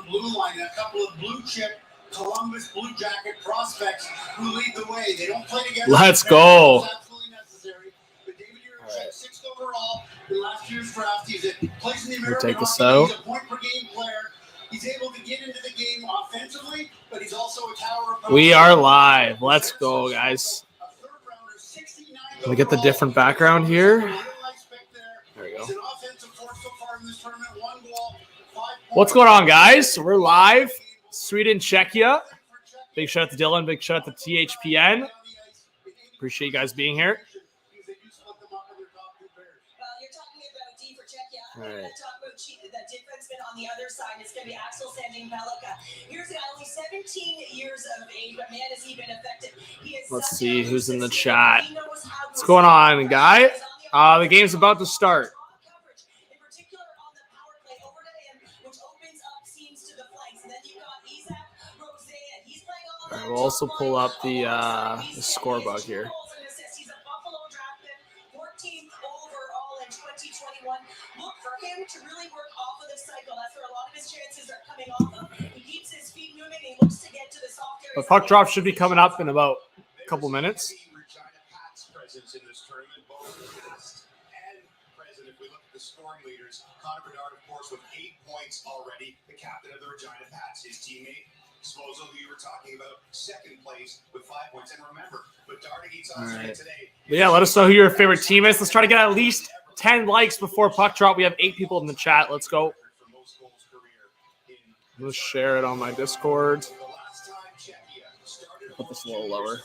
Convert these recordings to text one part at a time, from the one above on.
blue line, a couple of blue chip Columbus Blue Jacket prospects who lead the way. They don't play together. Let's go. Absolutely necessary. But David Yurchek, 6th overall in last year's draft. He's plays in the American Hockey. He's a point per game player. He's able to get into the game offensively, but he's also a tower of. We are live. Let's go, guys. Let me get the different background here. There we go. What's going on, guys? We're live. Sweden, Czechia. Big shout out to Dylan. Big shout out to THPN. Appreciate you guys being here. All right. The defenseman on the other side is going to be Axel Sandin Pellikka. Here's a guy only 17 years of age, but man, has he been effective. Let's see who's in the chat. What's going on, guy? The game's about to start. In particular on the power play over to him, which opens up seams to the flanks. And then you got Isaac Roseanne. He's playing on the. All right, we'll also pull up the scoreboard here. He's a Buffalo draft pick, 14th overall in 2021. Look for him to really work off of the cycle. That's where a lot of his chances are coming off of. He keeps his feet moving. He looks to get to the soft area. The puck drop should be coming up in about a couple minutes. In this tournament, both past and present. If we look at the scoring leaders, Connor Bedard, of course, with 8 points already, the captain of the Regina Pats. His teammate, Swozo, who you were talking about, 2nd place with 5 points. And remember, Bedard eats on today. But yeah, let us know who your favorite team is. Let's try to get at least 10 likes before puck drop. We have 8 people in the chat. Let's go. Let's share it on my Discord. Put this a little lower.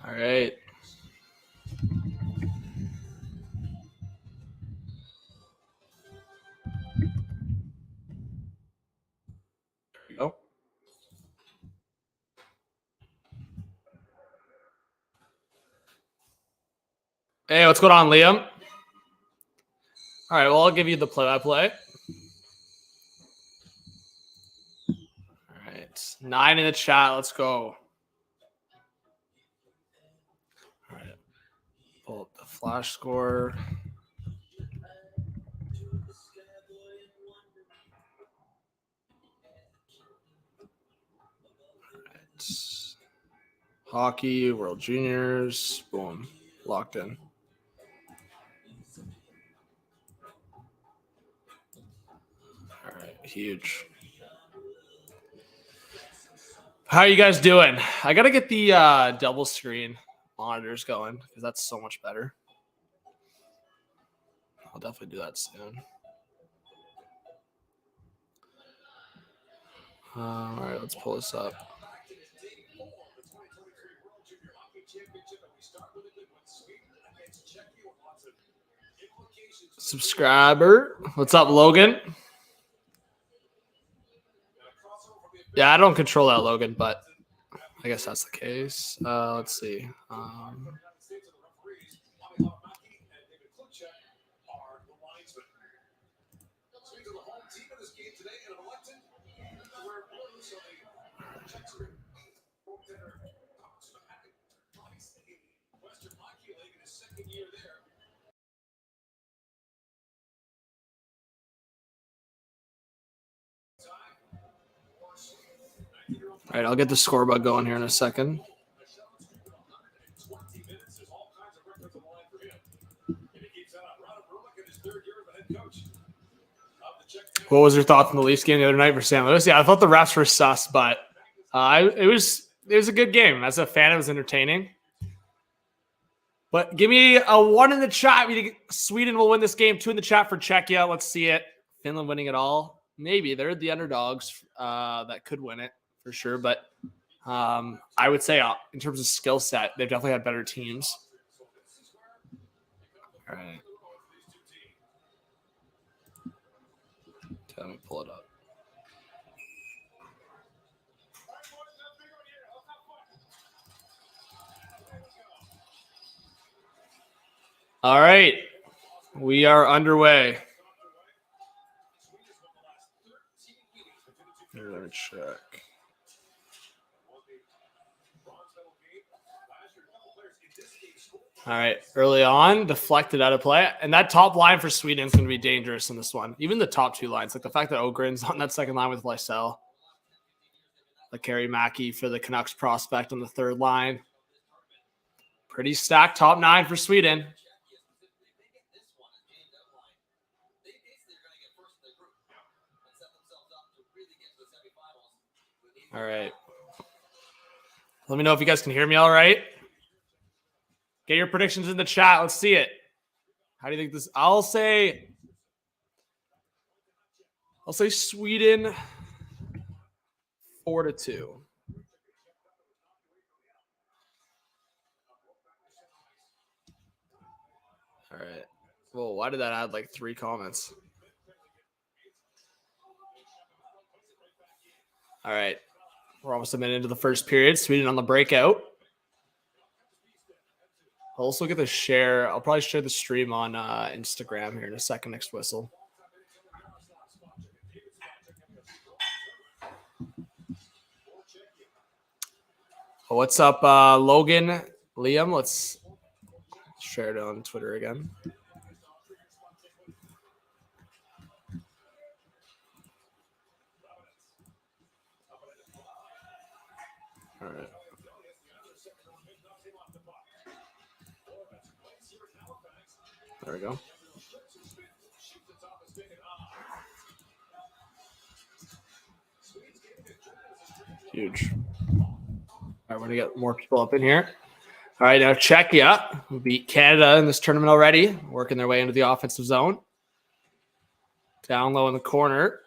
All right. There we go. Hey, what's going on, Liam? All right, well, I'll give you the play-by-play. All right, 9 in the chat. Let's go. All right, pull up the flash score. All right. Hockey, World Juniors, boom, locked in. All right, huge. How are you guys doing? I got to get the double screen monitors going because that's so much better. I'll definitely do that soon. All right, let's pull this up. Subscriber. What's up, Logan? Yeah, I don't control that, Logan, but I guess that's the case. Let's see. All right, I'll get the scoreboard going here in a second. What was your thoughts on the Leafs game the other night for St. Louis? Yeah, I thought the refs were sus, but it was a good game. As a fan, it was entertaining. But give me a 1 in the chat. Sweden will win this game. 2 in the chat for Czechia. Let's see it. Finland winning it all. Maybe they're the underdogs that could win it for sure. But I would say in terms of skill set, they've definitely had better teams. All right. Let me pull it up. All right. We are underway. Let me check. All right, early on, deflected out of play. And that top line for Sweden is going to be dangerous in this one. Even the top two lines, like the fact that Ogren's on that second line with Lysell. Like Carey Mackey for the Canucks prospect on the third line. Pretty stacked top nine for Sweden. All right. Let me know if you guys can hear me all right. Get your predictions in the chat. Let's see it. How do you think this? I'll say Sweden 4-2. All right. Well, why did that add like 3 comments? All right. We're almost a minute into the first period. Sweden on the breakout. I'll also get the share. I'll probably share the stream on Instagram here in a second next whistle. Oh, what's up, Logan? Liam, let's share it on Twitter again. All right. There we go. Huge. All right, we're going to get more people up in here. All right, now Czechia, who beat Canada in this tournament already, working their way into the offensive zone. Down low in the corner,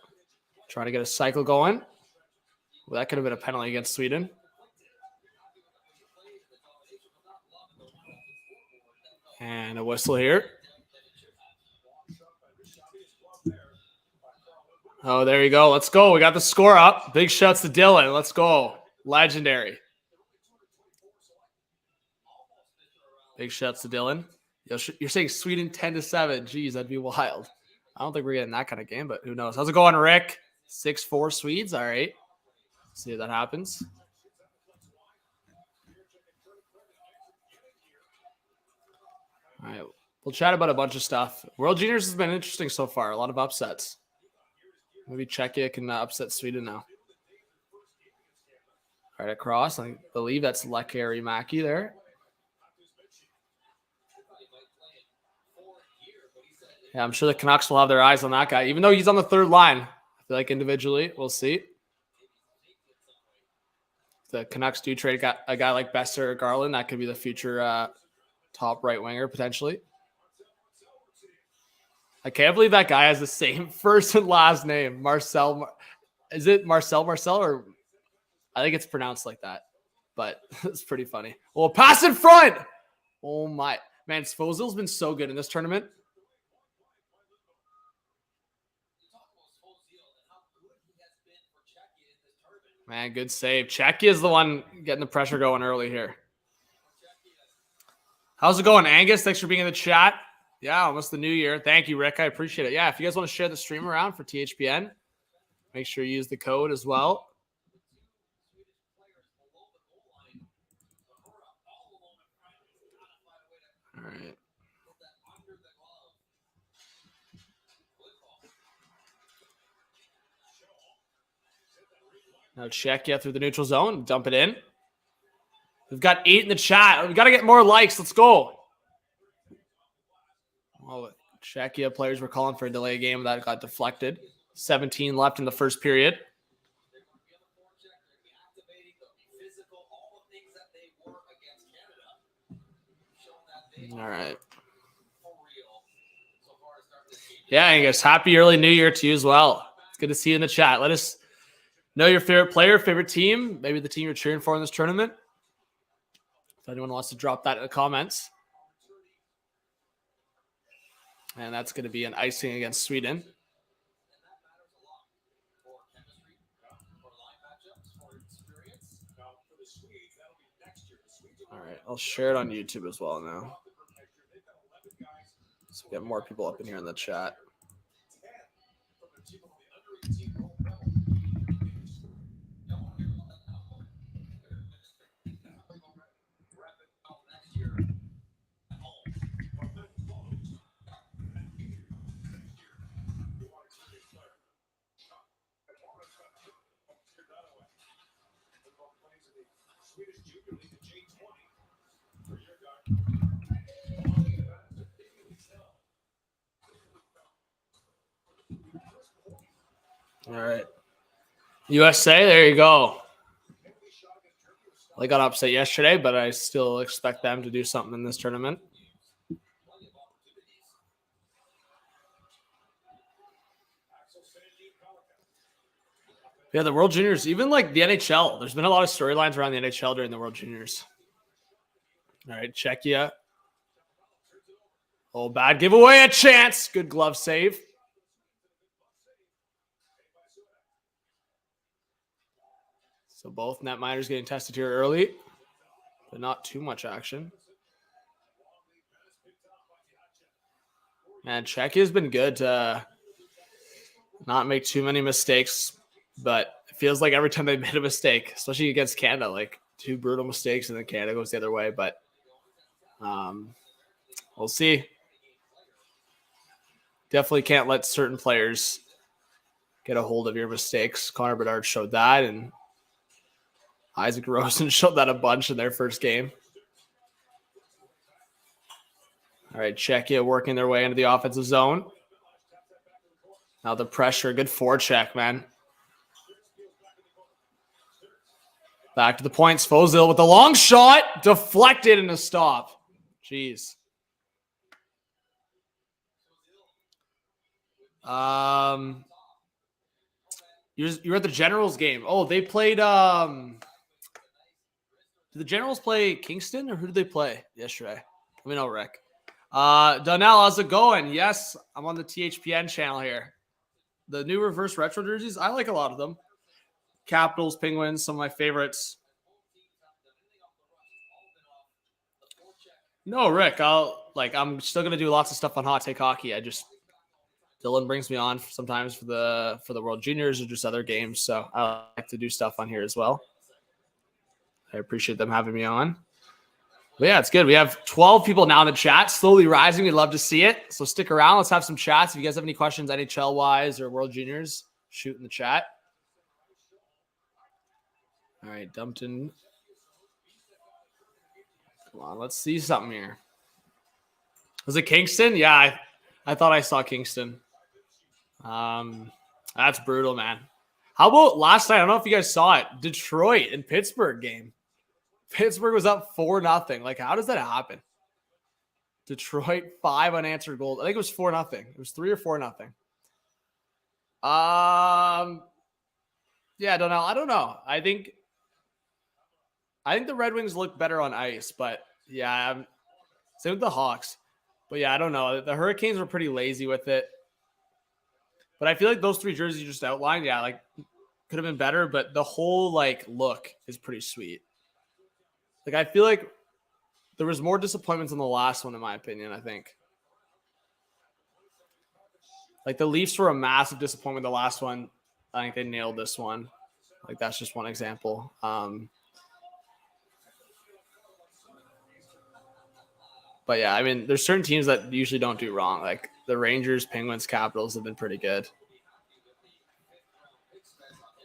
trying to get a cycle going. Well, that could have been a penalty against Sweden. And a whistle here. Oh, there you go. Let's go. We got the score up. Big shouts to Dylan. Let's go. Legendary. Big shouts to Dylan. You're saying Sweden 10-7. Jeez, that'd be wild. I don't think we're getting that kind of game, but who knows? How's it going, Rick? 6-4 Swedes. All right. See if that happens. All right. We'll chat about a bunch of stuff. World Juniors has been interesting so far. A lot of upsets. Maybe Czechia can upset Sweden now. Right across. I believe that's Carey Mackey there. Yeah, I'm sure the Canucks will have their eyes on that guy, even though he's on the third line. I feel like individually, we'll see. The Canucks do trade a guy like Besser or Garland. That could be the future top right winger potentially. I can't believe that guy has the same first and last name. Marcel. Is it Marcel or I think it's pronounced like that, but it's pretty funny. Well, pass in front. Oh my, man. Svozil's been so good in this tournament. Man, good save. Czechia is the one getting the pressure going early here. How's it going, Angus? Thanks for being in the chat. Yeah, almost the new year. Thank you, Rick. I appreciate it. Yeah, if you guys want to share the stream around for THPN, make sure you use the code as well. All right. Now Czechia through the neutral zone. Dump it in. We've got 8 in the chat. We've got to get more likes. Let's go. Well, Czechia players were calling for a delay game that got deflected. 17 left in the first period. All right. Yeah, Angus, happy early new year to you as well. It's good to see you in the chat. Let us know your favorite player, favorite team, maybe the team you're cheering for in this tournament. If anyone wants to drop that in the comments. And that's going to be an icing against Sweden. All right, I'll share it on YouTube as well now. So get more people up in here in the chat. All right. USA, there you go. They got upset yesterday, but I still expect them to do something in this tournament. Yeah, the World Juniors, even like the NHL, there's been a lot of storylines around the NHL during the World Juniors. All right, Czechia. Oh, bad giveaway, a chance. Good glove save. So both netminders getting tested here early, but not too much action. Man, Czechia has been good to not make too many mistakes, but it feels like every time they made a mistake, especially against Canada, like 2 brutal mistakes and then Canada goes the other way. But we'll see. Definitely can't let certain players get a hold of your mistakes. Connor Bedard showed that, and Isaac Rosen showed that a bunch in their first game. All right, Czechia working their way into the offensive zone. Now the pressure, good forecheck, man. Back to the points. Fozil with the long shot, deflected and a stop. Jeez. You're at the Generals game. Oh, they played. Did the Generals play Kingston or who did they play yesterday? Let me know, Rick. Donnell, how's it going? Yes, I'm on the THPN channel here. The new reverse retro jerseys, I like a lot of them. Capitals, Penguins, some of my favorites. No, Rick, I'm still gonna do lots of stuff on Hot Take Hockey. Dylan brings me on sometimes for the World Juniors or just other games, so I like to do stuff on here as well. I appreciate them having me on. But yeah, it's good. We have 12 people now in the chat, slowly rising. We'd love to see it. So stick around. Let's have some chats. If you guys have any questions, NHL-wise or World Juniors, shoot in the chat. All right, Dumpton. Come on, let's see something here. Was it Kingston? Yeah, I thought I saw Kingston. That's brutal, man. How about last night? I don't know if you guys saw it. Detroit and Pittsburgh game. Pittsburgh was up 4-0. Like, how does that happen? Detroit, 5 unanswered goals. I think it was 4-0. It was 3 or 4-0. Yeah, I don't know. I think the Red Wings look better on ice, but yeah, same with the Hawks. But yeah, I don't know. The Hurricanes were pretty lazy with it. But I feel like those 3 jerseys you just outlined, yeah, like could have been better, but the whole like look is pretty sweet. Like, I feel like there was more disappointments in the last one, in my opinion, I think. Like, the Leafs were a massive disappointment the last one. I think they nailed this one. Like, that's just one example. But, yeah, I mean, there's certain teams that usually don't do wrong. Like, the Rangers, Penguins, Capitals have been pretty good.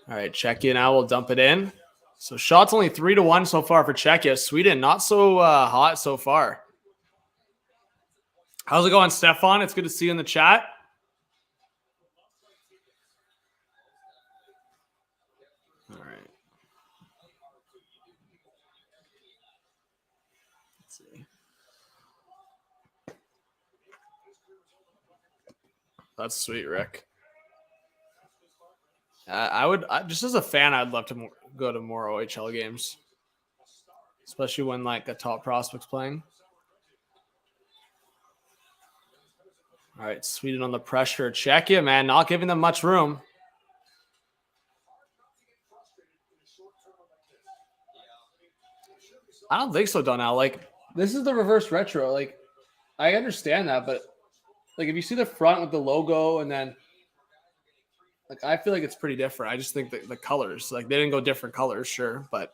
All right, Czechia now. We'll dump it in. So shots only 3-1 so far for Czechia. Sweden, not so hot so far. How's it going, Stefan? It's good to see you in the chat. All right. Let's see. That's sweet, Rick. Just as a fan, I'd love to go to more OHL games, especially when like a top prospect's playing. All right, Sweden on the pressure. Czechia, man, not giving them much room. I don't think so, Donnell. Like, this is the reverse retro. Like, I understand that, but like if you see the front with the logo and then like, I feel like it's pretty different. I just think that the colors, like they didn't go different colors, sure, but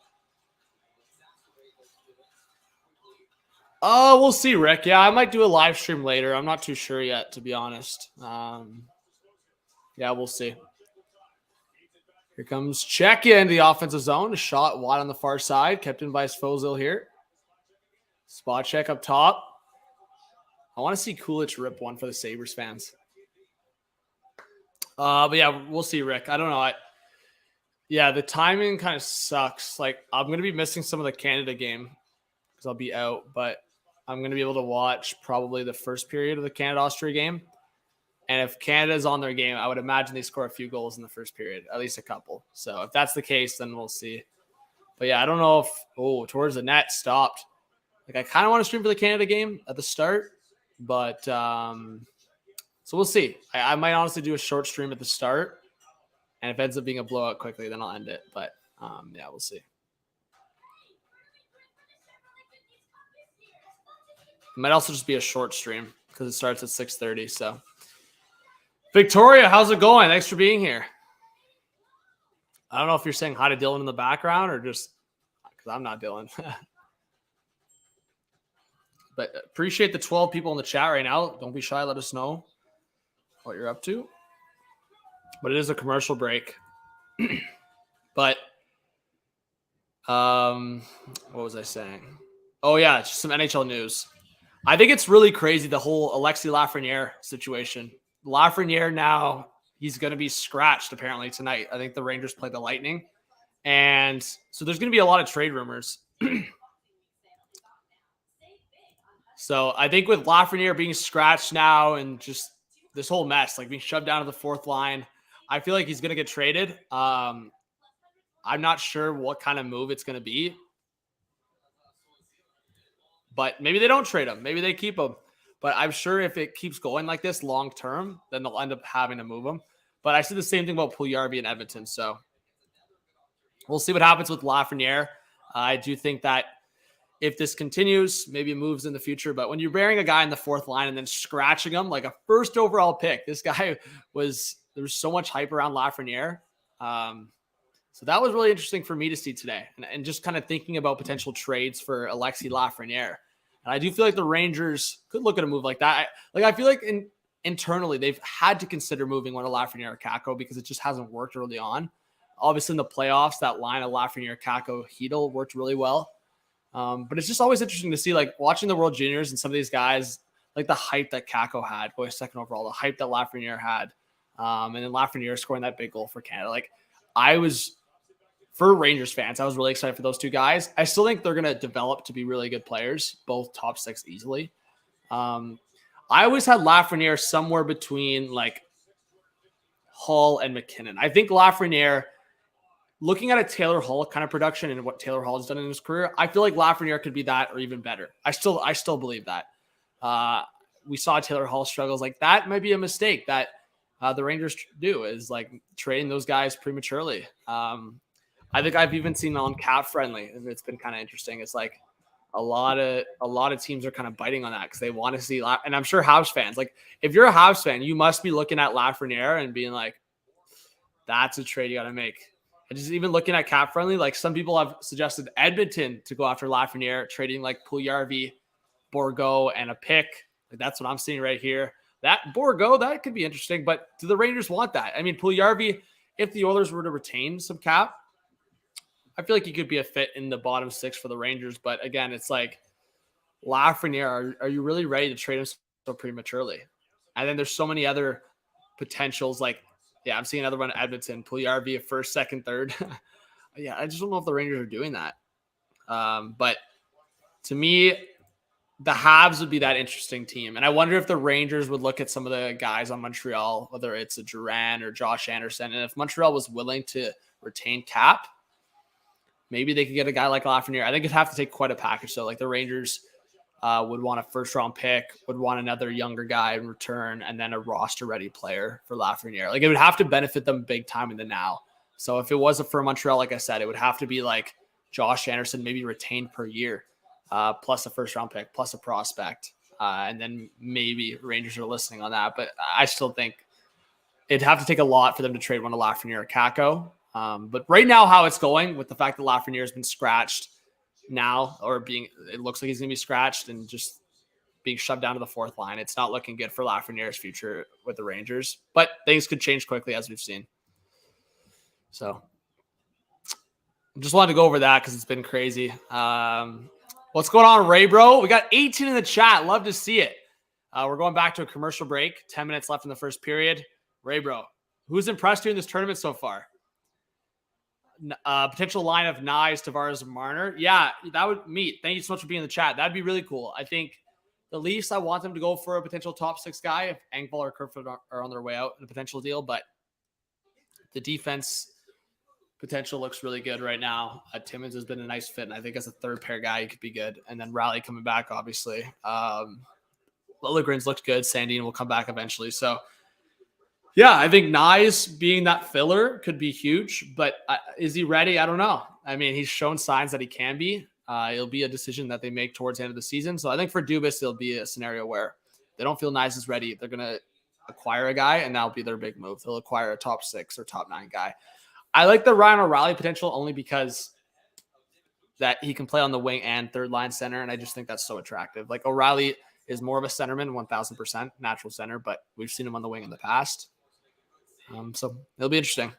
oh, we'll see, Rick. Yeah, I might do a live stream later. I'm not too sure yet, to be honest. Yeah, we'll see. Here comes Czechia into the offensive zone. A shot wide on the far side. Kept in by Svozil here. Spot check up top. I want to see Kulich rip one for the Sabres fans. But yeah, we'll see, Rick. I don't know. Yeah, the timing kind of sucks. Like, I'm going to be missing some of the Canada game because I'll be out. But I'm going to be able to watch probably the first period of the Canada-Austria game. And if Canada's on their game, I would imagine they score a few goals in the first period, at least a couple. So if that's the case, then we'll see. But yeah, I don't know if, towards the net stopped. Like, I kind of want to stream for the Canada game at the start, but so we'll see. I might honestly do a short stream at the start, and if it ends up being a blowout quickly, then I'll end it. But yeah, we'll see. It might also just be a short stream because it starts at 6:30. So, Victoria, how's it going? Thanks for being here. I don't know if you're saying hi to Dylan in the background or just because I'm not Dylan. But appreciate the 12 people in the chat right now. Don't be shy. Let us know what you're up to. But it is a commercial break. But what was I saying? Oh, yeah, just some NHL news. I think it's really crazy, the whole Alexis Lafreniere situation. Lafreniere now, he's going to be scratched apparently tonight. I think the Rangers play the Lightning. And so there's going to be a lot of trade rumors. So I think with Lafreniere being scratched now and just this whole mess, like being shoved down to the fourth line, I feel like he's going to get traded. I'm not sure what kind of move it's going to be. But maybe they don't trade him. Maybe they keep him. But I'm sure if it keeps going like this long term, then they'll end up having to move him. But I said the same thing about Puljujarvi and Edmonton. So we'll see what happens with Lafreniere. I do think that if this continues, maybe it moves in the future. But when you're bearing a guy in the fourth line and then scratching him like a first overall pick, this guy there was so much hype around Lafreniere. So that was really interesting for me to see today. And just kind of thinking about potential trades for Alexis Lafreniere. And I do feel like the Rangers could look at a move like that. I feel like internally they've had to consider moving one of Lafreniere or Kakko because it just hasn't worked early on. Obviously in the playoffs, that line of Lafreniere, Kakko, Hedl worked really well. But it's just always interesting to see, like, watching the World Juniors and some of these guys, like the hype that Kakko had, going second overall, the hype that Lafreniere had, and then Lafreniere scoring that big goal for Canada. Like, for Rangers fans, I was really excited for those two guys. I still think they're going to develop to be really good players, both top six easily. I always had Lafreniere somewhere between, like, Hall and McKinnon. I think Lafreniere, looking at a Taylor Hall kind of production and what Taylor Hall has done in his career, I feel like Lafreniere could be that or even better. I still believe that. We saw Taylor Hall struggles. Like, that might be a mistake that the Rangers do, is like trading those guys prematurely. I think I've even seen on Cap Friendly, and it's been kind of interesting. It's like a lot of teams are kind of biting on that because they want to see, and I'm sure Habs fans, like, if you're a Habs fan, you must be looking at Lafreniere and being like, that's a trade you got to make. And just even looking at Cap Friendly, like, some people have suggested Edmonton to go after Lafreniere, trading like Puljujarvi, Bourgault, and a pick. Like, that's what I'm seeing right here. That Bourgault, that could be interesting, but do the Rangers want that? I mean, Puljujarvi, if the Oilers were to retain some cap, I feel like he could be a fit in the bottom six for the Rangers. But again, it's like, Lafreniere, are you really ready to trade him so prematurely? And then there's so many other potentials. Like, yeah, I'm seeing another one at Edmonton, Puljujarvi, a first, second, third. Yeah, I just don't know if the Rangers are doing that. But to me, the Habs would be that interesting team. And I wonder if the Rangers would look at some of the guys on Montreal, whether it's a Duran or Josh Anderson. And if Montreal was willing to retain cap, maybe they could get a guy like Lafreniere. I think it'd have to take quite a package. So, like, the Rangers would want a first-round pick, would want another younger guy in return, and then a roster-ready player for Lafreniere. Like, it would have to benefit them big time in the now. So if it was for Montreal, like I said, it would have to be like Josh Anderson, maybe retained per year, plus a first-round pick, plus a prospect. And then maybe Rangers are listening on that. But I still think it'd have to take a lot for them to trade one of Lafreniere or Kakko. But right now, how it's going with the fact that Lafreniere has been scratched now, or it looks like he's going to be scratched and just being shoved down to the fourth line, it's not looking good for Lafreniere's future with the Rangers. But things could change quickly, as we've seen. So Just wanted to go over that because it's been crazy. What's going on, Ray, bro? We got 18 in the chat. Love to see it. We're going back to a commercial break. 10 minutes left in the first period. Ray, bro, who's impressed you in this tournament so far? Potential line of Nyes, Tavares, and Marner. Yeah, that would meet. Thank you so much for being in the chat. That'd be really cool. I think the Leafs, I want them to go for a potential top 6 guy if Engvall or Kerfoot are on their way out in a potential deal. But the defense potential looks really good right now. Timmins has been a nice fit, and I think as a third pair guy, he could be good. And then Raleigh coming back, obviously. Liljegren's looked good. Sandin will come back eventually. So, yeah, I think Nyes being that filler could be huge. But is he ready? I don't know. I mean, he's shown signs that he can be. It'll be a decision that they make towards the end of the season. So I think for Dubas, it'll be a scenario where they don't feel Nyes is ready. They're going to acquire a guy, and that'll be their big move. They'll acquire a top 6 or top 9 guy. I like the Ryan O'Reilly potential only because that he can play on the wing and third line center, and I just think that's so attractive. Like O'Reilly is more of a centerman, 1,000% natural center, but we've seen him on the wing in the past. So it'll be interesting.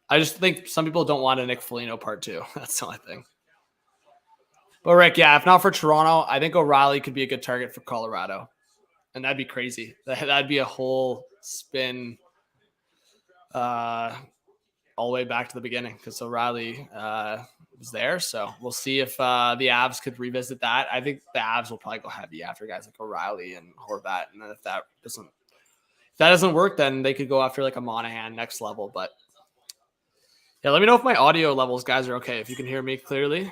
I just think some people don't want a Nick Foligno part 2. That's the only thing. But Rick, yeah, if not for Toronto, I think O'Reilly could be a good target for Colorado, and that'd be crazy. That'd be a whole spin. All the way back to the beginning because O'Reilly was there. So we'll see if the Avs could revisit that. I think the Avs will probably go heavy after guys like O'Reilly and Horvat. And then if that doesn't work, then they could go after like a Monahan next level. But yeah, let me know if my audio levels, guys, are okay. If you can hear me clearly.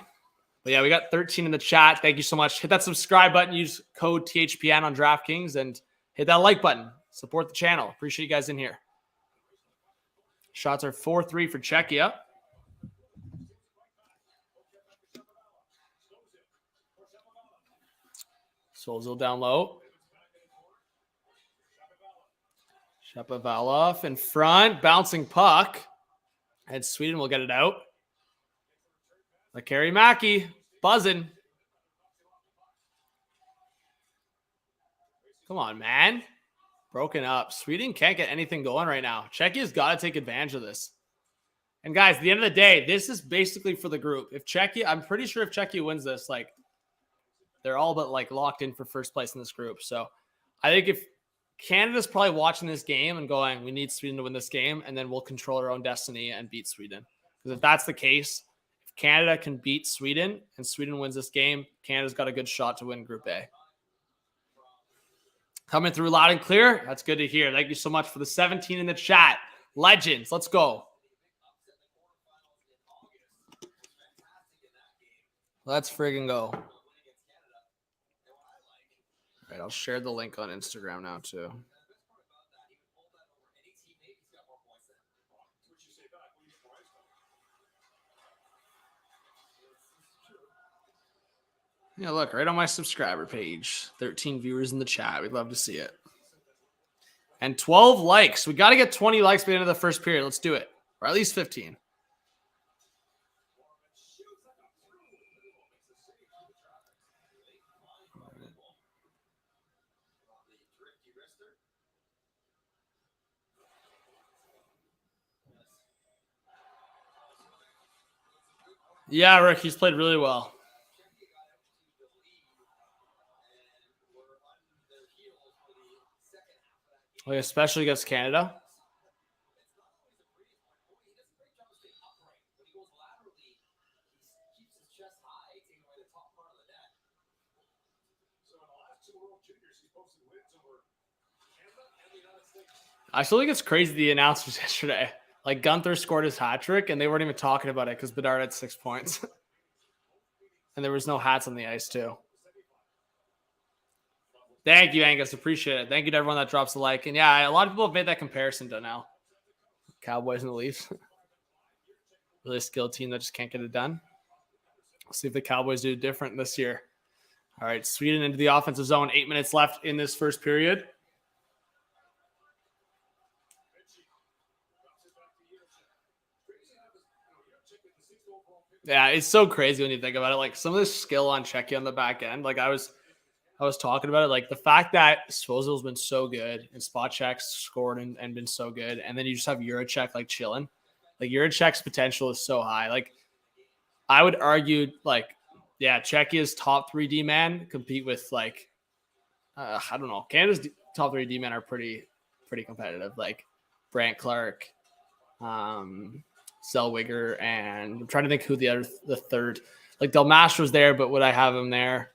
But yeah, we got 13 in the chat. Thank you so much. Hit that subscribe button. Use code THPN on DraftKings and hit that like button. Support the channel. Appreciate you guys in here. Shots are 4-3 for Czechia. Solzil down low. Shapovalov in front. Bouncing puck. And Sweden will get it out. Lakari Mackey buzzing. Come on, man. Broken up. Sweden can't get anything going right now. Czechia's got to take advantage of this. And guys, at the end of the day, this is basically for the group. If Czechia, I'm pretty sure if Czechia wins this, like they're all but like locked in for first place in this group. So I think if Canada's probably watching this game and going, we need Sweden to win this game, and then we'll control our own destiny and beat Sweden. Because if that's the case, if Canada can beat Sweden and Sweden wins this game, Canada's got a good shot to win Group A. Coming through loud and clear. That's good to hear. Thank you so much for the 17 in the chat. Legends. Let's go. Let's friggin' go. All right, I'll share the link on Instagram now too. Yeah, look, right on my subscriber page. 13 viewers in the chat. We'd love to see it. And 12 likes. We got to get 20 likes by the end of the first period. Let's do it. Or at least 15. Yeah, Rick, he's played really well. Like especially against Canada. I still think it's crazy the announcers yesterday. Like Gunther scored his hat trick and they weren't even talking about it because Bedard had 6 points. And there was no hats on the ice too. Thank you, Angus. Appreciate it. Thank you to everyone that drops a like. And yeah, a lot of people have made that comparison to now. Cowboys and the Leafs. Really a skilled team that just can't get it done. We'll see if the Cowboys do different this year. All right, Sweden into the offensive zone. 8 minutes left in this first period. Yeah, it's so crazy when you think about it. Like some of this skill on Czechia on the back end. Like I was talking about it. Like the fact that Svozil's been so good and spot checks scored and been so good. And then you just have Juracek like chilling. Like Juracek's potential is so high. Like I would argue, like, yeah, Czechia's top 3 D-man compete with, like, I don't know. Canada's top 3 D-men are pretty competitive. Like Brandt Clark, Zellweger, and I'm trying to think who the third. Like Del Mastro's there, but would I have him there?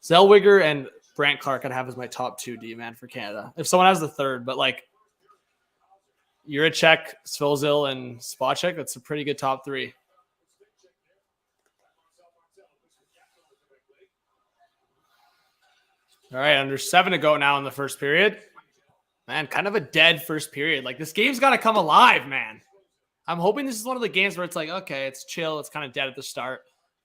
Zellweger and Brandt Clark I'd have as my top 2 D-man for Canada. If someone has the third, but like Juracek, Svozil, and Spacek, that's a pretty good top 3. All right, under 7 to go now in the first period. Man, kind of a dead first period. Like, this game's got to come alive, man. I'm hoping this is one of the games where it's like, okay, it's chill. It's kind of dead at the start.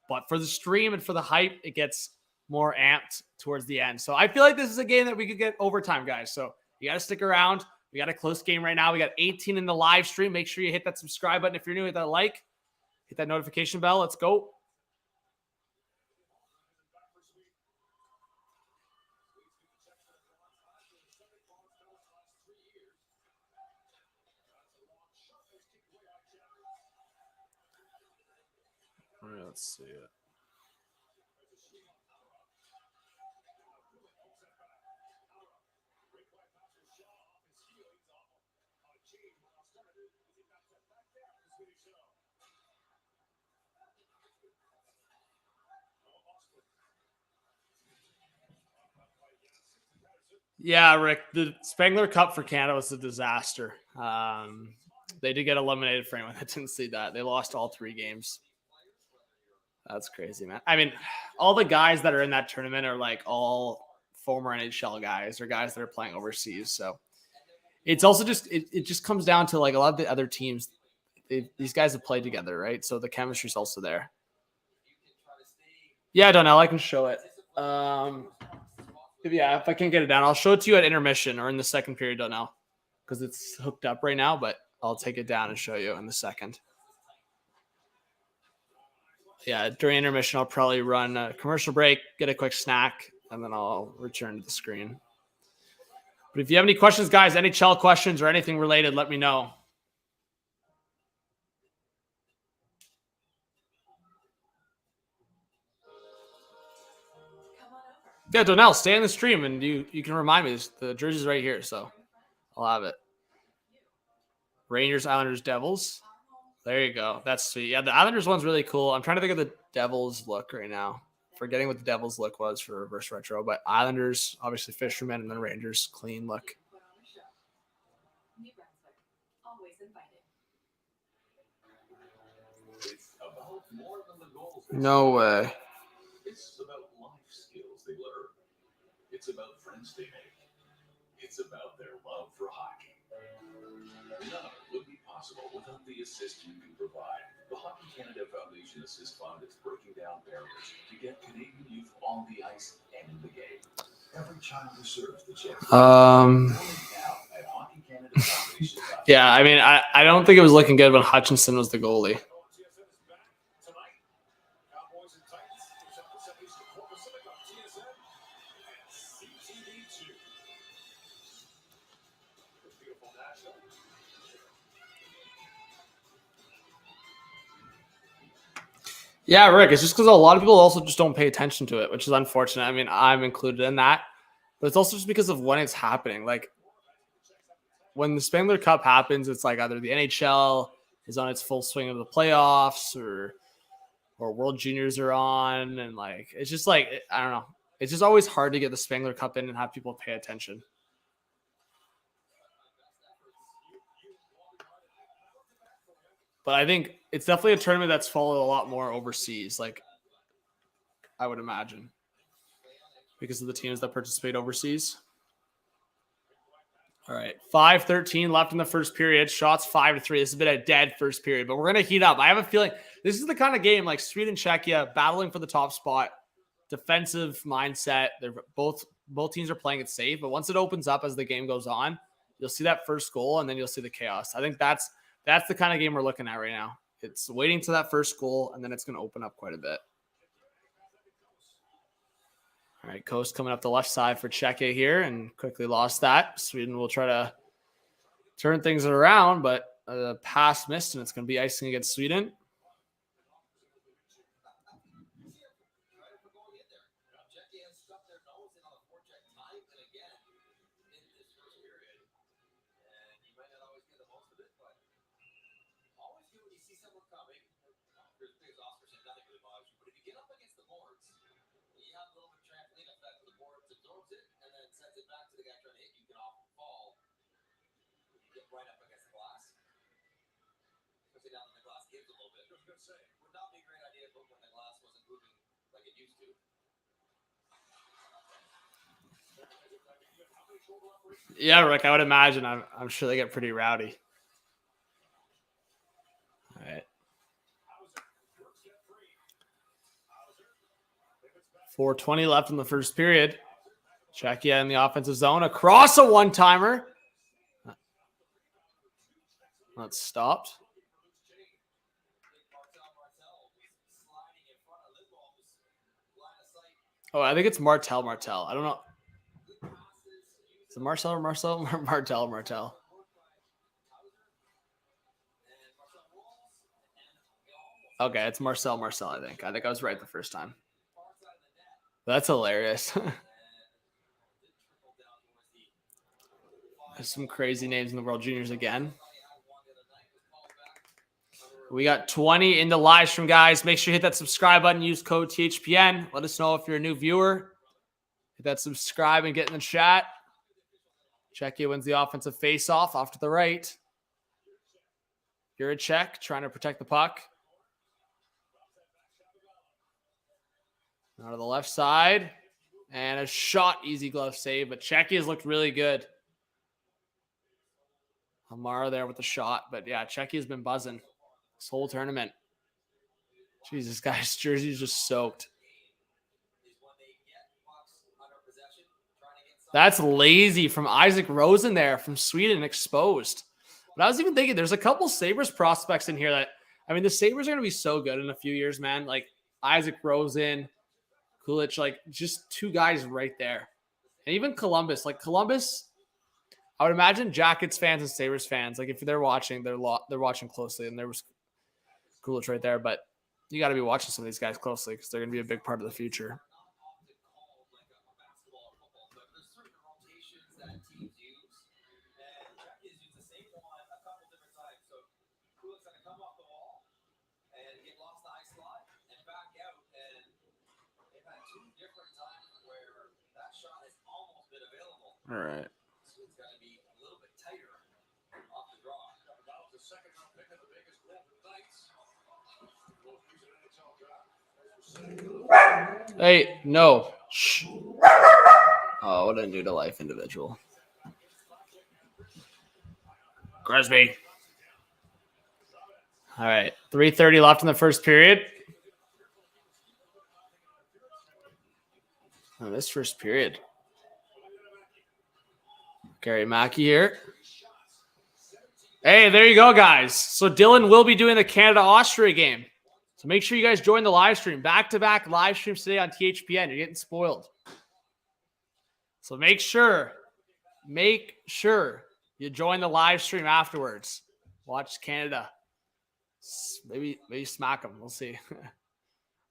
But for the stream and for the hype, it gets more amped towards the end. So I feel like this is a game that we could get overtime, guys. So you got to stick around. We got a close game right now. We got 18 in the live stream. Make sure you hit that subscribe button if you're new. Hit that like. Hit that notification bell. Let's go. All right, let's see it. Yeah, Rick, the Spengler Cup for Canada was a disaster. They did get eliminated for anyone that didn't see that. They lost all 3 games. That's crazy, man. I mean, all the guys that are in that tournament are like all former NHL guys or guys that are playing overseas. So it's also just, it just comes down to like a lot of the other teams. These guys have played together, right? So the chemistry's also there. Yeah, Donnell, I can show it. If I can't get it down, I'll show it to you at intermission or in the second period, Donnell, because it's hooked up right now, but I'll take it down and show you in the second. Yeah, during intermission, I'll probably run a commercial break, get a quick snack, and then I'll return to the screen. But if you have any questions, guys, NHL questions or anything related, let me know. Yeah, Donnell, stay in the stream, and you can remind me. The jersey's right here, so I'll have it. Rangers, Islanders, Devils. There you go. That's sweet. Yeah, the Islanders one's really cool. I'm trying to think of the Devils look right now. Forgetting what the Devils look was for reverse retro, but Islanders, obviously Fishermen, and then Rangers, clean look. No way. It's about life skills they learn. It's about friends they make. It's about their love for hockey. None of it would be possible without the assist you can provide. The Hockey Canada Foundation Assist Fund is breaking down barriers to get Canadian youth on the ice and in the game. Every child deserves the chance. Yeah, I mean, I don't think it was looking good when Hutchinson was the goalie. Yeah, Rick, it's just because a lot of people also just don't pay attention to it, which is unfortunate. I mean, I'm included in that, but it's also just because of when it's happening. Like, when the Spengler Cup happens, it's like either the NHL is on its full swing of the playoffs or World Juniors are on, and like, it's just like, I don't know. It's just always hard to get the Spengler Cup in and have people pay attention. But I think it's definitely a tournament that's followed a lot more overseas, like I would imagine, because of the teams that participate overseas. All right, 5:13 left in the first period. Shots 5-3. This has been a dead first period, but we're going to heat up. I have a feeling this is the kind of game like Sweden, Czechia, battling for the top spot, defensive mindset. They're both teams are playing it safe, but once it opens up as the game goes on, you'll see that first goal, and then you'll see the chaos. I think that's the kind of game we're looking at right now. It's waiting to that first goal, and then it's going to open up quite a bit. All right, Coast coming up the left side for Czechia here, and quickly lost that. Sweden will try to turn things around, but the pass missed, and it's going to be icing against Sweden. see someone coming, there's Oscar said nothing really bothers you. But if you get up against the boards, you have a little bit of trampoline effect where the board absorbs it and then sends it back to the guy trying to hit you. You can often fall. You get right up against the glass. Especially down when the glass gives a little bit. I was going to say, would not be a great idea but when the glass wasn't moving like it used to. Yeah, Rick, I would imagine. I'm sure they get pretty rowdy. All right. 4:20 left in the first period. Czechia in the offensive zone. Across a one-timer. That's stopped. Oh, I think it's Martel. I don't know. Is it Marcel or Marcel? Martel. Okay, it's Marcel, I think. I was right the first time. That's hilarious. There's some crazy names in the World Juniors again. We got 20 in the live stream, guys. Make sure you hit that subscribe button. Use code THPN. Let us know if you're a new viewer. Hit that subscribe and get in the chat. Czechia wins the offensive face-off off to the right. Juracek trying to protect the puck. Out of the left side. And a shot, easy glove save. But Czechia's looked really good. Amara there with the shot. But yeah, Czechia's been buzzing this whole tournament. Jesus, guys, jersey's just soaked. That's lazy from Isaac Rosen there from Sweden, exposed. But I was even thinking there's a couple Sabres prospects in here that, I mean, the Sabres are going to be so good in a few years, man. Like Isaac Rosen, Kulich, like just two guys right there. And even Columbus, I would imagine Jackets fans and Sabres fans, like if they're watching, they're watching closely. And there was Kulich right there, but you got to be watching some of these guys closely because they're going to be a big part of the future. All right. So it's got to be a little bit tighter off the draw. That was the second round pick of the Vegas Golden Knights. Hey, no. Shh. Oh, what a new to life individual. Gresby. All right. 3:30 left in the first period. Oh, this first period. Gary Mackey here. Hey, there you go, guys. So Dylan will be doing the Canada-Austria game. So make sure you guys join the live stream. Back-to-back live streams today on THPN. You're getting spoiled. So make sure you join the live stream afterwards. Watch Canada. Maybe smack them. We'll see.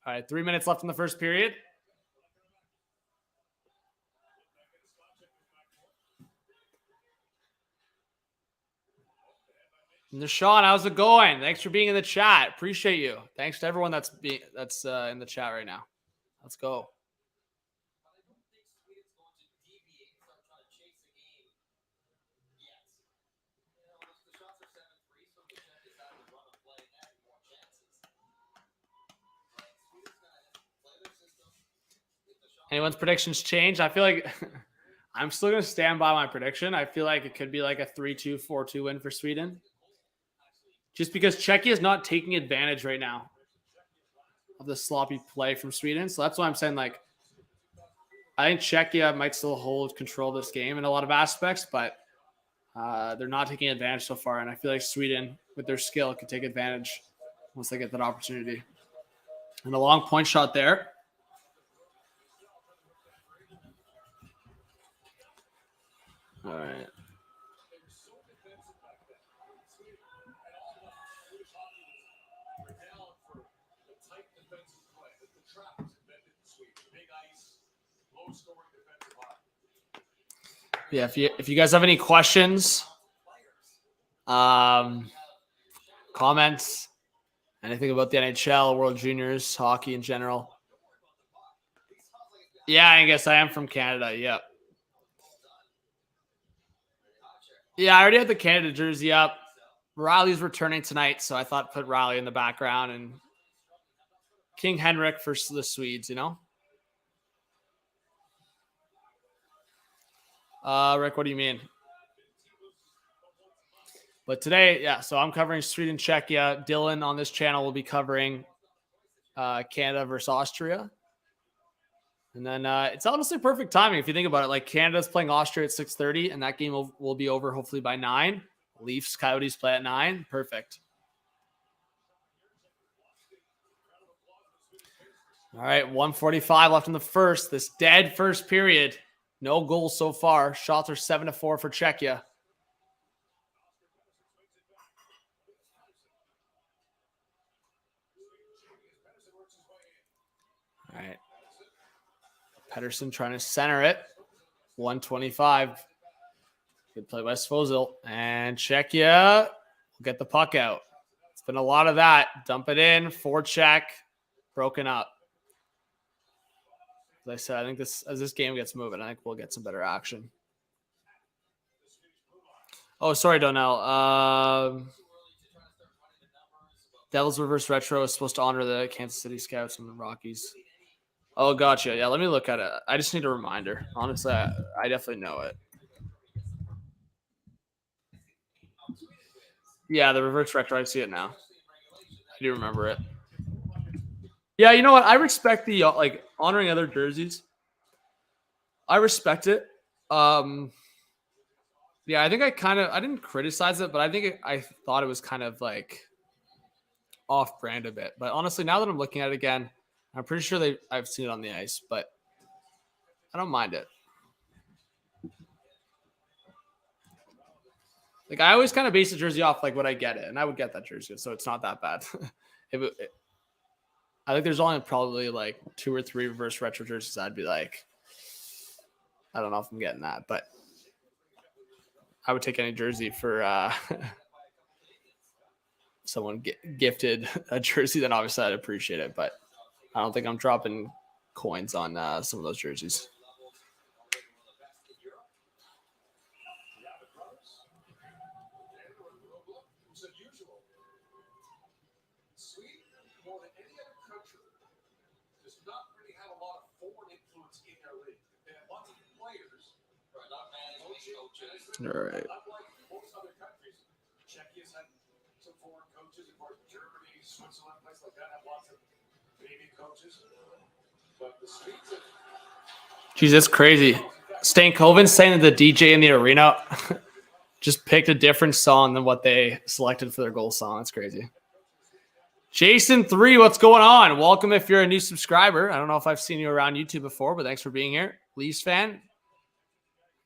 All right, 3 minutes left in the first period. Nishan, how's it going? Thanks for being in the chat. Appreciate you. Thanks to everyone that's in the chat right now. Let's go. Anyone's predictions change? I feel like I'm still going to stand by my prediction. I feel like it could be like a 3-2, 4-2 win for Sweden. Just because Czechia is not taking advantage right now of the sloppy play from Sweden. So that's why I'm saying, like, I think Czechia might still hold control of this game in a lot of aspects, but they're not taking advantage so far. And I feel like Sweden, with their skill, could take advantage once they get that opportunity. And a long point shot there. All right. Yeah, if you guys have any questions, comments, Anything about the NHL, World Juniors, hockey in general? Yeah, I guess I am from Canada. Yep. Yeah, I already had the Canada jersey up. Riley's returning tonight, so I thought put Riley in the background and King Henrik for the Swedes, you know? Rick, what do you mean? But today, yeah, so I'm covering Sweden, Czechia. Dylan on this channel will be covering Canada versus Austria. And then it's honestly perfect timing if you think about it. Like Canada's playing Austria at 6:30, and that game will be over hopefully by 9. Leafs, Coyotes play at 9. Perfect. All right, 1:45 left in the first. This dead first period. No goals so far. Shots are 7-4 for Czechia. All right. Pedersen trying to center it. 1:25. Good play by Svozil. And Czechia will get the puck out. It's been a lot of that. Dump it in. Forecheck. Broken up. As I said, I think as this game gets moving, I think we'll get some better action. Oh, sorry, Donnell. Devils Reverse Retro is supposed to honor the Kansas City Scouts and the Rockies. Oh, gotcha. Yeah, let me look at it. I just need a reminder. Honestly, I definitely know it. Yeah, the Reverse Retro. I see it now. I do remember it. Yeah, you know what? I respect the like honoring other jerseys. I respect it. Yeah, I think I didn't criticize it, but I think I thought it was kind of like off-brand a bit. But honestly, now that I'm looking at it again, I'm pretty sure I've seen it on the ice, but I don't mind it. Like I always kind of base the jersey off like what I get it, and I would get that jersey, so it's not that bad. I think there's only probably like 2 or 3 reverse retro jerseys I'd be like, I don't know if I'm getting that, but I would take any jersey for someone gifted a jersey, then obviously I'd appreciate it, but I don't think I'm dropping coins on some of those jerseys. All right. Most other countries, Czechia's had some foreign coaches, of course, Germany, Switzerland, places like that have lots of Canadian coaches. But the Swedes have... Jeez, that's crazy. Stankoven's saying that the DJ in the arena just picked a different song than what they selected for their goal song. That's crazy. Jason 3, what's going on? Welcome if you're a new subscriber. I don't know if I've seen you around YouTube before, but thanks for being here. Leafs fan.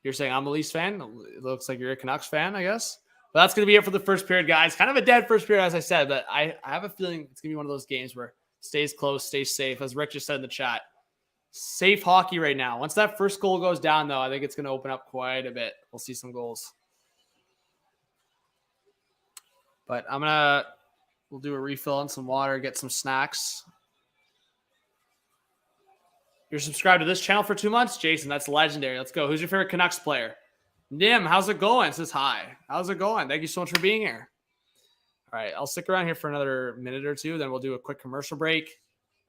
You're saying I'm a Leafs fan. It looks like you're a Canucks fan, I guess. But that's going to be it for the first period, guys. Kind of a dead first period, as I said, but I have a feeling it's going to be one of those games where it stays close, stays safe. As Rick just said in the chat, safe hockey right now. Once that first goal goes down, though, I think it's going to open up quite a bit. We'll see some goals. But we'll do a refill on some water, get some snacks. You're subscribed to this channel for 2 months? Jason, that's legendary. Let's go. Who's your favorite Canucks player? Nim, how's it going? It says hi. How's it going? Thank you so much for being here. All right, I'll stick around here for another minute or two. Then we'll do a quick commercial break.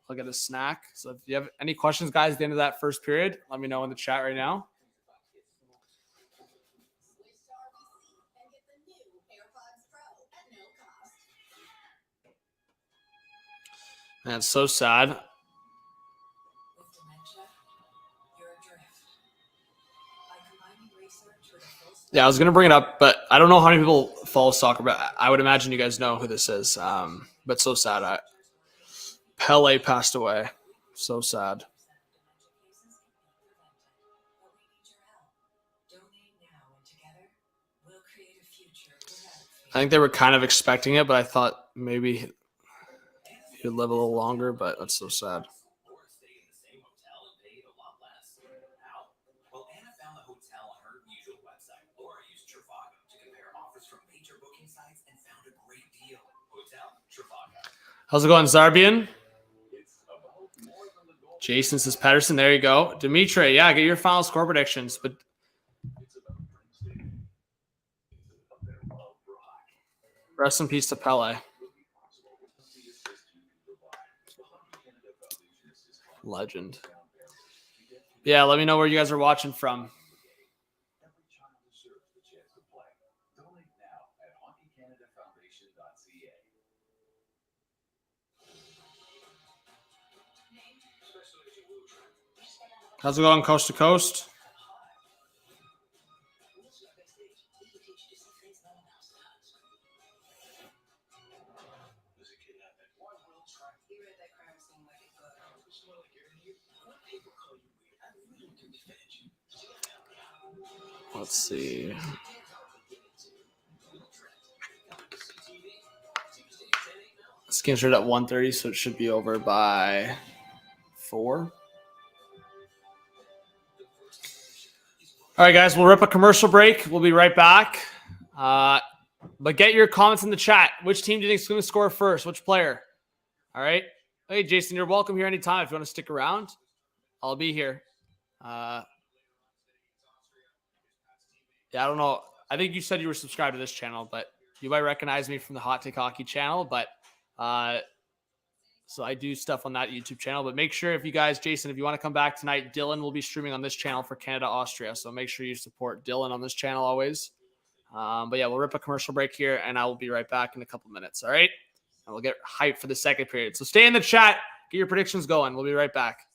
I'll get a snack. So if you have any questions, guys, at the end of that first period, let me know in the chat right now. Man, it's so sad. Yeah, I was going to bring it up, but I don't know how many people follow soccer, but I would imagine you guys know who this is. But so sad. Pele passed away. So sad. I think they were kind of expecting it, but I thought maybe he'd live a little longer, but that's so sad. How's it going, Zarbian? Jason says Pedersen. There you go. Dimitri, yeah, get your final score predictions. But rest in peace to Pele. Legend. Yeah, let me know where you guys are watching from. How's it going, coast to coast? Let's see. This game started at 1:30, so it should be over by 4. All right, guys, we'll rip a commercial break. We'll be right back. But get your comments in the chat. Which team do you think is going to score first? Which player? All right. Hey, Jason, you're welcome here anytime. If you want to stick around, I'll be here. Yeah, I don't know. I think you said you were subscribed to this channel, but you might recognize me from the Hot Take Hockey channel. But so I do stuff on that YouTube channel. But make sure if you guys, Jason, if you want to come back tonight, Dylan will be streaming on this channel for Canada, Austria. So make sure you support Dylan on this channel always. But yeah, we'll rip a commercial break here, and I will be right back in a couple minutes. All right, and we'll get hyped for the second period. So stay in the chat, get your predictions going. We'll be right back.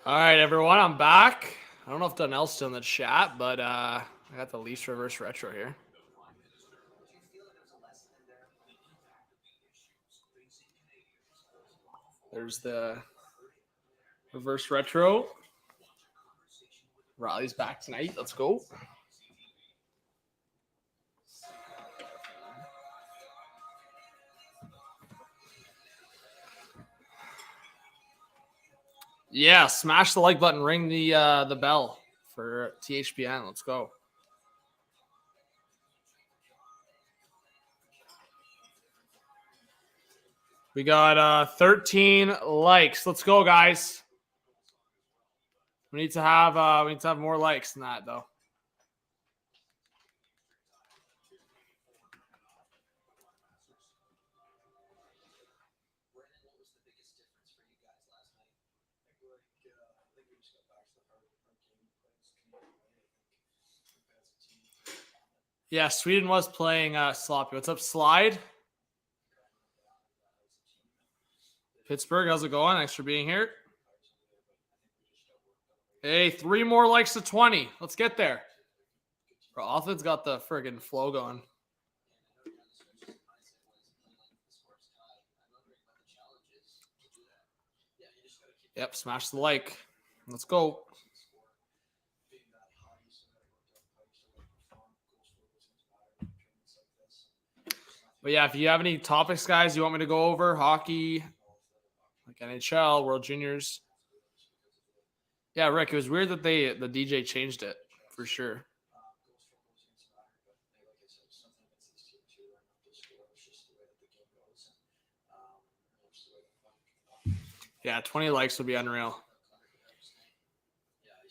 All right, everyone, I'm back. I don't know if Donnell's still in the chat, but I got the Leafs reverse retro here. There's the reverse retro. Raleigh's back tonight. Let's go. Yeah, smash the like button, ring the bell for THPN. Let's go. We got 13 likes. Let's go, guys. We need to have more likes than that, though. Yeah, Sweden was playing sloppy. What's up, Slide? Pittsburgh, how's it going? Thanks for being here. Hey, 3 more likes to 20. Let's get there. Bro, Offen's got the friggin' flow going. Yep, smash the like. Let's go. But yeah, if you have any topics, guys, you want me to go over, hockey, like NHL, World Juniors. Yeah, Rick, it was weird that the DJ changed it, for sure. Yeah, 20 likes would be unreal.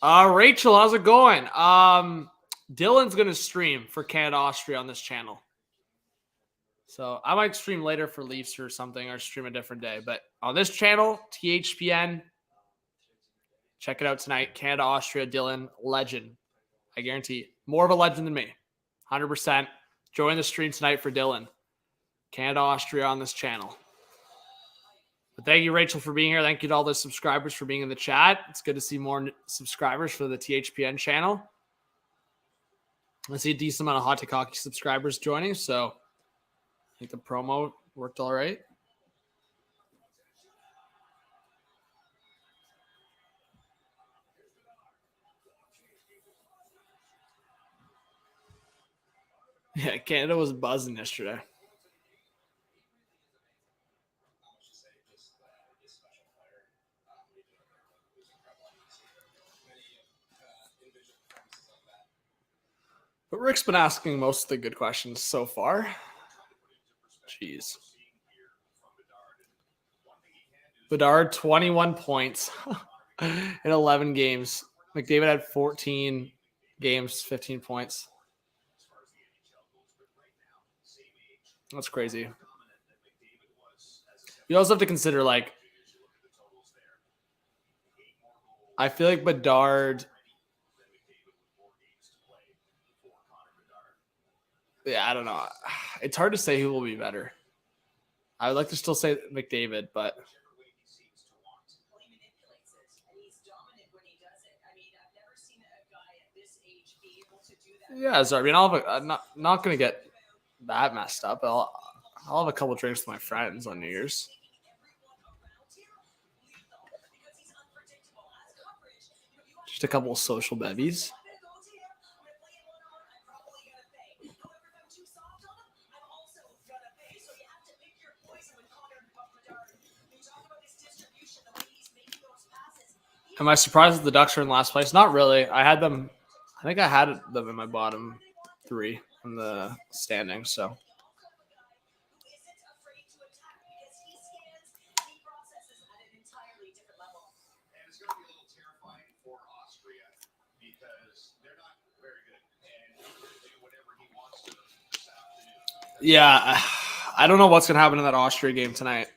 Rachel, how's it going? Dylan's going to stream for Canada, Austria on this channel. So I might stream later for Leafs or something, or stream a different day. But on this channel, THPN, check it out tonight. Canada, Austria, Dylan, legend. I guarantee more of a legend than me. 100%. Join the stream tonight for Dylan. Canada, Austria on this channel. But thank you, Rachel, for being here. Thank you to all the subscribers for being in the chat. It's good to see more subscribers for the THPN channel. I see a decent amount of Hot Take Hockey subscribers joining, so I think the promo worked all right. Yeah, Canada was buzzing yesterday. But Rick's been asking most of the good questions so far. Jeez. Bedard, 21 points in 11 games. McDavid had 14 games, 15 points. That's crazy. You also have to consider, like, I feel like Bedard. Yeah, I don't know. It's hard to say who will be better. I would like to still say McDavid, but yeah, sorry. I mean, I'm not going to get that messed up. I'll have a couple drinks with my friends on New Year's. Just a couple of social bevies. Am I surprised that the Ducks are in last place? Not really. I think I had them in my bottom 3 in the standings, so. Yeah, I don't know what's going to happen in that Austria game tonight.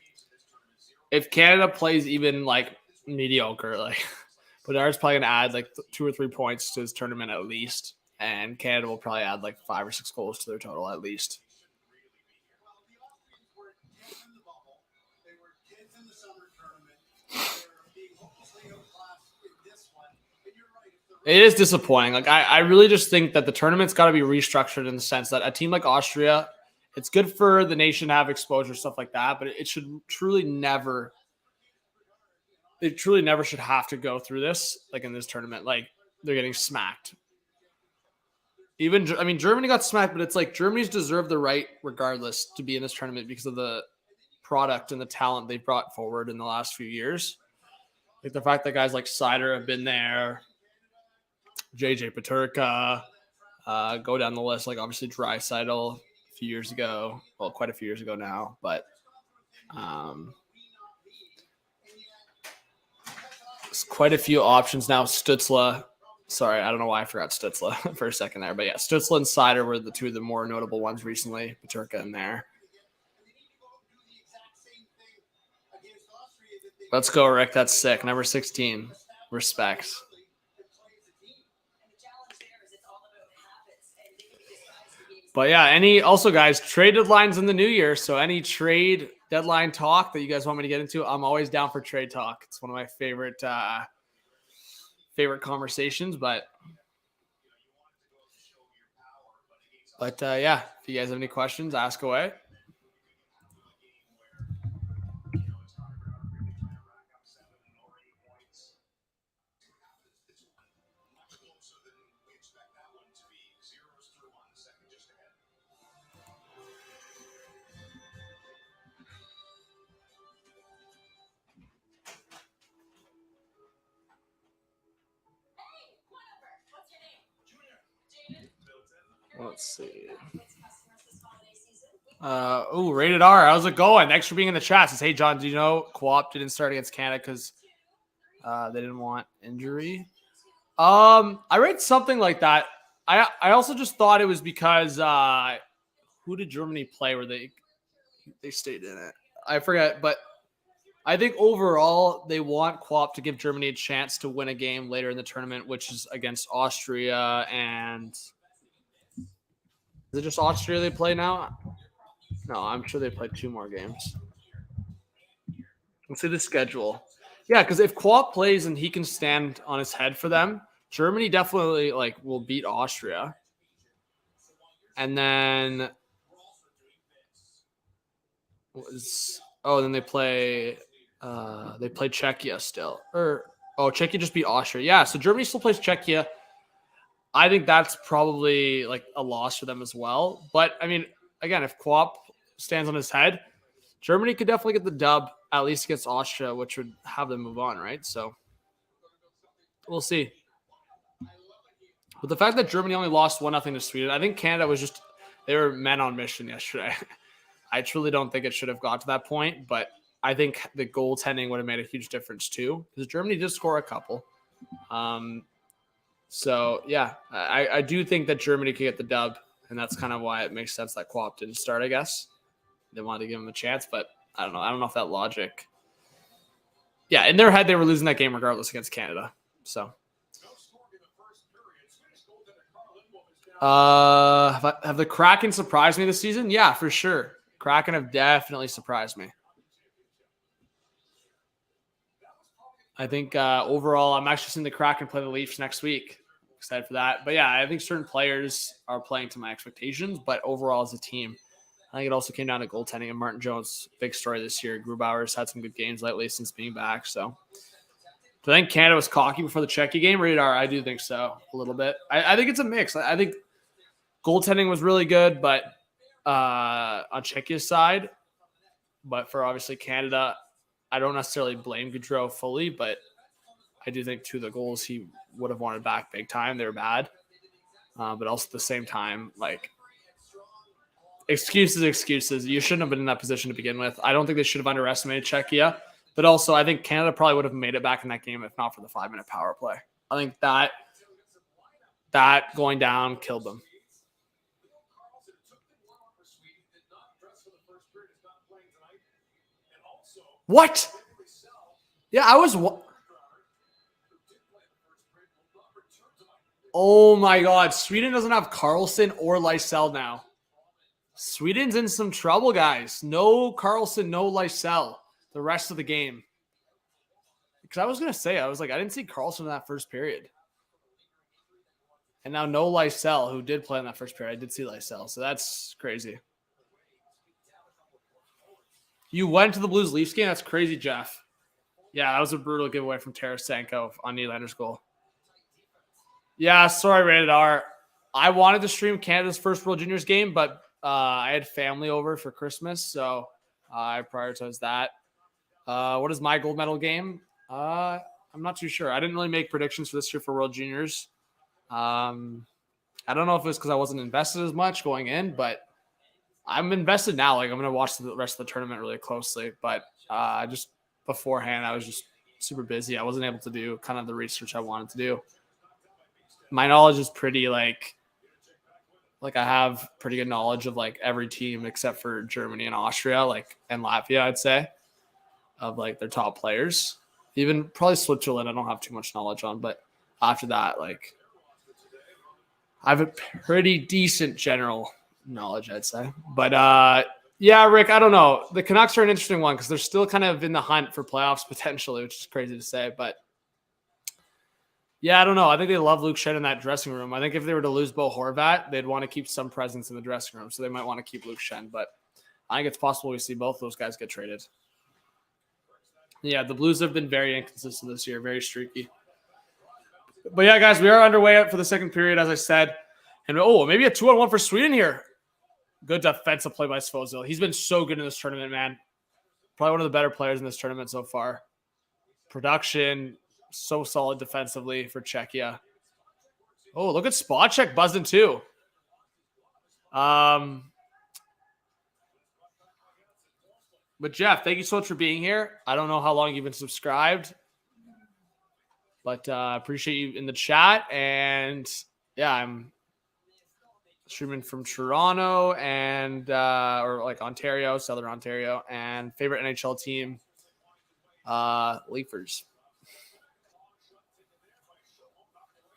If Canada plays even, like, mediocre, like, Bedard's probably going to add, like, 2 or 3 points to his tournament at least, and Canada will probably add, like, 5 or 6 goals to their total at least. It is disappointing. Like I really just think that the tournament's got to be restructured in the sense that a team like Austria, it's good for the nation to have exposure, stuff like that, but it should truly never should have to go through this, like in this tournament. Like they're getting smacked. I mean, Germany got smacked, but it's like Germany's deserved the right regardless to be in this tournament because of the product and the talent they've brought forward in the last few years. Like the fact that guys like Sider have been there, JJ Peterka, go down the list, like obviously Draisaitl a few years ago. Well, quite a few years ago now, but there's quite a few options now. Stützle. Sorry, I don't know why I forgot Stützle for a second there. But yeah, Stützle and Sider were the two of the more notable ones recently. Peterka in there. Let's go, Rick. That's sick. Number 16. Respects. But yeah, also guys, trade deadlines in the new year. So any trade deadline talk that you guys want me to get into, I'm always down for trade talk. It's one of my favorite conversations. But yeah, if you guys have any questions, ask away. Let's see. Rated R. How's it going? Thanks for being in the chat. Says, hey, John, do you know Co-op didn't start against Canada because they didn't want injury? I read something like that. I also just thought it was because who did Germany play where they stayed in it? I forget, but I think overall they want Co-op to give Germany a chance to win a game later in the tournament, which is against Austria and. Is it just Austria they play now? No, I'm sure they played 2 more games. Let's see the schedule. Yeah, because if Co-op plays and he can stand on his head for them, Germany definitely will beat Austria. And then then they play Czechia still. Czechia just beat Austria. Yeah, so Germany still plays Czechia. I think that's probably a loss for them as well. But I mean, again, if Co-op stands on his head, Germany could definitely get the dub, at least against Austria, which would have them move on, right? So we'll see. But the fact that Germany only lost 1-0 to Sweden, I think Canada was they were men on mission yesterday. I truly don't think it should have got to that point, but I think the goaltending would have made a huge difference too, because Germany did score a couple. So, yeah, I do think that Germany could get the dub, and that's kind of why it makes sense that Co-op didn't start, I guess. They wanted to give him a chance, but I don't know. I don't know if that logic. Yeah, in their head, they were losing that game regardless against Canada. So, have the Kraken surprised me this season? Yeah, for sure. Kraken have definitely surprised me. I think overall, I'm actually seeing the Kraken play the Leafs next week. Excited for that. But yeah, I think certain players are playing to my expectations. But overall, as a team, I think it also came down to goaltending. And Martin Jones, big story this year. Grubauer's had some good games lately since being back. So do I think Canada was cocky before the Czechia game? Rated R, I do think so, a little bit. I think it's a mix. I think goaltending was really good, but on Czechia's side. But for obviously Canada, I don't necessarily blame Gaudreau fully, but I do think 2 of the goals he would have wanted back big time. They were bad. But also at the same time, excuses. You shouldn't have been in that position to begin with. I don't think they should have underestimated Czechia. But also, I think Canada probably would have made it back in that game if not for the 5-minute power play. I think that going down killed them. What? Yeah, I was. Oh my God. Sweden doesn't have Carlson or Lysell now. Sweden's in some trouble, guys. No Carlson, no Lysell the rest of the game. Because I was going to say, I didn't see Carlson in that first period. And now no Lysell, who did play in that first period. I did see Lysell, so that's crazy. You went to the Blues Leafs game? That's crazy, Jeff. Yeah, that was a brutal giveaway from Tarasenko on Nylander's goal. Yeah, sorry, Rated R. I wanted to stream Canada's first World Juniors game, but I had family over for Christmas, so I prioritized that. What is my gold medal game? I'm not too sure. I didn't really make predictions for this year for World Juniors. I don't know if it was because I wasn't invested as much going in, but I'm invested now. Like, I'm going to watch the rest of the tournament really closely. But just beforehand, I was just super busy. I wasn't able to do kind of the research I wanted to do. My knowledge is pretty like I have pretty good knowledge of like every team except for Germany and Austria, like, and Latvia, I'd say, of like their top players. Even probably Switzerland, I don't have too much knowledge on, but after that, like, I have a pretty decent general knowledge, I'd say. But yeah, Rick, I don't know. The Canucks are an interesting one because they're still kind of in the hunt for playoffs potentially, which is crazy to say. But yeah, I don't know. I think they love Luke Schenn in that dressing room. I think if they were to lose Bo Horvat, they'd want to keep some presence in the dressing room. So they might want to keep Luke Schenn. But I think it's possible we see both those guys get traded. Yeah, the Blues have been very inconsistent this year, very streaky. But yeah, guys, we are underway for the second period, as I said. And maybe a 2-on-1 for Sweden here. Good defensive play by Svozil. He's been so good in this tournament, man. Probably one of the better players in this tournament so far. Production, so solid defensively for Czechia. Oh, look at Spacek buzzing too. But Jeff, thank you so much for being here. I don't know how long you've been subscribed, but appreciate you in the chat. And yeah, I'm streaming from Toronto and or like Ontario, Southern Ontario, and favorite NHL team, Leafers.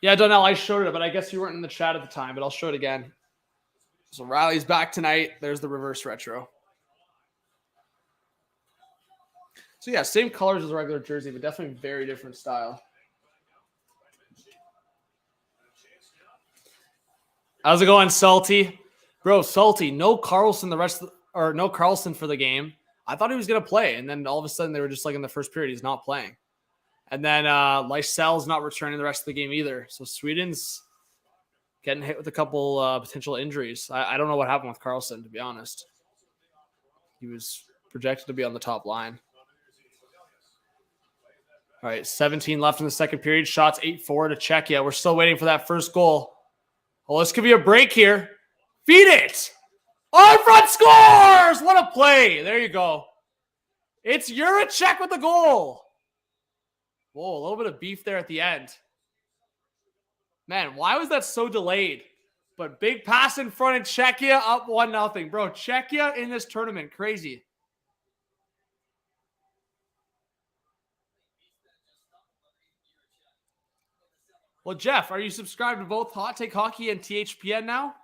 Yeah, Donnell, I showed it, but I guess you weren't in the chat at the time, but I'll show it again. So Riley's back tonight. There's the reverse retro. So yeah, same colors as a regular jersey, but definitely very different style. How's it going, Salty? Bro, Salty, no Carlson no Carlson for the game. I thought he was going to play, and then all of a sudden they were just like in the first period, he's not playing. And then Lysell's not returning the rest of the game either. So Sweden's getting hit with a couple potential injuries. I don't know what happened with Carlson, to be honest. He was projected to be on the top line. All right, 17 left in the second period. Shots 8-4 to Czechia. We're still waiting for that first goal. Oh, this could be a break here. Feed it. On front scores. What a play. There you go. It's Juracek with the goal. Whoa, a little bit of beef there at the end. Man, why was that so delayed? But big pass in front of Czechia, up 1-0. Bro, Czechia in this tournament, crazy. Well, Jeff, are you subscribed to both Hot Take Hockey and THPN now?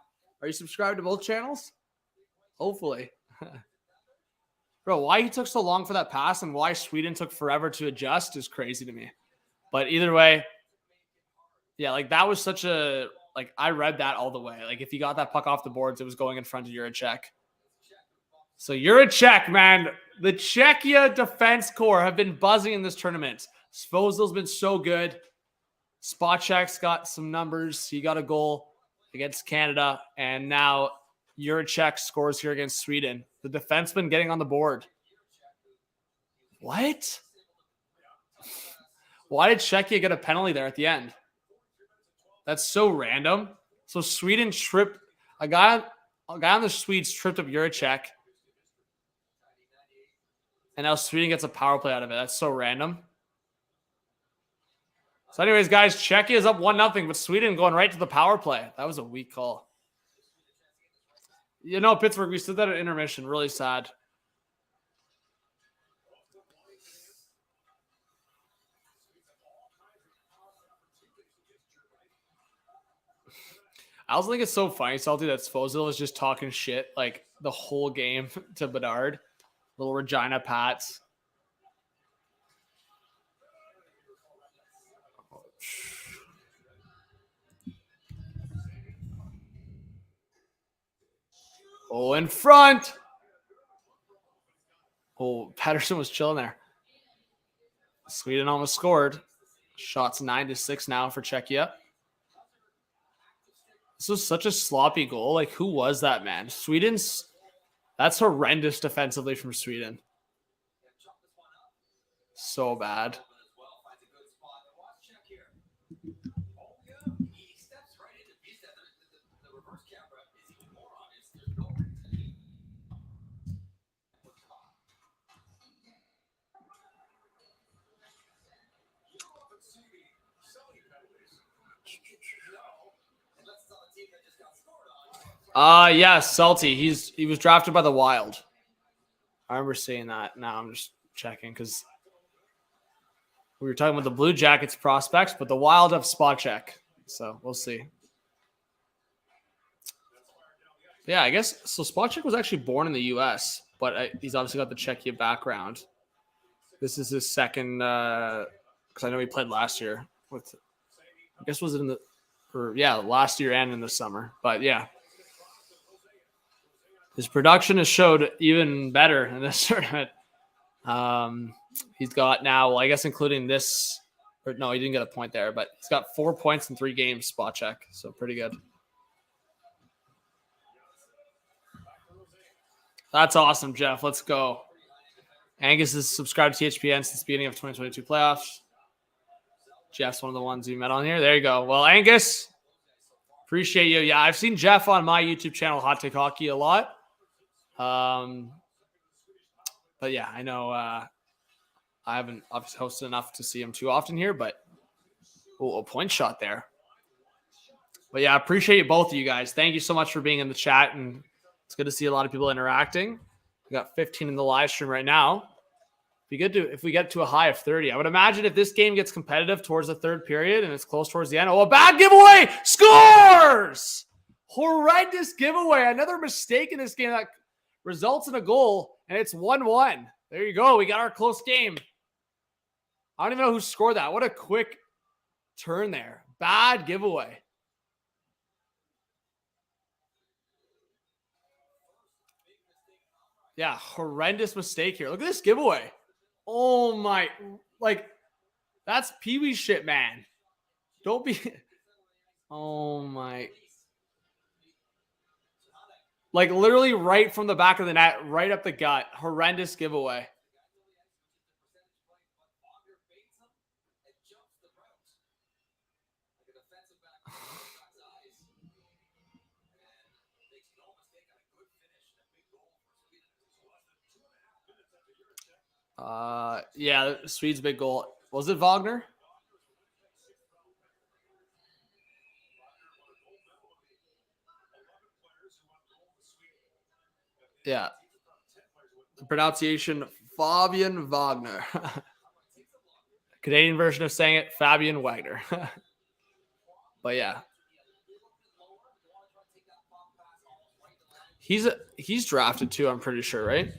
Are you subscribed to both channels? Hopefully. Bro, why he took so long for that pass and why Sweden took forever to adjust is crazy to me. But either way, yeah, like that was such a, like I read that all the way. Like if he got that puck off the boards, it was going in front of Juracek. So Juracek, man, the Czechia defense core have been buzzing in this tournament. Svozil's been so good. Spacek's got some numbers. He got a goal against Canada, and now Juracek scores here against Sweden. The defenseman getting on the board. What? Why did Czechia get a penalty there at the end? That's so random. So Sweden tripped a guy on the Swedes tripped up Juracek, and now Sweden gets a power play out of it. That's so random. So anyways, guys, Czechia is up 1-0, but Sweden going right to the power play. That was a weak call. You know, Pittsburgh, we stood that at intermission. Really sad. I also think it's so funny, Salty, that Svozil was just talking shit like the whole game to Bedard. Little Regina Pats. Oh, in front. Oh, Patterson was chilling there. Sweden almost scored. Shots 9-6 now for Czechia. This was such a sloppy goal. Like, who was that, man? That's horrendous defensively from Sweden. So bad. Yeah, Salty. He was drafted by the Wild. I remember seeing that. Now I'm just checking because we were talking about the Blue Jackets prospects, but the Wild have spot check. So we'll see. Yeah, I guess so. Spot check was actually born in the U.S., but he's obviously got the Czechia background. This is his second, because I know he played last year with, I guess was it in the, last year and in the summer. But yeah, his production has showed even better in this tournament. He's got now, well, I guess including this, or no, he didn't get a point there, but he's got 4 points in 3 games spot check, so pretty good. That's awesome, Jeff. Let's go. Angus is subscribed to THPN since the beginning of 2022 playoffs. Jeff's one of the ones you met on here. There you go. Well, Angus, appreciate you. Yeah, I've seen Jeff on my YouTube channel, Hot Take Hockey, a lot. But yeah, I know I haven't obviously hosted enough to see him too often here, but a point shot there. But yeah, I appreciate you, both of you guys. Thank you so much for being in the chat, and it's good to see a lot of people interacting. We got 15 in the live stream right now. If we get to a high of 30, I would imagine if this game gets competitive towards the third period and it's close towards the end. Oh, a bad giveaway! Scores! Horrendous giveaway. Another mistake in this game that results in a goal, and it's 1-1. There you go. We got our close game. I don't even know who scored that. What a quick turn there. Bad giveaway. Yeah, horrendous mistake here. Look at this giveaway. Oh my, that's Pee-wee shit, man. Don't be, oh my. Literally right from the back of the net, right up the gut. Horrendous giveaway. Yeah, Swede's big goal. Was it Wagner? Yeah. The pronunciation, Fabian Wagner. Canadian version of saying it, Fabian Wagner. But yeah. He's drafted too, I'm pretty sure, right?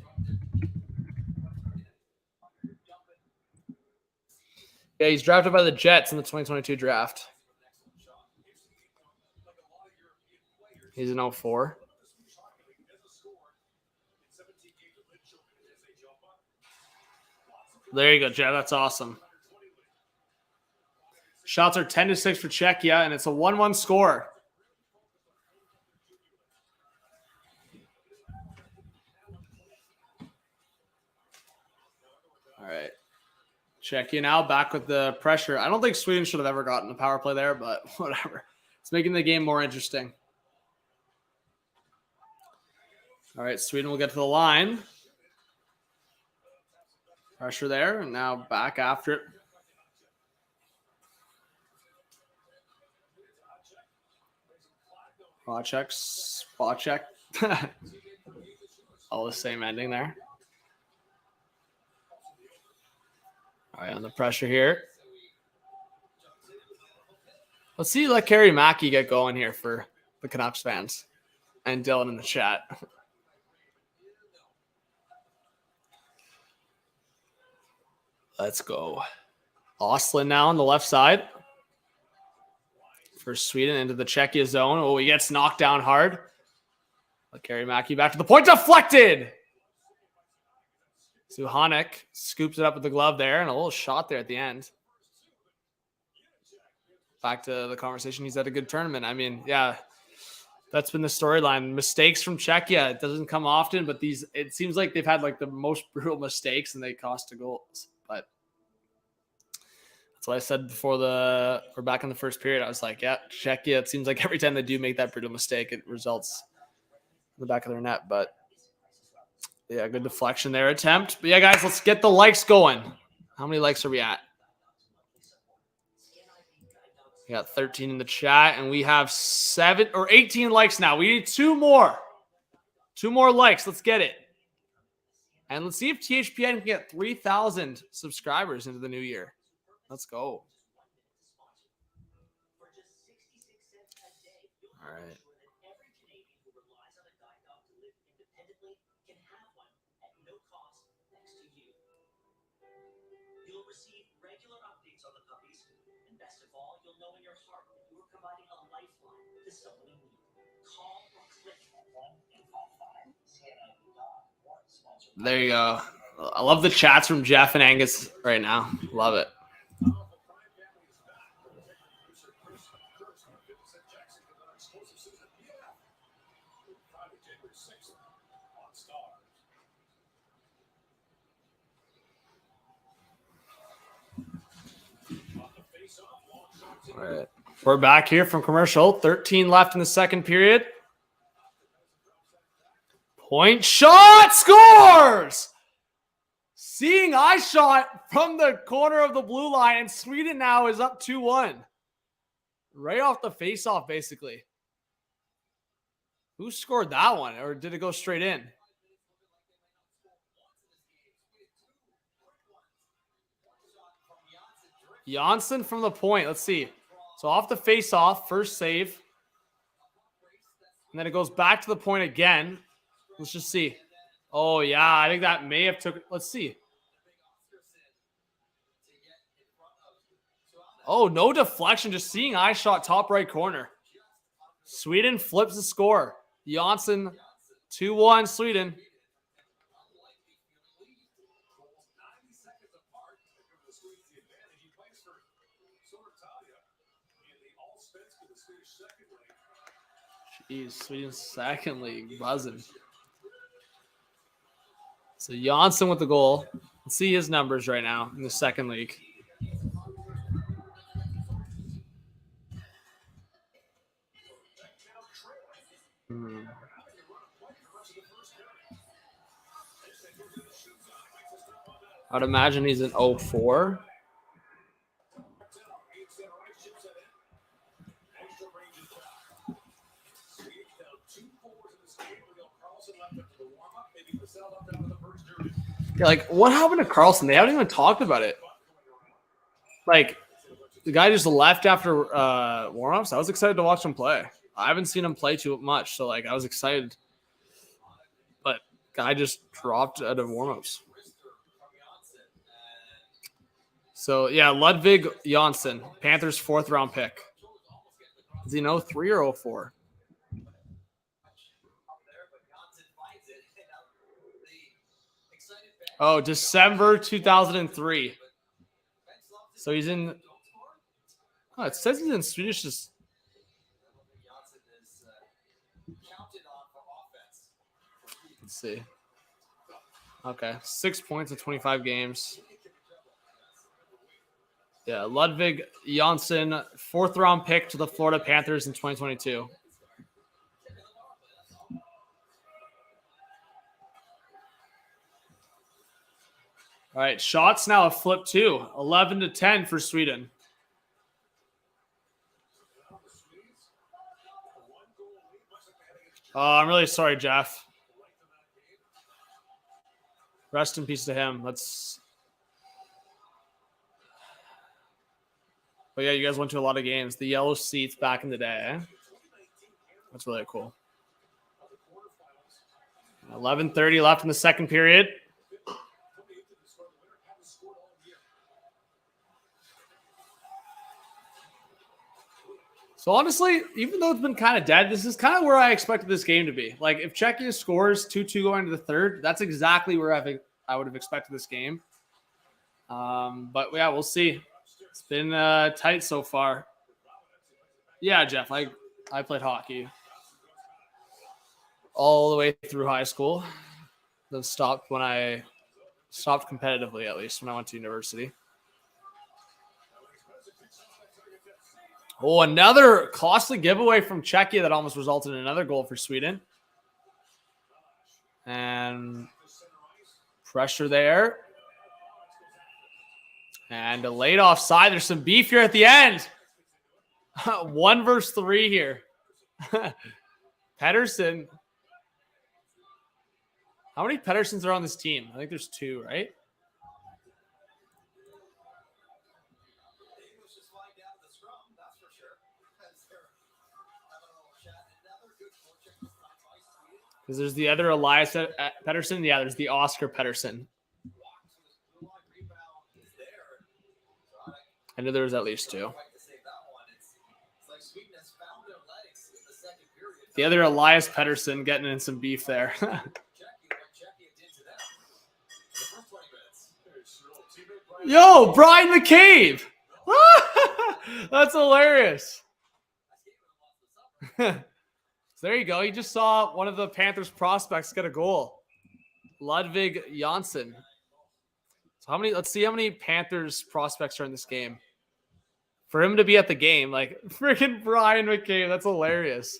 Yeah, he's drafted by the Jets in the 2022 draft. He's an 04. There you go, Jeff. That's awesome. Shots are 10-6 for Czechia, and it's a 1-1 score. All right. Czechia now back with the pressure. I don't think Sweden should have ever gotten a power play there, but whatever. It's making the game more interesting. All right, Sweden will get to the line. Pressure there, and now back after it. Spot check. All the same ending there. All right, on the pressure here. Let's see, let Kerry Mackey get going here for the Canucks fans and Dylan in the chat. Let's go. Oslin now on the left side for Sweden into the Czechia zone. Oh, he gets knocked down hard. Carry Mackey back to the point. Deflected. Suhanik scoops it up with the glove there, and a little shot there at the end. Back to the conversation. He's had a good tournament. I mean, yeah, that's been the storyline. Mistakes from Czechia. It doesn't come often, but it seems like they've had like the most brutal mistakes and they cost 2 goals. But that's what I said before we're back in the first period. I was like, yeah, Czechia, it seems like every time they do make that brutal mistake, it results in the back of their net. But yeah, good deflection there attempt. But yeah, guys, let's get the likes going. How many likes are we at? We got 13 in the chat, and we have 18 likes now. We need 2 more. 2 more likes. Let's get it. And let's see if THPN can get 3,000 subscribers into the new year. Let's go. All right. You'll receive regular updates on the puppies, and best of all, you'll know in your heart that you are providing a lifeline to someone in need. Call or click 1-855 CNIB dog or sponsor. There you go. I love the chats from Jeff and Angus right now. Love it. All right. We're back here from commercial. 13 left in the second period. Point shot, scores! Seeing eye shot from the corner of the blue line, and Sweden now is up 2-1. Right off the face-off, basically. Who scored that one, or did it go straight in? Janssen from the point. Let's see. So off the face-off, first save. And then it goes back to the point again. Let's just see. Oh, yeah. I think that may have took... Let's see. Oh, no deflection. Just seeing eye shot top right corner. Sweden flips the score. Janssen, 2-1 Sweden. Jeez, Sweden's second league, buzzing. So Janssen with the goal. Let's see his numbers right now in the second league. I'd imagine he's an 0-4. Yeah, like, what happened to Carlson? They haven't even talked about it. Like, the guy just left after warm-ups. I was excited to watch him play. I haven't seen him play too much, so, like, I was excited. But guy just dropped out of warm-ups. So, yeah, Ludwig Janssen, Panthers' 4th-round pick. Is he an 03 or 04? Oh, December 2003. So he's in... Oh, it says he's in Swedish. Let's see. Okay, 6 points in 25 games. Yeah, Ludwig Janssen, 4th-round pick to the Florida Panthers in 2022. All right, shots now have flipped too. 11-10 for Sweden. Oh, I'm really sorry, Jeff. Rest in peace to him. But yeah, you guys went to a lot of games. The yellow seats back in the day. Eh? That's really cool. 11:30 left in the second period. So honestly, even though it's been kind of dead, this is kind of where I expected this game to be. Like if Czechia scores 2-2 going to the third, that's exactly where I would have expected this game. But yeah, we'll see. It's been tight so far. Yeah, Jeff, I played hockey all the way through high school. Then stopped when I stopped competitively, at least when I went to university. Oh, another costly giveaway from Czechia that almost resulted in another goal for Sweden. And pressure there. And a late offside. There's some beef here at the end. 1 versus 3 here. Pettersson. How many Petterssons are on this team? I think there's 2, right? Because there's the other Elias Pettersson. Yeah, there's the Oscar Pettersson. I knew there was at least 2. The other Elias Pettersson getting in some beef there. Yo, Brian McCabe. That's hilarious. So there you go. You just saw one of the Panthers prospects get a goal. Ludwig Janssen. So let's see how many Panthers prospects are in this game. For him to be at the game, like freaking Brian McCabe, that's hilarious.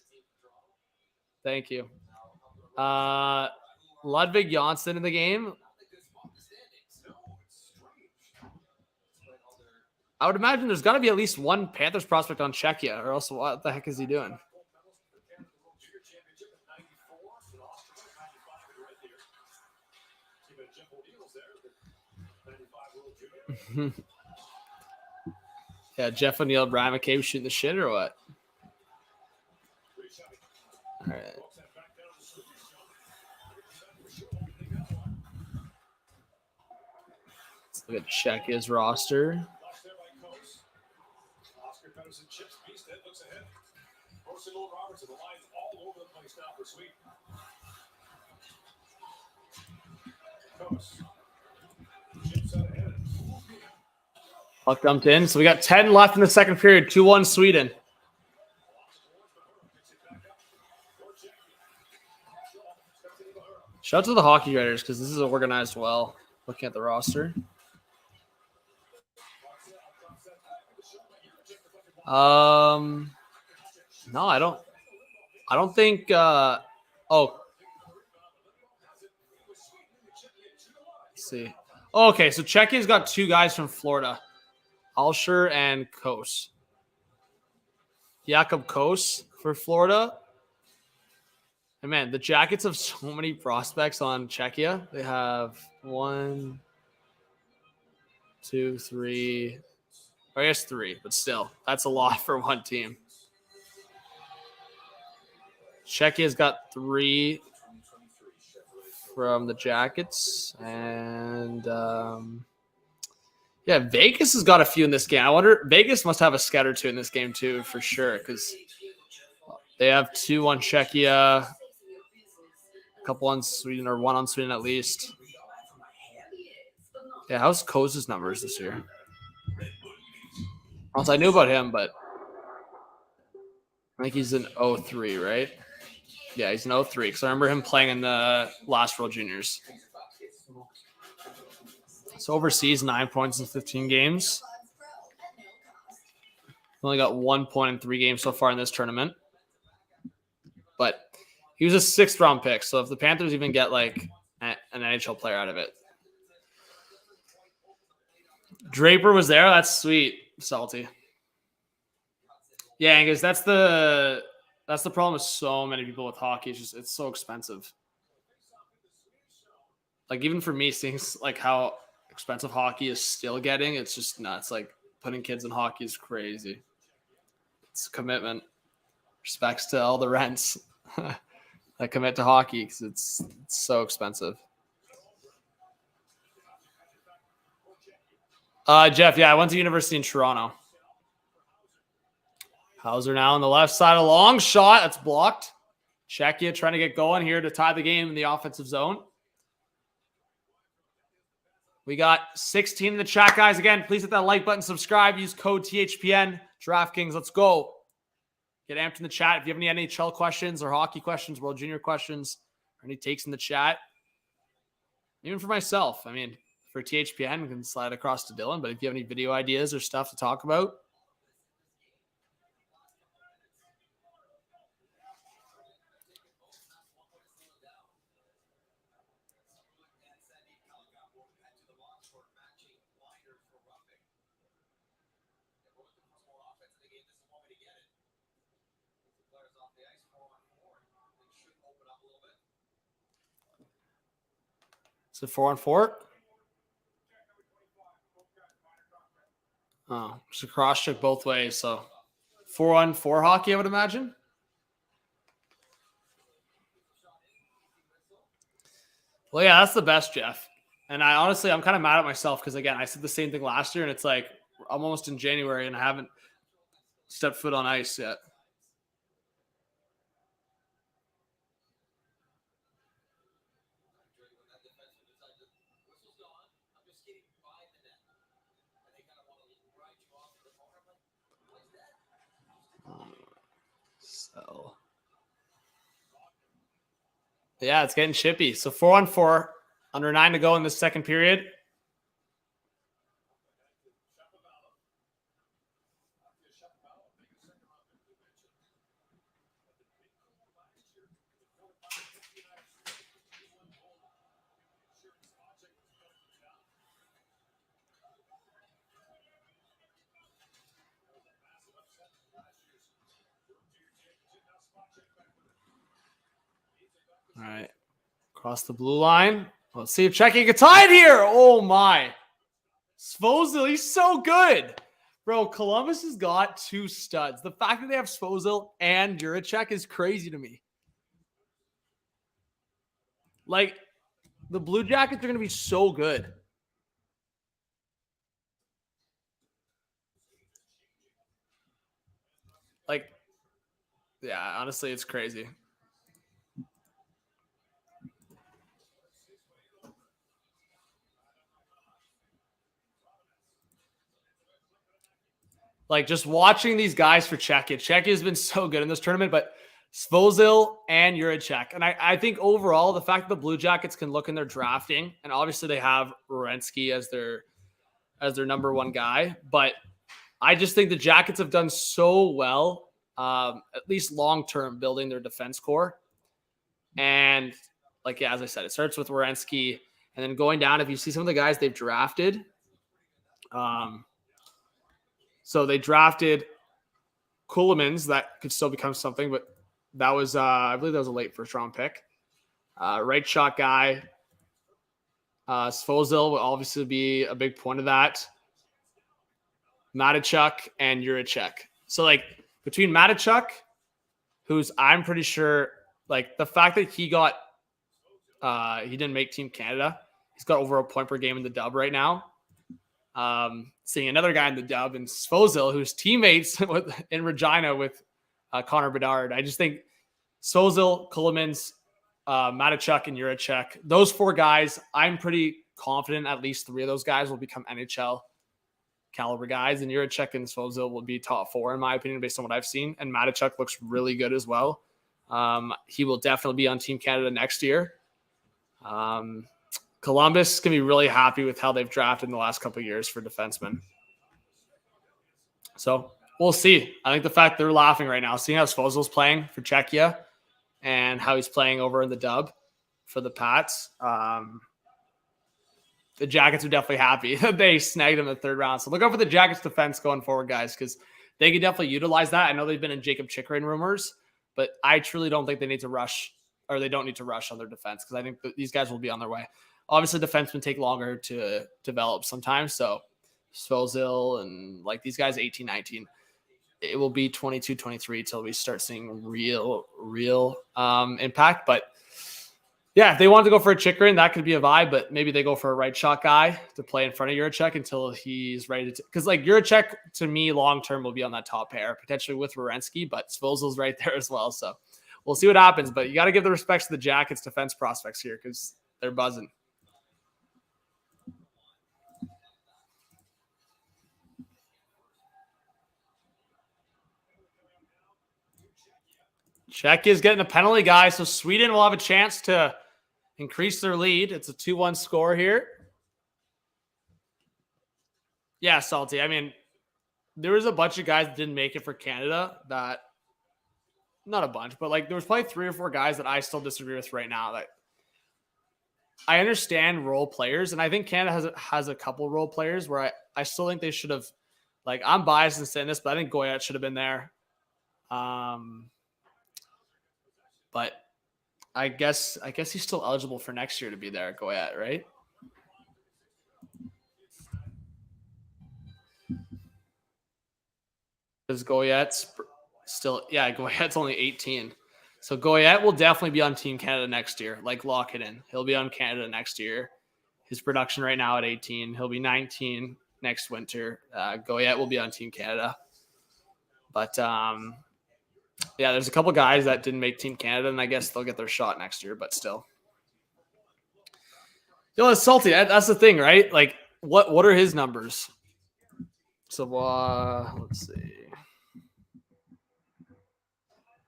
Thank you. Ludwig Janssen in the game. I would imagine there's got to be at least one Panthers prospect on Czechia, or else what the heck is he doing? Yeah, Jeff O'Neill, Brian McCabe shooting the shit or what? All right. Let's look at Czechia's roster. Puck dumped in. So we got 10 left in the second period. 2-1 Sweden. Shout out to the hockey writers because this is organized well. Looking at the roster. No, I don't think let's see. Oh, okay, so Czechia's got 2 guys from Florida. Alsher and Kos. Jakob Kos for Florida. And man, the Jackets have so many prospects on Czechia. They have 1, 2, 3. I guess 3, but still, that's a lot for one team. Czechia's got 3 from the Jackets. And yeah, Vegas has got a few in this game. I wonder, Vegas must have a scout or 2 in this game too, for sure, because they have 2 on Czechia, a couple on Sweden, or 1 on Sweden at least. Yeah, how's Koz's numbers this year? Also, I knew about him, but I think he's an 03, right? Yeah, he's an 03, because I remember him playing in the last World Juniors. So overseas, 9 points in 15 games. Only got 1 point in 3 games so far in this tournament. But he was a 6th round pick. So if the Panthers even get like an NHL player out of it. Draper was there. That's sweet. Salty. Yeah, Angus, that's the problem with so many people with hockey. It's so expensive. Like even for me, seeing like how expensive hockey is still getting, it's just nuts. Like putting kids in hockey is crazy. It's a commitment. Respects to all the rents that commit to hockey because it's so expensive. Jeff, yeah, I went to university in Toronto. Hauser now on the left side. A long shot. That's blocked. Czechia trying to get going here to tie the game in the offensive zone. We got 16 in the chat, guys. Again, please hit that like button, subscribe, use code THPN. DraftKings, let's go. Get amped in the chat. If you have any NHL questions or hockey questions, World Junior questions, or any takes in the chat, even for myself. I mean, for THPN, we can slide across to Dylan, but if you have any video ideas or stuff to talk about, is it 4-on-4? Oh, just a cross check both ways. So 4-on-4 hockey, I would imagine. Well, yeah, that's the best, Jeff. And I'm kind of mad at myself because, again, I said the same thing last year, and it's like I'm almost in January and I haven't stepped foot on ice yet. So, yeah, it's getting chippy. So 4-on-4, under 9 to go in this second period. All right. Across the blue line. Let's see if Czechia gets tied here. Oh, my. Svozil, he's so good. Bro, Columbus has got 2 studs. The fact that they have Svozil and Juracek is crazy to me. Like, the Blue Jackets are going to be so good. Like, yeah, honestly, it's crazy. Like, just watching these guys for Czechia. Czechia has been so good in this tournament, but Svozil and Juracek. And I think overall, the fact that the Blue Jackets can look in their drafting, and obviously they have Werenski as their number 1 guy, but I just think the Jackets have done so well, at least long-term, building their defense core. And, like, yeah, as I said, it starts with Werenski, and then going down, if you see some of the guys they've drafted, so they drafted Kulemans, that could still become something, but that was, I believe that was a late first-round pick. Right shot guy. Svozil will obviously be a big point of that. Matachuk and Juracek. So, like, between Matachuk, who's I'm pretty sure, like, the fact that he didn't make Team Canada, he's got over a point per game in the dub right now. Seeing another guy in the dub and Svozil, who's teammates in Regina with Connor Bedard. I just think Svozil, Kulemans, Matachuk, and Juracek, those 4 guys, I'm pretty confident at least 3 of those guys will become NHL caliber guys, and Juracek and Svozil will be top 4 in my opinion based on what I've seen. And Matachuk looks really good as well. He will definitely be on Team Canada next year. Columbus is going to be really happy with how they've drafted in the last couple of years for defensemen. So we'll see. I think the fact they're laughing right now, seeing how Svozil's playing for Czechia and how he's playing over in the dub for the Pats, the Jackets are definitely happy that they snagged him in the 3rd round. So look out for the Jackets defense going forward, guys, because they could definitely utilize that. I know they've been in Jacob Chychrun rumors, but I truly don't think they need to rush, or they don't need to rush on their defense, because I think these guys will be on their way. Obviously, defensemen take longer to develop sometimes. So Svozil and like these guys, 18, 19, it will be 22, 23 till we start seeing real impact. But Yeah, if they want to go for a Chikrin, that could be a vibe, but maybe they go for a right shot guy to play in front of Juracek until he's ready to. Because like Juracek, to me, long term will be on that top pair, potentially with Werenski, but Svozil's right there as well. So we'll see what happens. But you got to give the respects to the Jackets defense prospects here because they're buzzing. Czechia's getting a penalty, guys. So Sweden will have a chance to increase their lead. It's a 2-1 score here. Yeah, Salty. I mean, there was a bunch of guys that didn't make it for Canada that, not a bunch, but like there was probably 3 or 4 guys that I still disagree with right now. That I understand role players, and I think Canada has a couple role players where I still think they should have, like, I'm biased in saying this, but I think Goyette should have been there. But I guess he's still eligible for next year to be there, Goyette, right? Because Goyette's still, yeah, Goyette's only 18. So Goyette will definitely be on Team Canada next year. Like, lock it in. He'll be on Canada next year. His production right now at 18. He'll be 19 next winter. Goyette will be on Team Canada. But, yeah, there's a couple guys that didn't make Team Canada, and I guess they'll get their shot next year, but still. It's Salty. That's the thing, right? Like, what are his numbers? So, let's see.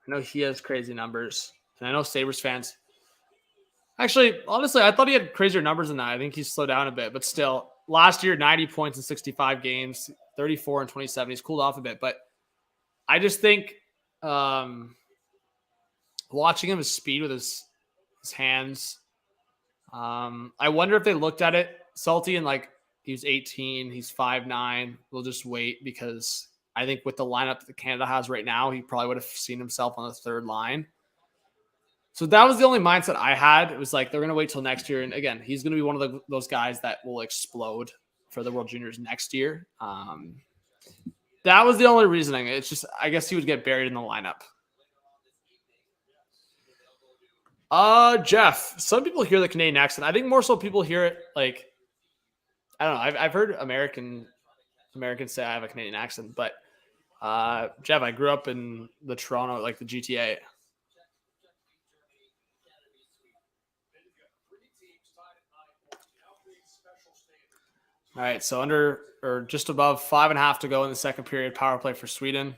I know he has crazy numbers, and I know Sabres fans. Actually, honestly, I thought he had crazier numbers than that. I think he's slowed down a bit, but still, last year, 90 points in 65 games, 34 and 27. He's cooled off a bit, but I just think watching him, his speed with his hands. I wonder if they looked at it, Salty, and like he was 18, he's 5'9". We'll just wait because I think with the lineup that Canada has right now, he probably would have seen himself on the third line. So that was the only mindset I had. It was like they're going to wait till next year. And again, he's going to be one of those guys that will explode for the World Juniors next year. That was the only reasoning. It's just, I guess he would get buried in the lineup. Jeff, some people hear the Canadian accent. I think more so people hear it like, I don't know. I've heard Americans say I have a Canadian accent, but Jeff, I grew up in the Toronto, like the GTA. All right, so under or just above 5.5 to go in the second period. Power play for Sweden.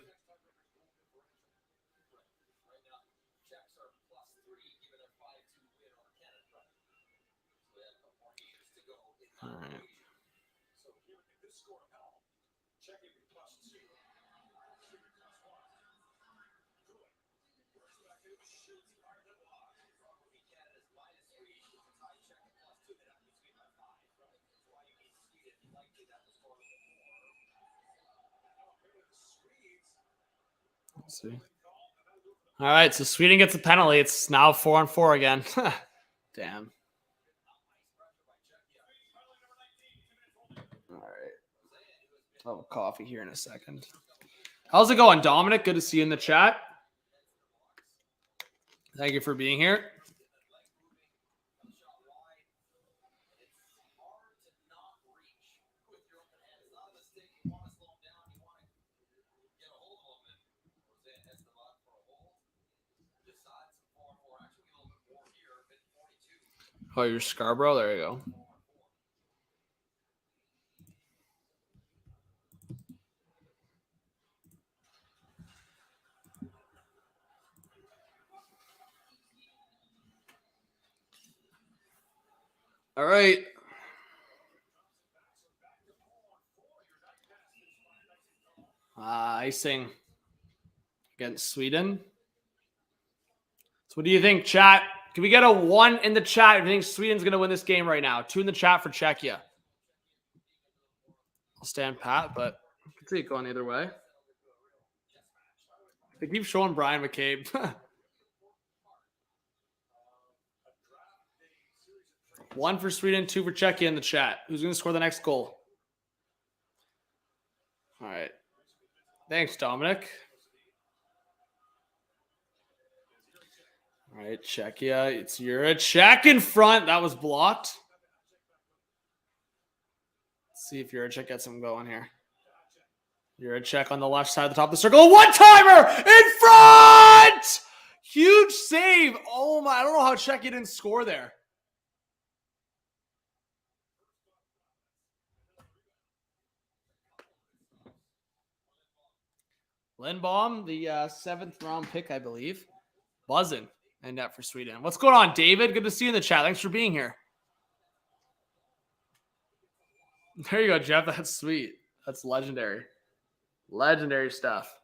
All right. Let's see. All right, so Sweden gets a penalty. It's now 4-on-4 again. Damn. All right. I'll have a coffee here in a second. How's it going, Dominic? Good to see you in the chat. Thank you for being here. Oh, you're Scarborough? There you go. All right. Icing against Sweden. So what do you think, chat? Can we get a 1 in the chat if you think Sweden's going to win this game right now? 2 in the chat for Czechia. I'll stand pat, but I can see it going either way. They keep showing Brian McCabe. 1 for Sweden, 2 for Czechia in the chat. Who's going to score the next goal? All right. Thanks, Dominic. All right, Czechia. It's Juracek in front. That was blocked. Let's see if Juracek gets him going here. Juracek on the left side of the top of the circle. One-timer in front! Huge save. Oh, my. I don't know how Czechia didn't score there. Lindbaum, the 7th round pick, I believe. Buzzing and net for Sweden. What's going on, David? Good to see you in the chat. Thanks for being here. There you go, Jeff. That's sweet. That's legendary. Legendary stuff.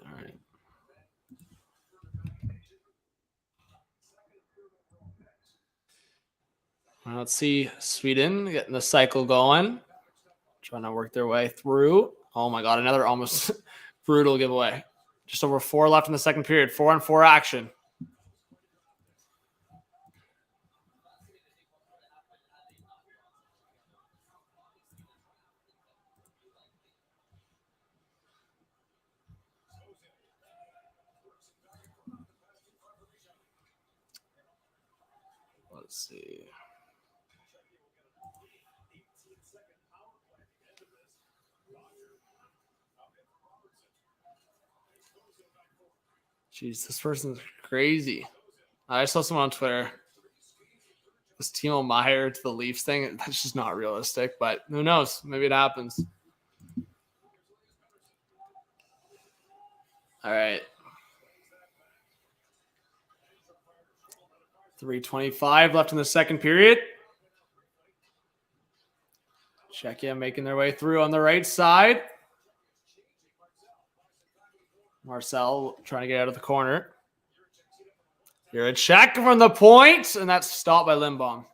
All right. Well, let's see Sweden getting the cycle going. Trying to work their way through. Oh my God, another almost brutal giveaway. Just over 4 left in the second period. 4-on-4 action. Let's see. Jeez, this person's crazy. I saw someone on Twitter. This Timo Meyer to the Leafs thing, that's just not realistic, but who knows? Maybe it happens. All right. 3:25 left in the second period. Czechia making their way through on the right side. Marcel trying to get out of the corner. Here a check from the point, and that's stopped by Lindbaum.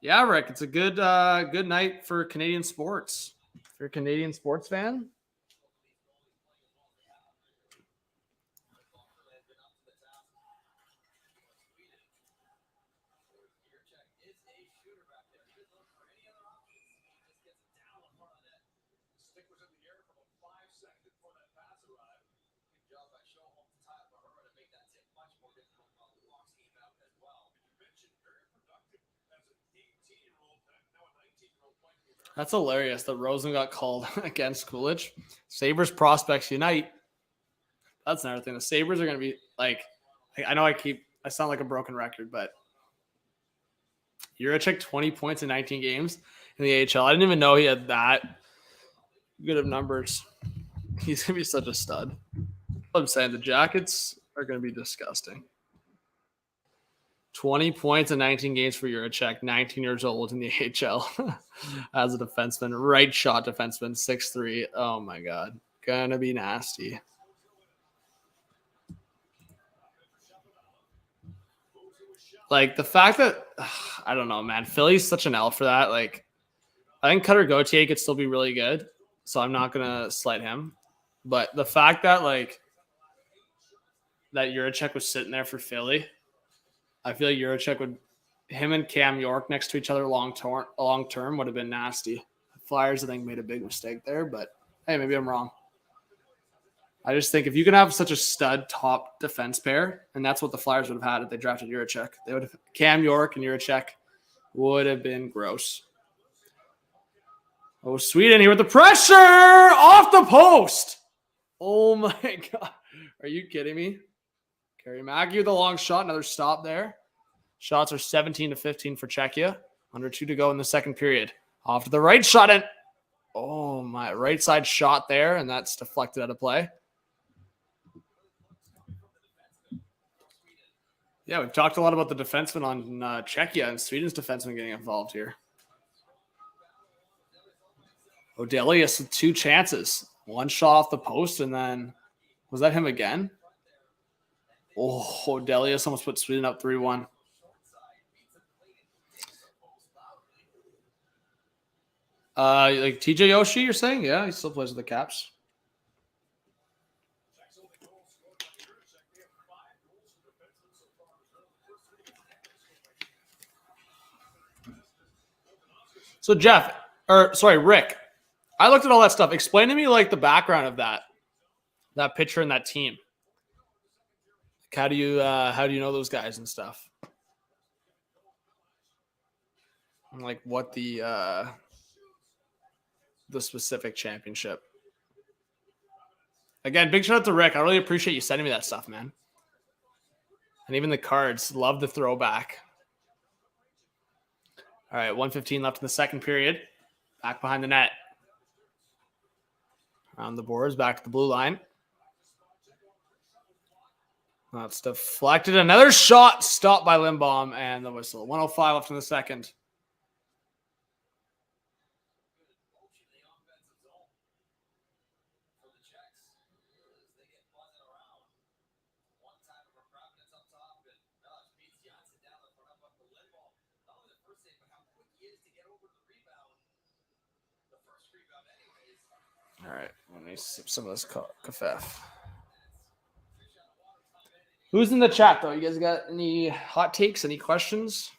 Yeah, Rick, it's a good night for Canadian sports. If you're a Canadian sports fan. That's hilarious that Rosen got called against Coolidge. Sabres prospects unite. That's another thing. The Sabres are going to be like, I know I sound like a broken record, but Juracek 20 points in 19 games in the AHL. I didn't even know he had that good of numbers. He's going to be such a stud. I'm saying the Jackets are going to be disgusting. 20 points in 19 games for Juracek, 19 years old in the AHL as a defenseman, right shot defenseman, 6'3". Oh my God. Gonna be nasty. Like the fact that, I don't know, man, Philly's such an L for that. Like, I think Cutter Gauthier could still be really good, so I'm not going to slight him. But the fact that, like, that Juracek was sitting there for Philly, I feel like Juracek would, him and Cam York next to each other long term would have been nasty. The Flyers, I think, made a big mistake there, but hey, maybe I'm wrong. I just think if you can have such a stud top defense pair, and that's what the Flyers would have had if they drafted Juracek. They would have Cam York and Juracek would have been gross. Oh, Sweden here with the pressure off the post. Oh my God. Are you kidding me? Kerry Mackey with a long shot. Another stop there. Shots are 17-15 for Czechia. Under 2 to go in the second period. Off to the right shot. And oh my, right side shot there. And that's deflected out of play. Yeah, we've talked a lot about the defenseman on Czechia, and Sweden's defenseman getting involved here. Odelius with 2 chances. One shot off the post, and then was that him again? Oh, Odelius almost put Sweden up 3-1. Like TJ Yoshi, you're saying? Yeah, he still plays with the Caps. So Jeff, or sorry, Rick, I looked at all that stuff. Explain to me like the background of that pitcher and that team. Like, how do you know those guys and stuff? And like what the specific championship. Again, big shout out to Rick. I really appreciate you sending me that stuff, man. And even the cards. Love the throwback. All right, 1:15 left in the second period. Back behind the net. On the boards, back to the blue line. That's deflected. Another shot stopped by Lindbaum and the whistle. 1:05 left in the second. All right, let me sip some of this kafef. Who's in the chat, though? You guys got any hot takes, any questions?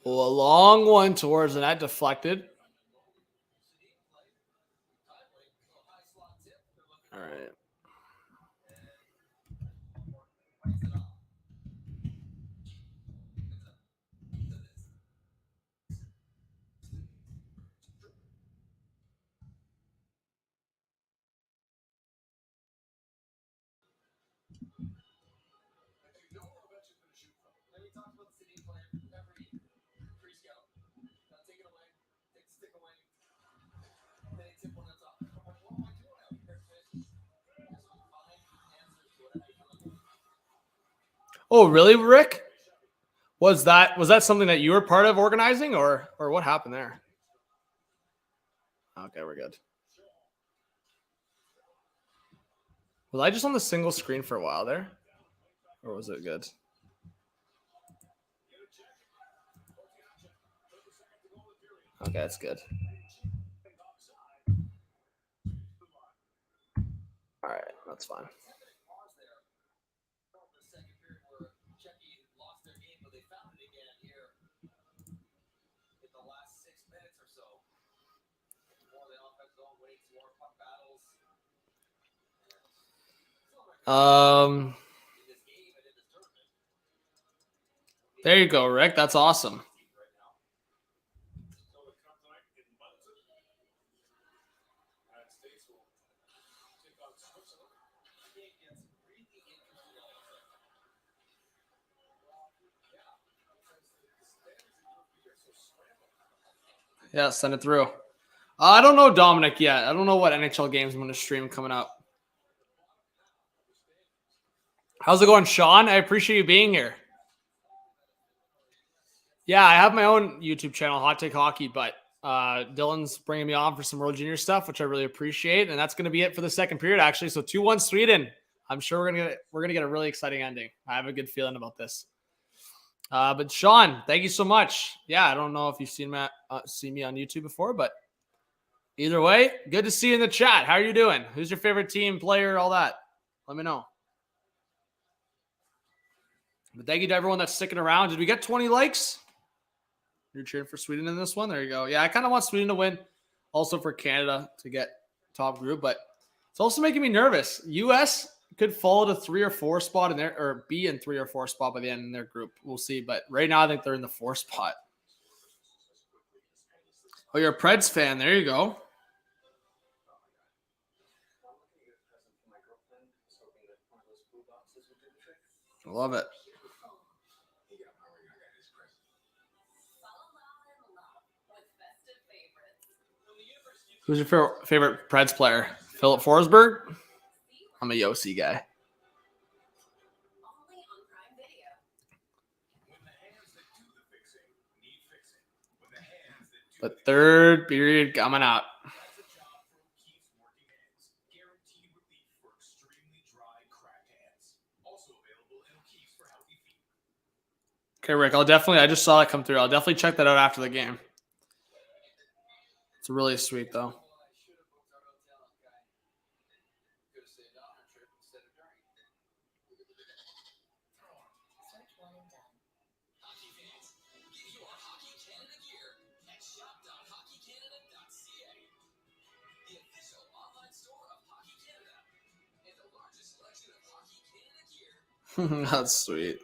Well, a long one towards the net, deflected. All right. Oh, really, Rick? Was that something that you were part of organizing, or what happened there? Okay, we're good. Was I just on the single screen for a while there? Or was it good? Okay, that's good. All right, that's fine. There you go, Rick. That's awesome. Yeah, send it through. I don't know Dominic yet. I don't know what NHL games I'm going to stream coming up. How's it going, Sean? I appreciate you being here. Yeah, I have my own YouTube channel, Hot Take Hockey, but Dylan's bringing me on for some World Junior stuff, which I really appreciate, and that's going to be it for the second period, actually. So 2-1 Sweden. I'm sure we're gonna get a really exciting ending. I have a good feeling about this. But Sean, thank you so much. Yeah, I don't know if you've seen me on YouTube before, but either way, good to see you in the chat. How are you doing? Who's your favorite team, player, all that? Let me know. But thank you to everyone that's sticking around. Did we get 20 likes? You're cheering for Sweden in this one? There you go. Yeah, I kind of want Sweden to win. Also for Canada to get top group, but it's also making me nervous. U.S. could fall to 3 or 4 spot in there, or be in 3 or 4 spot by the end in their group. We'll see. But right now, I think they're in the 4 spot. Oh, you're a Preds fan. There you go. I love it. Who's your favorite Preds player? Philip Forsberg? I'm a Yossi guy. But third period coming up. Okay, Rick, I just saw that come through. I'll definitely check that out after the game. It's really sweet, though. That's sweet.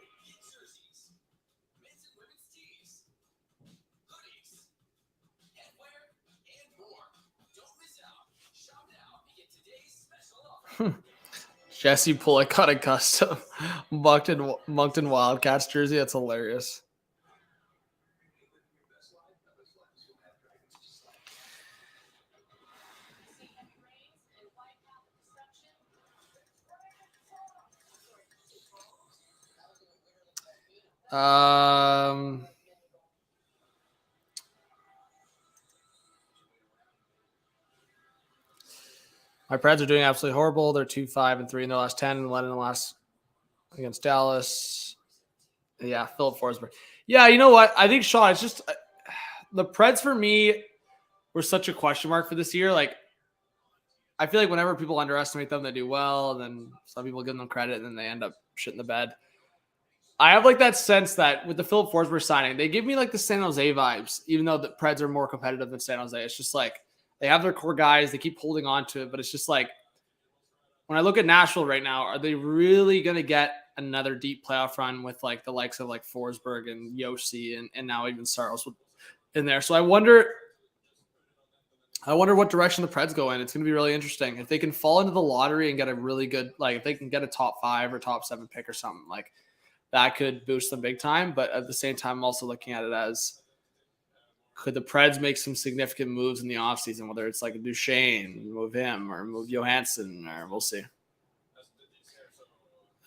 Jesse Pullock got a custom Moncton Wildcats jersey. That's hilarious. My Preds are doing absolutely horrible. They're 2-5-3 in their last 10 and 11 in the last against Dallas. Yeah, Philip Forsberg. Yeah, you know what? I think, Sean, it's just the Preds for me were such a question mark for this year. Like, I feel like whenever people underestimate them, they do well. And then some people give them credit and then they end up shitting the bed. I have like that sense that with the Philip Forsberg signing, they give me like the San Jose vibes, even though the Preds are more competitive than San Jose. It's just like they have their core guys. They keep holding on to it. But it's just like when I look at Nashville right now, are they really going to get another deep playoff run with like the likes of like Forsberg and Yossi and now even Saros in there? So I wonder what direction the Preds go in. It's going to be really interesting. If they can fall into the lottery and get a really good, like if they can get a top 5 or top 7 pick or something, like that could boost them big time. But at the same time, I'm also looking at it as could the Preds make some significant moves in the offseason, whether it's like Duchesne, move him or move Johansson, or we'll see.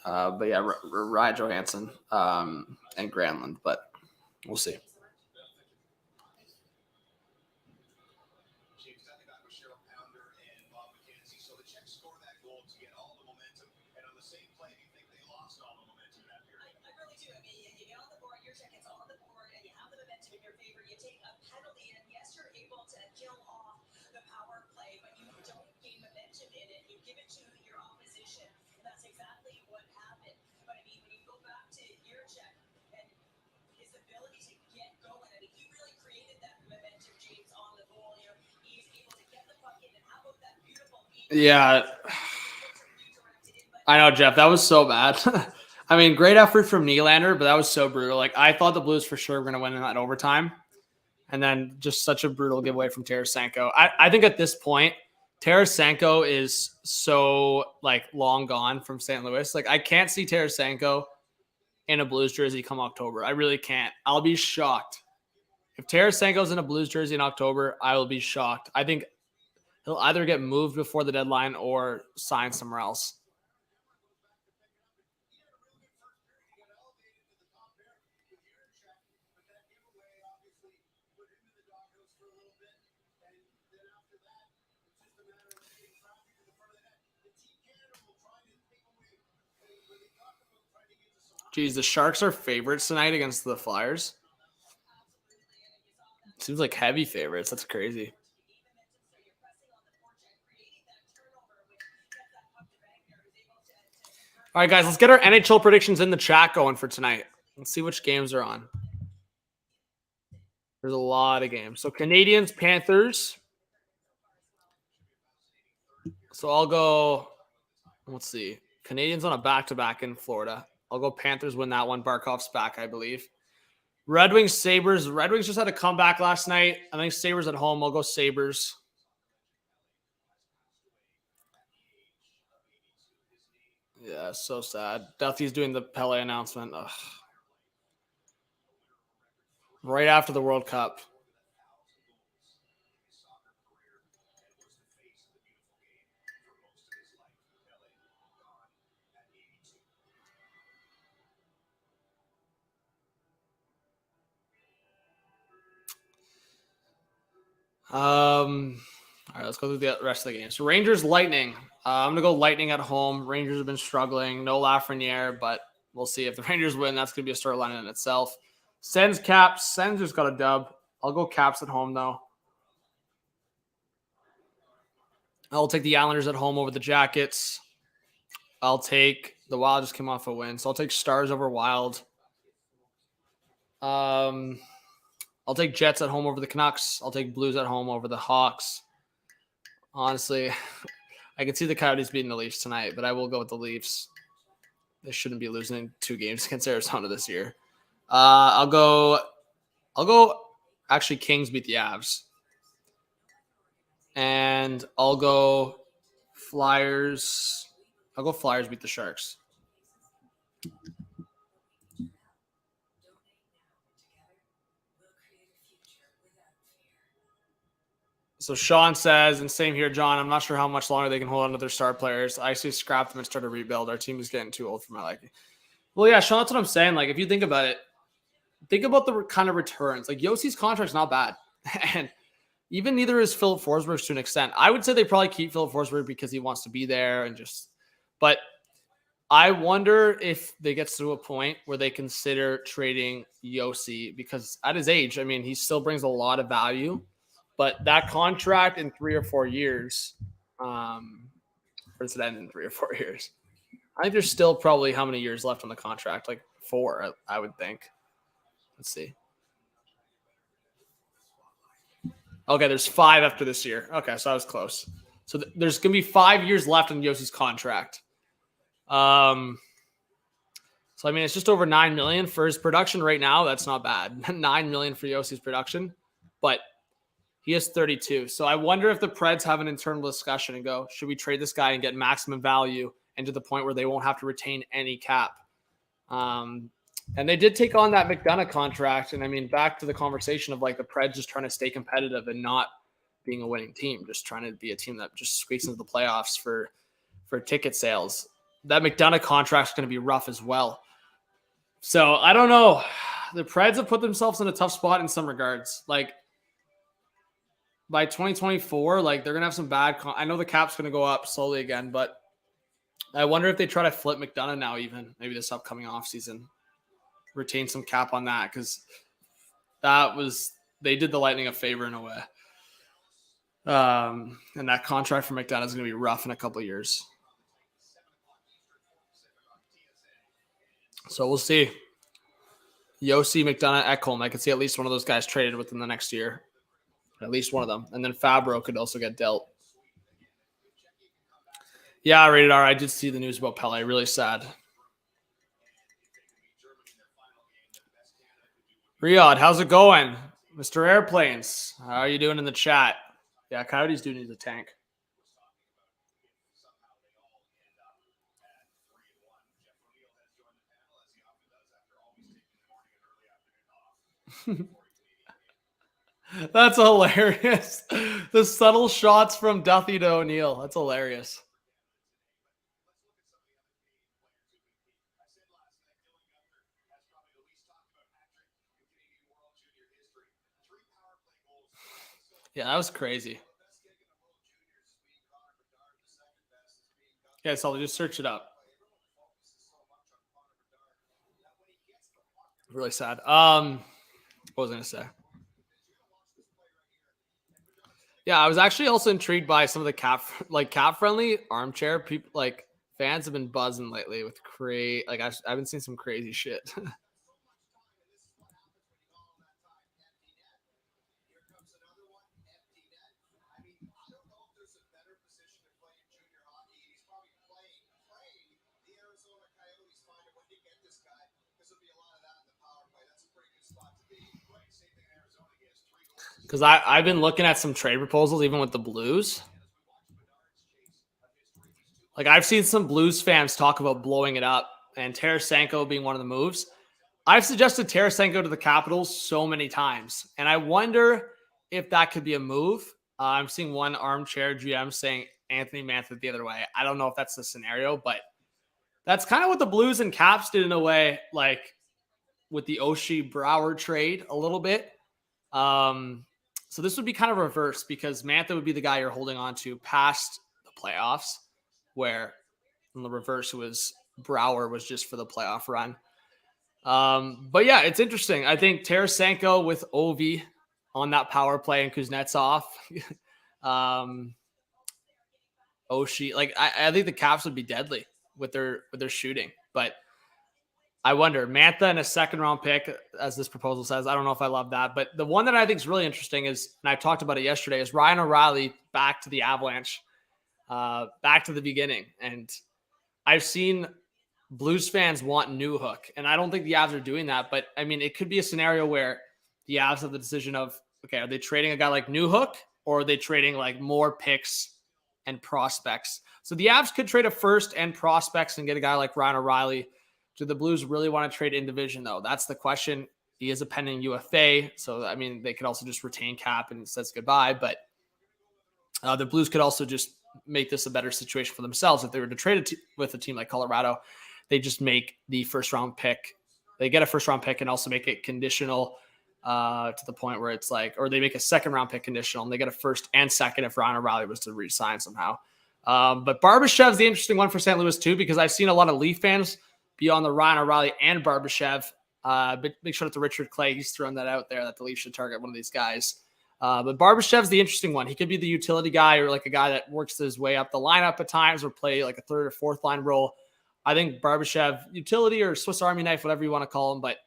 But yeah, Ryan Johansson and Granlund, but we'll see. Yeah, I know, Jeff. That was so bad. I mean, great effort from Nylander, but that was so brutal. Like, I thought the Blues for sure were going to win in that overtime. And then just such a brutal giveaway from Tarasenko. I think at this point, Tarasenko is so, like, long gone from St. Louis. Like, I can't see Tarasenko in a Blues jersey come October. I really can't. I'll be shocked. If Tarasenko's in a Blues jersey in October, I will be shocked. I think he'll either get moved before the deadline or sign somewhere else. Geez, the Sharks are favorites tonight against the Flyers. Seems like heavy favorites. That's crazy. All right, guys, let's get our NHL predictions in the chat going for tonight. Let's see which games are on. There's a lot of games. So Canadians, Panthers. So I'll go, let's see. Canadians on a back-to-back in Florida. I'll go Panthers win that one. Barkov's back, I believe. Red Wings, Sabres. Red Wings just had a comeback last night. I think Sabres at home. I'll go Sabres. Yeah, so sad. Duffy's doing the Pele announcement. Ugh. Right after the World Cup. All right, let's go through the rest of the game. So Rangers, Lightning. I'm going to go Lightning at home. Rangers have been struggling. No Lafreniere, but we'll see. If the Rangers win, that's going to be a storyline in itself. Sens Caps. Sens just got a dub. I'll go Caps at home, though. I'll take the Islanders at home over the Jackets. I'll take the Wild just came off a win, so I'll take Stars over Wild. I'll take Jets at home over the Canucks. I'll take Blues at home over the Hawks. Honestly, I can see the Coyotes beating the Leafs tonight, but I will go with the Leafs. They shouldn't be losing 2 games against Arizona this year. I'll go actually Kings beat the Avs. And I'll go Flyers. I'll go Flyers beat the Sharks. So Sean says, and same here, John, I'm not sure how much longer they can hold on to their star players. I say scrap them and start a rebuild. Our team is getting too old for my liking. Well, yeah, Sean, that's what I'm saying. Like, if you think about it, think about the kind of returns. Like, Yossi's contract's not bad. And even neither is Philip Forsberg to an extent. I would say they probably keep Philip Forsberg because he wants to be there and just – but I wonder if they get to a point where they consider trading Yossi because at his age, I mean, he still brings a lot of value. But that contract in 3 or 4 years, or does it end in 3 or 4 years? I think there's still probably how many years left on the contract? Like 4, I would think. Let's see. Okay, there's 5 after this year. Okay, so I was close. So there's going to be 5 years left on Yossi's contract. So, I mean, it's just over $9 million for his production right now. That's not bad. $9 million for Yossi's production. But he is 32. So I wonder if the Preds have an internal discussion and go, should we trade this guy and get maximum value and to the point where they won't have to retain any cap? And they did take on that McDonough contract. And I mean, back to the conversation of like the Preds just trying to stay competitive and not being a winning team, just trying to be a team that just squeaks into the playoffs for ticket sales. That McDonough contract is going to be rough as well. So I don't know. The Preds have put themselves in a tough spot in some regards. Like, by 2024, like they're going to have some bad I know the cap's going to go up slowly again, but I wonder if they try to flip McDonough now even, maybe this upcoming offseason. Retain some cap on that because they did the Lightning a favor in a way. And that contract for McDonough is going to be rough in a couple of years. So we'll see. Yossi, McDonough, Ekholm. I could see at least one of those guys traded within the next year. At least one of them. And then Fabro could also get dealt. Yeah, Rated R. I did see the news about Pele. Really sad. Riyadh, how's it going? Mr. Airplanes, how are you doing in the chat? Yeah, Coyotes do need a tank. That's hilarious. The subtle shots from Duthie to O'Neill. That's hilarious. Yeah, that was crazy. Yeah, so I'll just search it up. Really sad. What was I going to say? Yeah, I was actually also intrigued by some of the cap friendly armchair people. Like fans have been buzzing lately with I've been seeing some crazy shit. Because I've been looking at some trade proposals, even with the Blues. Like, I've seen some Blues fans talk about blowing it up and Tarasenko being one of the moves. I've suggested Tarasenko to the Capitals so many times, and I wonder if that could be a move. I'm seeing one armchair GM saying Anthony Mantha the other way. I don't know if that's the scenario, but that's kind of what the Blues and Caps did in a way, like with the Oshie-Brouwer trade a little bit. So this would be kind of reverse because Mantha would be the guy you're holding on to past the playoffs, where in the reverse it was Brouwer was just for the playoff run. But yeah, it's interesting. I think Tarasenko with Ovi on that power play and Kuznetsov. Oshie, like I think the Caps would be deadly with their shooting, but I wonder Mantha and a second round pick, as this proposal says. I don't know if I love that, but the one that I think is really interesting is, and I talked about it yesterday, is Ryan O'Reilly back to the Avalanche, back to the beginning. And I've seen Blues fans want Newhook, and I don't think the Avs are doing that. But I mean, it could be a scenario where the Avs have the decision of, okay, are they trading a guy like Newhook, or are they trading like more picks and prospects? So the Avs could trade a first and prospects and get a guy like Ryan O'Reilly. Do the Blues really want to trade in division, though? That's the question. He is a pending UFA, so I mean, they could also just retain cap and says goodbye. But the Blues could also just make this a better situation for themselves if they were to trade it with a team like Colorado. They just make the first round pick. They get a first round pick and also make it conditional to the point where it's like, or they make a second round pick conditional and they get a first and second if Ryan O'Reilly was to re-sign somehow. But Barbashev's the interesting one for St. Louis too, because I've seen a lot of Leaf fans be on the Ryan O'Reilly and Barbashev. But big shout out to Richard Clay. He's thrown that out there that the Leafs should target one of these guys. But Barbashev's the interesting one. He could be the utility guy or like a guy that works his way up the lineup at times or play like a third or fourth line role. I think Barbashev, utility or Swiss Army knife, whatever you want to call him. But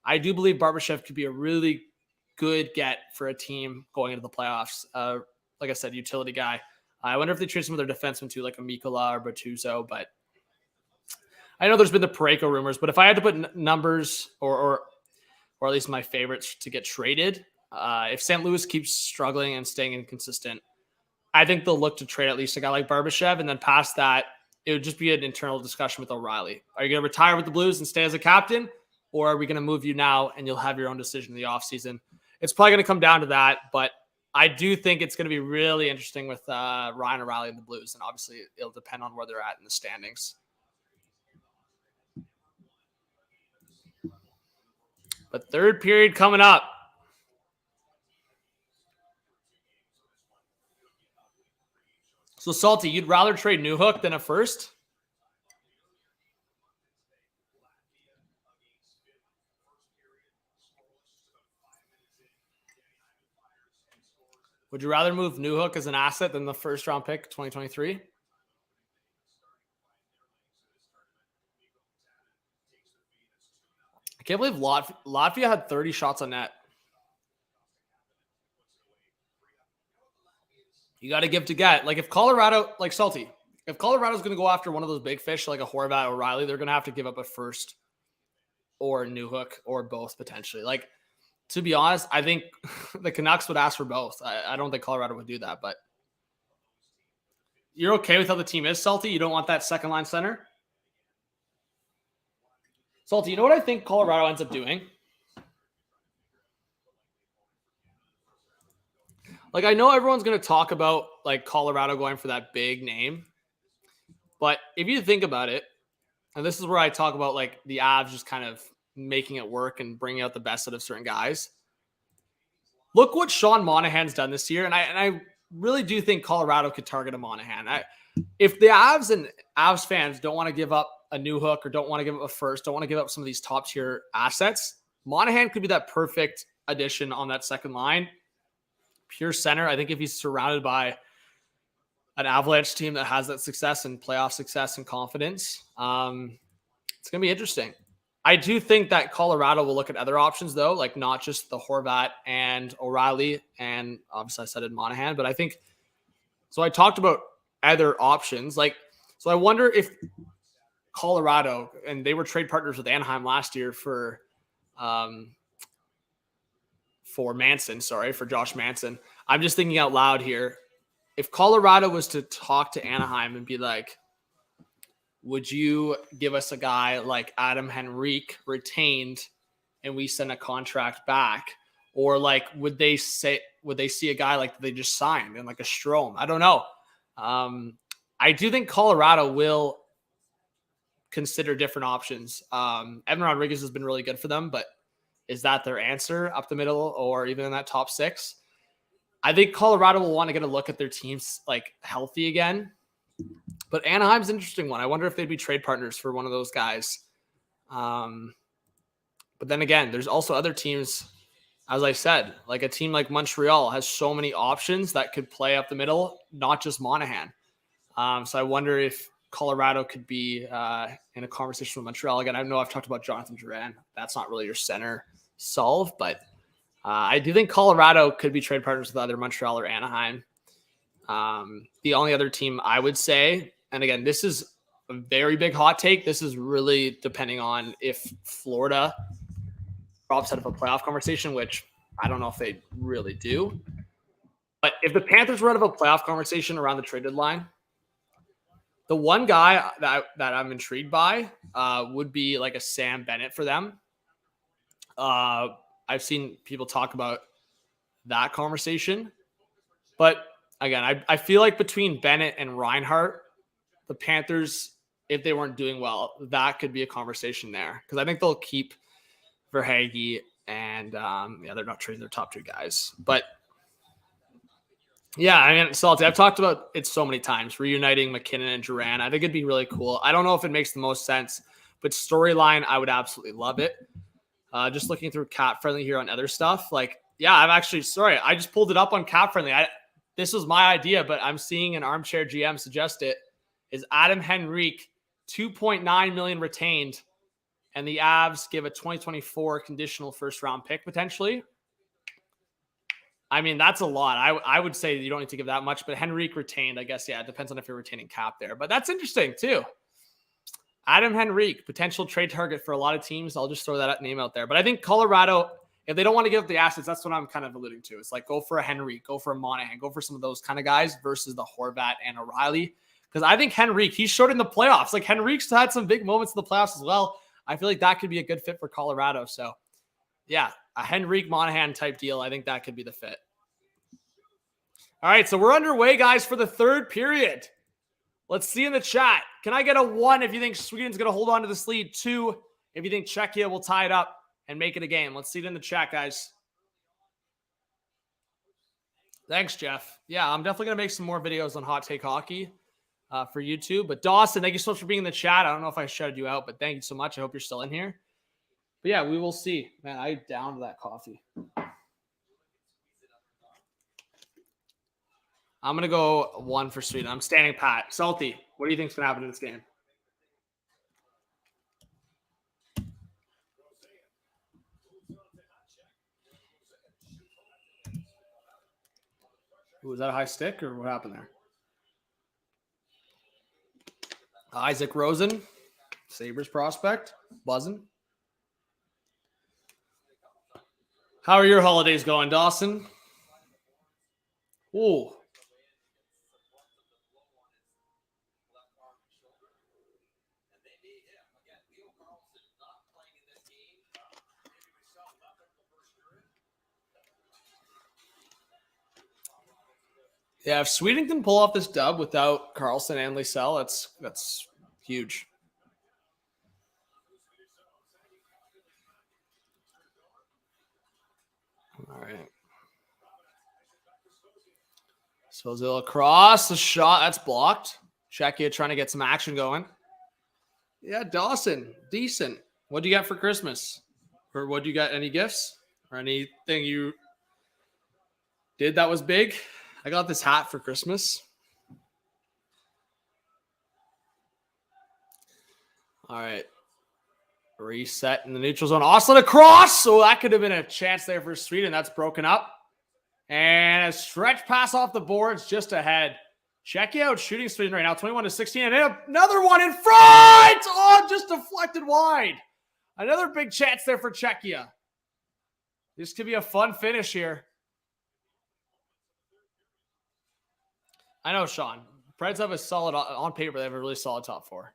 I do believe Barbashev could be a really good get for a team going into the playoffs. Like I said, utility guy. I wonder if they trade some of their defensemen too, like a Mikkola or Bertuzzo, but I know there's been the Parayko rumors, but if I had to put numbers or at least my favorites to get traded, if St. Louis keeps struggling and staying inconsistent, I think they'll look to trade at least a guy like Barbashev. And then past that, it would just be an internal discussion with O'Reilly. Are you going to retire with the Blues and stay as a captain? Or are we going to move you now and you'll have your own decision in the offseason? It's probably going to come down to that, but I do think it's going to be really interesting with Ryan O'Reilly and the Blues. And obviously it'll depend on where they're at in the standings. But third period coming up. So, Salty, you'd rather trade Newhook than a first? Would you rather move Newhook as an asset than the first round pick 2023? I can't believe Latvia had 30 shots on net. You got to give to get. Like if Colorado, like Salty, if Colorado's going to go after one of those big fish like a Horvat or O'Reilly, they're going to have to give up a first or Newhook or both potentially. Like, to be honest, I think the Canucks would ask for both. I don't think Colorado would do that, but you're okay with how the team is, Salty? You don't want that second line center? Salty, you know what I think Colorado ends up doing? Like, I know everyone's going to talk about, like, Colorado going for that big name. But if you think about it, and this is where I talk about, like, the Avs just kind of making it work and bringing out the best out of certain guys. Look what Sean Monahan's done this year. And I really do think Colorado could target a Monahan. If the Avs and Avs fans don't want to give up a Newhook or don't want to give up a first, don't want to give up some of these top-tier assets, Monahan could be that perfect addition on that second line. Pure center. I think if he's surrounded by an Avalanche team that has that success and playoff success and confidence, it's going to be interesting. I do think that Colorado will look at other options, though, like not just the Horvat and O'Reilly, and obviously I said it Monahan, but I think so. I talked about other options, like so. I wonder if Colorado, and they were trade partners with Anaheim last year for Josh Manson. I'm just thinking out loud here. If Colorado was to talk to Anaheim and be like, would you give us a guy like Adam Henrique retained and we send a contract back? Or like, would they see a guy like they just signed and like a Strome? I don't know. I do think Colorado will consider different options. Evan Rodriguez has been really good for them, but is that their answer up the middle or even in that top six? I think Colorado will want to get a look at their teams like healthy again. But Anaheim's an interesting one. I wonder if they'd be trade partners for one of those guys. But then again, there's also other teams, as I said, like a team like Montreal has so many options that could play up the middle, not just Monahan. So I wonder if Colorado could be in a conversation with Montreal. Again, I know I've talked about Jonathan Drouin. That's not really your center solve, but I do think Colorado could be trade partners with either Montreal or Anaheim. The only other team I would say, and again, this is a very big hot take. This is really depending on if Florida drops out of a playoff conversation, which I don't know if they really do. But if the Panthers were out of a playoff conversation around the trade deadline, the one guy that I'm intrigued by would be like a Sam Bennett for them. I've seen people talk about that conversation. But again, I feel like between Bennett and Reinhart, the Panthers, if they weren't doing well, that could be a conversation there. Because I think they'll keep Verhaeghe and they're not trading their top two guys. But yeah, I mean, Salty, I've talked about it so many times, reuniting McKinnon and Duran. I think it'd be really cool. I don't know if it makes the most sense, but storyline, I would absolutely love it. Just looking through Cap Friendly here on other stuff. Like, yeah, I'm actually sorry. I just pulled it up on Cap Friendly. This was my idea, but I'm seeing an armchair GM suggest it. Is Adam Henrique, $2.9 million retained, and the Avs give a 2024 conditional first round pick potentially. I mean, that's a lot. I would say you don't need to give that much, but Henrique retained, I guess, yeah, it depends on if you're retaining cap there. But that's interesting too. Adam Henrique, potential trade target for a lot of teams. I'll just throw that name out there. But I think Colorado, if they don't want to give up the assets, that's what I'm kind of alluding to. It's like go for a Henrique, go for a Monahan, go for some of those kind of guys versus the Horvat and O'Reilly. Because I think Henrique, he showed in the playoffs. Like Henrique's had some big moments in the playoffs as well. I feel like that could be a good fit for Colorado. So yeah, a Henrique Monahan type deal. I think that could be the fit. All right, so we're underway, guys, for the third period. Let's see in the chat. Can I get a 1 if you think Sweden's going to hold on to this lead? 2 if you think Czechia will tie it up and make it a game. Let's see it in the chat, guys. Thanks, Jeff. Yeah, I'm definitely going to make some more videos on Hot Take Hockey for YouTube. But Dawson, thank you so much for being in the chat. I don't know if I shouted you out, but thank you so much. I hope you're still in here. But yeah, we will see. Man, I downed that coffee. I'm going to go 1 for Sweden. I'm standing pat. Salty, what do you think is going to happen in this game? Was that a high stick or what happened there? Isaac Rosen, Sabres prospect, buzzing. How are your holidays going, Dawson? Ooh. Yeah, if Sweden can pull off this dub without Carlson and Lysell, that's huge. All right. Svozil across the shot. That's blocked. Czechia trying to get some action going. Yeah, Dawson, decent. What do you got for Christmas? Or what do you got? Any gifts? Or anything you did that was big? I got this hat for Christmas. All right. Reset in the neutral zone. Austin across. So that could have been a chance there for Sweden. That's broken up. And a stretch pass off the boards just ahead. Czechia out shooting Sweden right now. 21-16. And another one in front. Oh, just deflected wide. Another big chance there for Czechia. This could be a fun finish here. I know, Sean. Preds have a solid, on paper, they have a really solid top 4.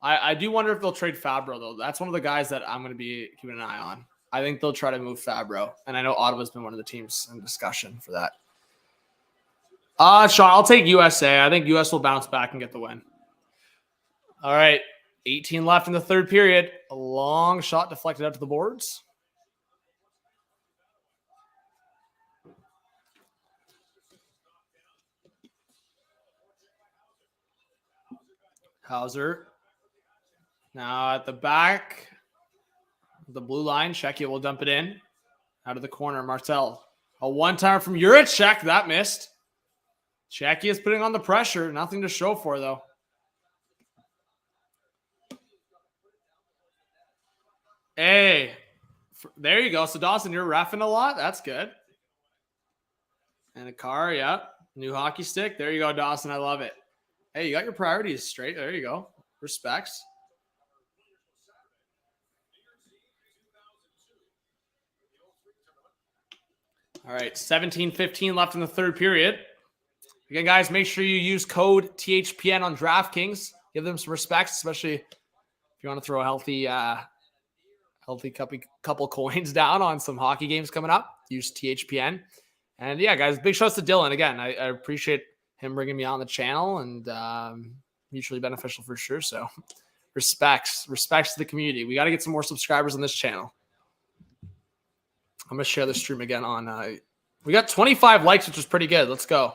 I do wonder if they'll trade Fabro, though. That's one of the guys that I'm going to be keeping an eye on. I think they'll try to move Fabro. And I know Ottawa's been one of the teams in discussion for that. Sean, I'll take USA. I think US will bounce back and get the win. All right. 18 left in the third period. A long shot deflected out to the boards. Hauser. Now at the back, the blue line, Czechia will dump it in. Out of the corner, Martel. A one-timer from Juracek. That missed. Czechia is putting on the pressure. Nothing to show for, though. Hey, there you go. So, Dawson, you're reffing a lot. That's good. And a car, yeah. New hockey stick. There you go, Dawson. I love it. Hey, you got your priorities straight. There you go. Respects. All right, 17:15 left in the third period. Again, guys, make sure you use code THPN on DraftKings. Give them some respects, especially if you want to throw a healthy couple coins down on some hockey games coming up. Use THPN. And yeah, guys, big shouts to Dylan. Again, I appreciate him bringing me on the channel, and mutually beneficial for sure. So respects to the community. We got to get some more subscribers on this channel. I'm going to share the stream again on, we got 25 likes, which is pretty good. Let's go.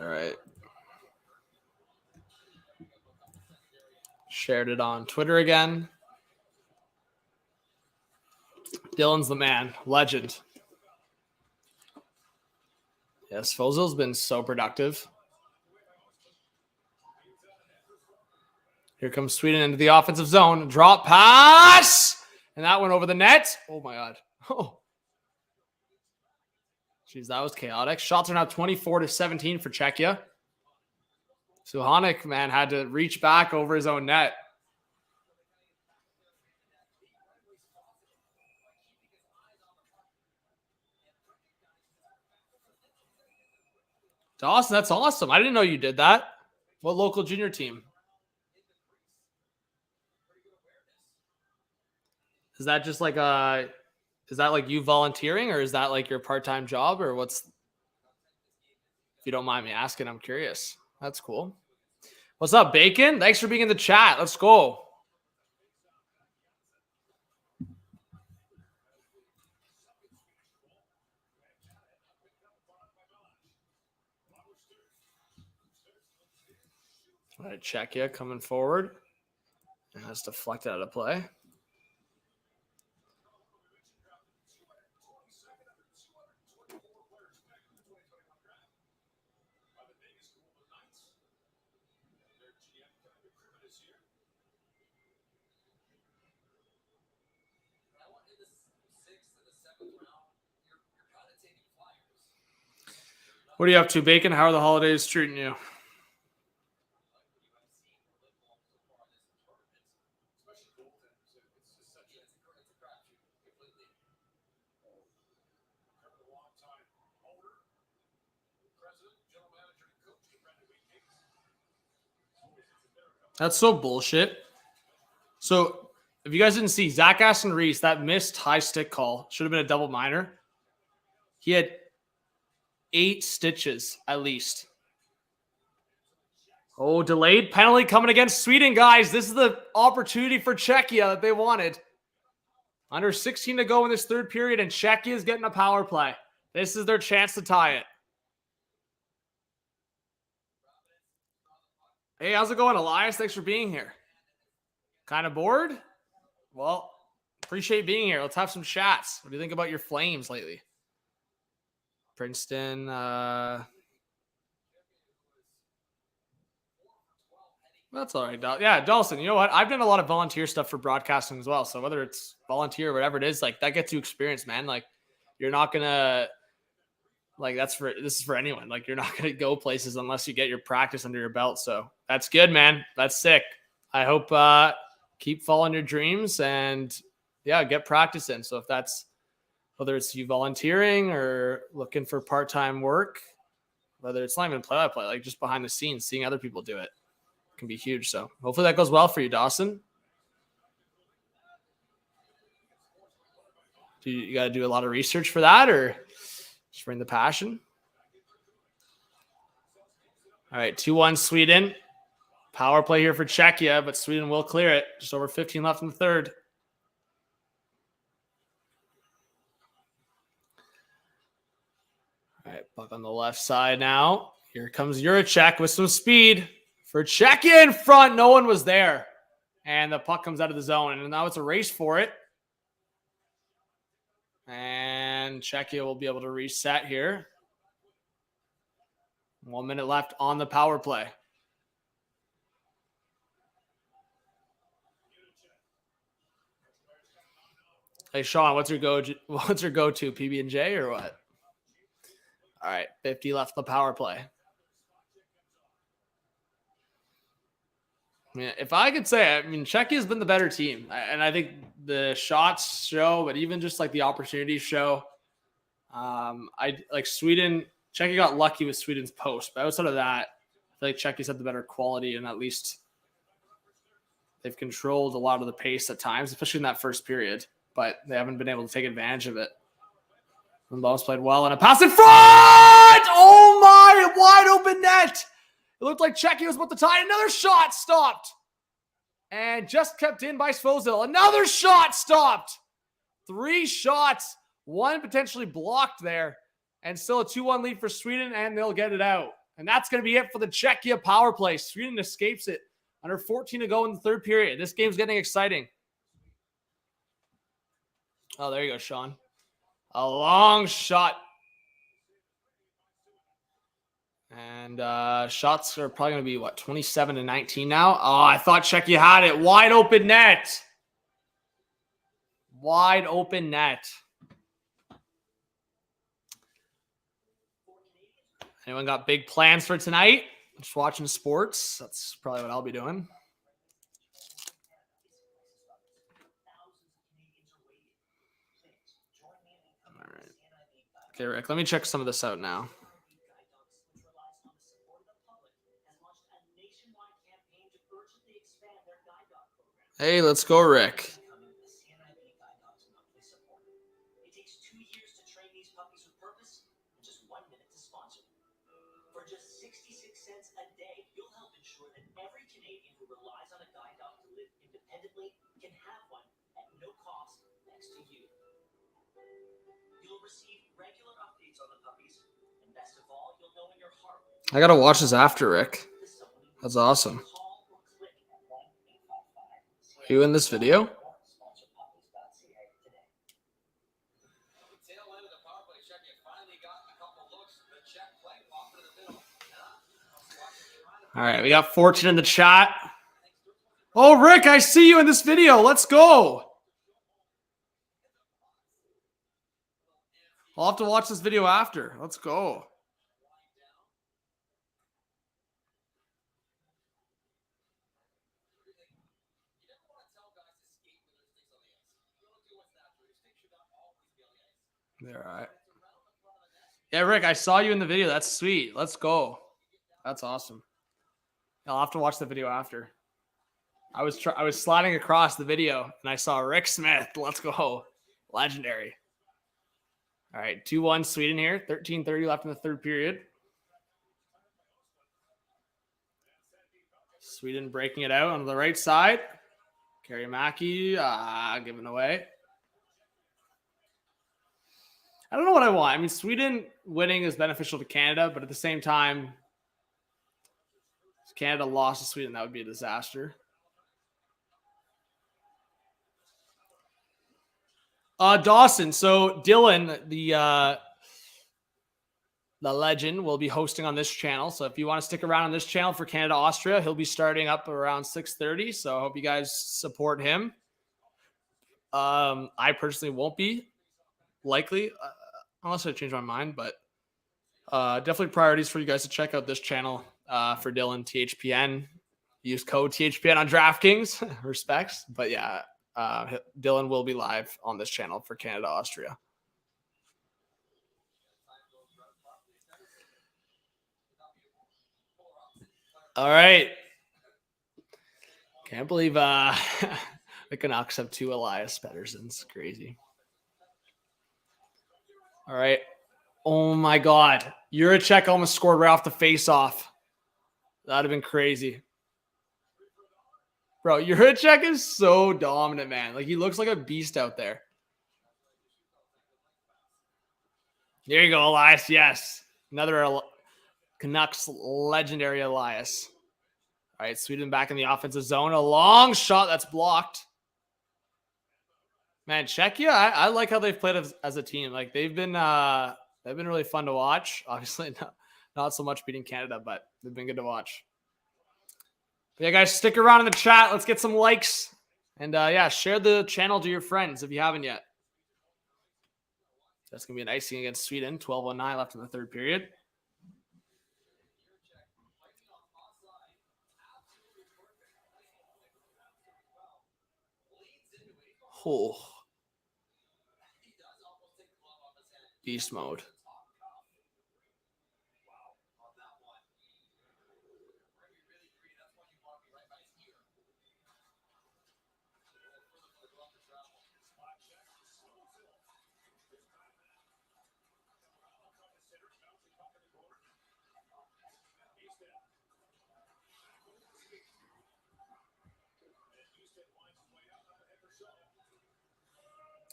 All right. Shared it on Twitter again. Dylan's the man. Legend. Yes, Fozel's been so productive. Here comes Sweden into the offensive zone. Drop pass! And that went over the net. Oh, my God. Oh. Jeez, that was chaotic. Shots are now 24-17 for Czechia. Suhanik, man, had to reach back over his own net. Dawson, that's awesome. I didn't know you did that. What local junior team? Is that just like a... Is that like you volunteering, or is that like your part-time job, or what's, if you don't mind me asking, I'm curious. That's cool. What's up, Bacon? Thanks for being in the chat. Let's go. All right, Czechia coming forward. And that's deflected out of play. What are you up to, Bacon? How are the holidays treating you? That's so bullshit. So, if you guys didn't see, Zach Aston Reese, that missed high stick call should have been a double minor. He had 8 stitches at least. Oh, delayed penalty coming against Sweden, guys. This is the opportunity for Czechia that they wanted. Under 16 to go in this third period, and Czechia is getting a power play. This is their chance to tie it. Hey, how's it going, Elias? Thanks for being here. Kind of bored? Well, appreciate being here. Let's have some chats. What do you think about your Flames lately? Princeton. That's all right. Yeah, Dawson, you know what? I've done a lot of volunteer stuff for broadcasting as well. So whether it's volunteer or whatever it is, like that gets you experience, man. Like you're not going to, like this is for anyone. Like you're not going to go places unless you get your practice under your belt. So that's good, man. That's sick. I hope keep following your dreams and yeah, get practice in. So if that's, whether it's you volunteering or looking for part-time work, whether it's not even play-by-play, like just behind the scenes, seeing other people do it can be huge. So hopefully that goes well for you, Dawson. Do you got to do a lot of research for that, or just bring the passion? All right, 2-1 Sweden. Power play here for Czechia, but Sweden will clear it. Just over 15 left in the third. All right, puck on the left side now. Here comes Juracek with some speed for Czechia in front. No one was there. And the puck comes out of the zone. And now it's a race for it. And Czechia will be able to reset here. 1 minute left on the power play. Hey, Sean, what's your go-to, PB&J or what? All right, 50 left the power play. Yeah, if I could say, I mean, Czechia's been the better team. And I think the shots show, but even just like the opportunities show. I like Sweden. Czechia got lucky with Sweden's post, but outside of that, I feel like Czechia's had the better quality, and at least they've controlled a lot of the pace at times, especially in that first period, but they haven't been able to take advantage of it. Lundbom's played well, and a pass in front! Oh my, wide open net! It looked like Czechia was about to tie. Another shot stopped. And just kept in by Svozil. Another shot stopped. 3 shots. 1 potentially blocked there. And still a 2-1 lead for Sweden, and they'll get it out. And that's going to be it for the Czechia power play. Sweden escapes it. Under 14 to go in the third period. This game's getting exciting. Oh, there you go, Sean. A long shot. And shots are probably going to be, 27-19 now? Oh, I thought Czechia had it. Wide open net. Wide open net. Anyone got big plans for tonight? Just watching sports. That's probably what I'll be doing. All right. Okay, Rick, let me check some of this out now. Hey, let's go, Rick. It takes 2 years to train these puppies with purpose and just 1 minute to sponsor them. For just 66 cents a day, you'll help ensure that every Canadian who relies on a guide dog to live independently can have one at no cost next to you. You'll receive regular updates on the puppies, and best of all, you'll know in your heart. I got to watch this after, Rick. That's awesome. Are you in this video? All right, we got 14 in the chat. Oh, Rick, I see you in this video. Let's go. I'll have to watch this video after. Let's go. All right. Yeah, Rick, I saw you in the video. That's sweet. Let's go. That's awesome. I'll have to watch the video after. I was sliding across the video and I saw Rick Smith. Let's go. Legendary. All right, 2-1 Sweden here. 13:30 left in the third period. Sweden breaking it out on the right side. Karimäki giving away. I don't know what I want. I mean, Sweden winning is beneficial to Canada, but at the same time, if Canada lost to Sweden, that would be a disaster. Dawson. So Dylan, the legend, will be hosting on this channel. So if you want to stick around on this channel for Canada Austria, he'll be starting up around 6:30. So I hope you guys support him. I personally won't be likely. Unless I change my mind, but definitely priorities for you guys to check out this channel for Dylan, THPN. Use code THPN on DraftKings. Respects. But yeah, Dylan will be live on this channel for Canada, Austria. All right. Can't believe the Canucks have 2 Elias Petterssons. Crazy. All right. Oh my God. Juracek almost scored right off the face-off. That'd have been crazy. Bro, Juracek is so dominant, man. Like, he looks like a beast out there. There you go, Elias. Yes. Another Canucks legendary Elias. All right, Sweden back in the offensive zone. A long shot that's blocked. Man, Czechia, I like how they've played as a team. Like, they've been really fun to watch. Obviously, not so much beating Canada, but they've been good to watch. But yeah, guys, stick around in the chat. Let's get some likes. And yeah, share the channel to your friends if you haven't yet. That's going to be an icing against Sweden. 12:09 left in the third period. Oh. Beast mode.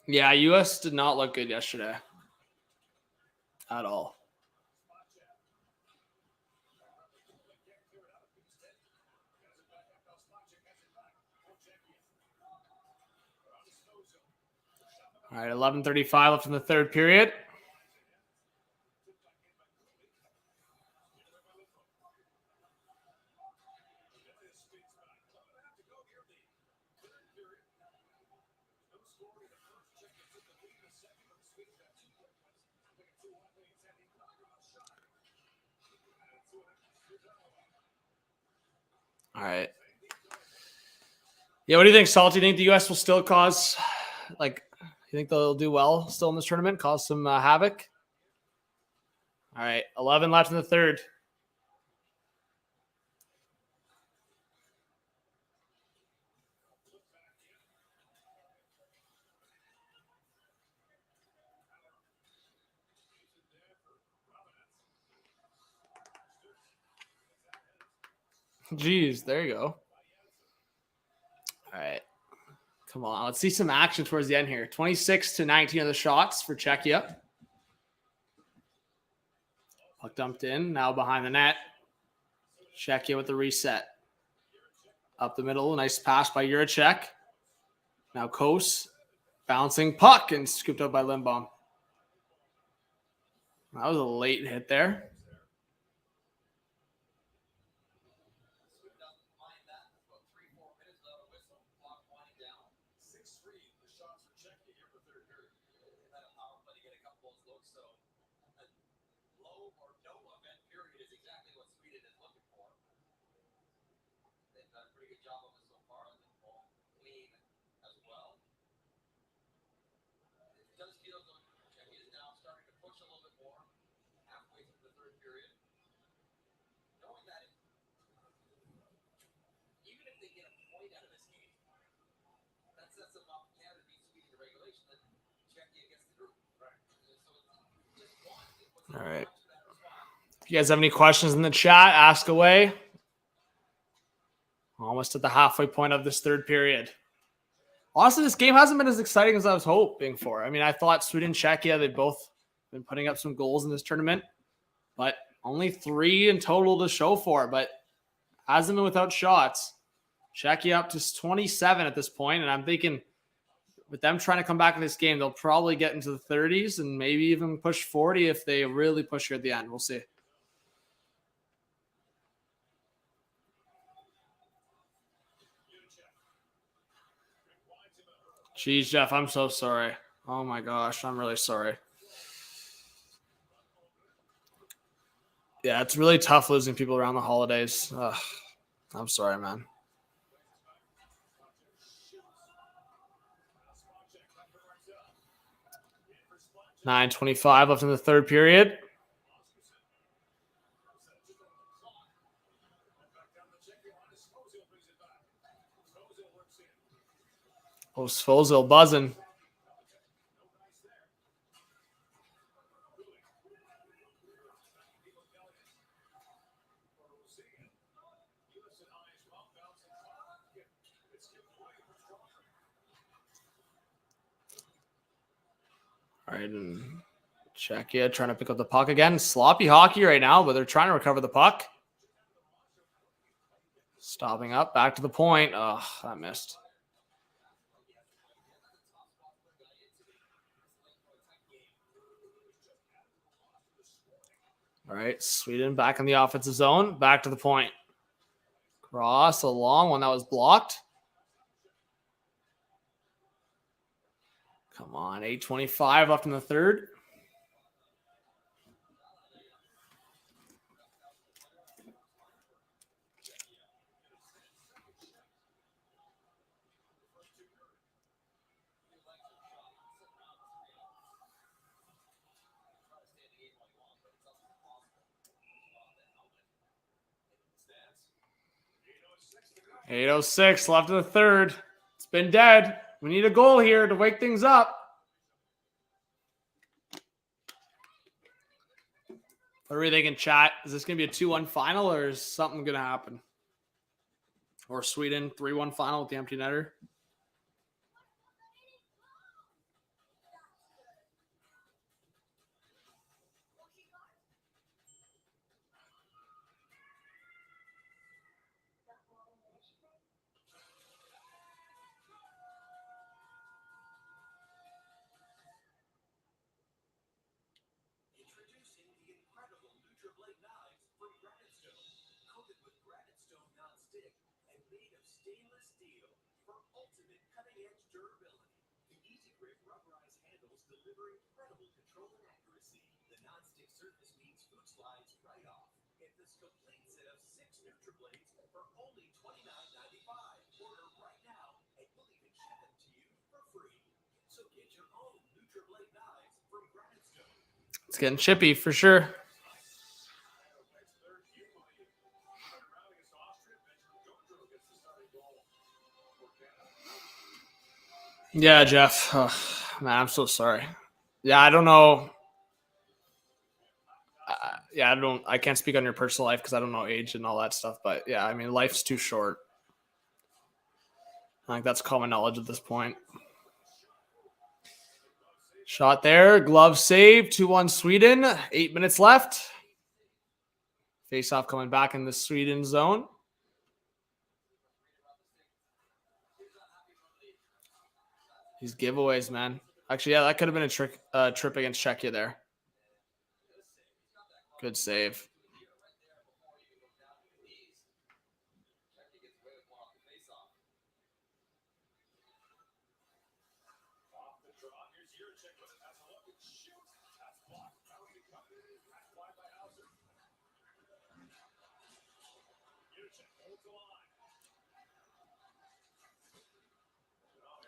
Yeah, U.S. did not look good yesterday. At all. All right, 11:35 left in the third period. All right. Yeah, what do you think, Salt? Do you think the U.S. will still cause, like, you think they'll do well still in this tournament, cause some havoc? All right, 11 left in the third. Jeez, there you go. All right. Come on. Let's see some action towards the end here. 26-19 of the shots for Czechia. Puck dumped in. Now behind the net. Czechia with the reset. Up the middle. Nice pass by Juracek. Now Kos. Bouncing puck and scooped up by Lindbaum. That was a late hit there. All right. If you guys have any questions in the chat, ask away. Almost at the halfway point of this third period. Honestly, this game hasn't been as exciting as I was hoping for. I mean, I thought Sweden, Czechia, they've both been putting up some goals in this tournament, but only 3 in total to show for it, but hasn't been without shots. Czechia up to 27 at this point, and I'm thinking with them trying to come back in this game, they'll probably get into the 30s and maybe even push 40 if they really push here at the end. We'll see. Jeez, Jeff, I'm so sorry. Oh my gosh, I'm really sorry. Yeah, it's really tough losing people around the holidays. I'm sorry, man. $9:25 left in the third period. Oh, Svozil buzzing. All right, and Czechia trying to pick up the puck again. Sloppy hockey right now, but they're trying to recover the puck. Stopping up, back to the point. Oh, I missed. All right, Sweden back in the offensive zone. Back to the point. Cross, a long one that was blocked. Come on, 8:25 left in the third. .806 left in the third. It's been dead. We need a goal here to wake things up. What are we thinking, chat? Is this going to be a 2-1 final, or is something going to happen? Or Sweden 3-1 final with the empty netter? Introducing the incredible NutriBlade knives from Granite Stone, coated with Granite Stone non-stick and made of stainless steel for ultimate cutting-edge durability. The easy grip rubberized handles deliver incredible control and accuracy. The non-stick surface means food slides right off. Get this complete set of 6 NutriBlades for only $29.95. Order right now, and we'll even ship them to you for free. So get your own NutriBlade knives from Granite Stone. It's getting chippy for sure. Yeah, Jeff. Oh, man, I'm so sorry. Yeah, I don't know. I can't speak on your personal life because I don't know age and all that stuff. But yeah, I mean, life's too short. I think that's common knowledge at this point. Shot there, glove save, 2-1 Sweden. 8 minutes left. Face-off coming back in the Sweden zone. These giveaways, man. Actually, yeah, that could have been a trip against Czechia there. Good save.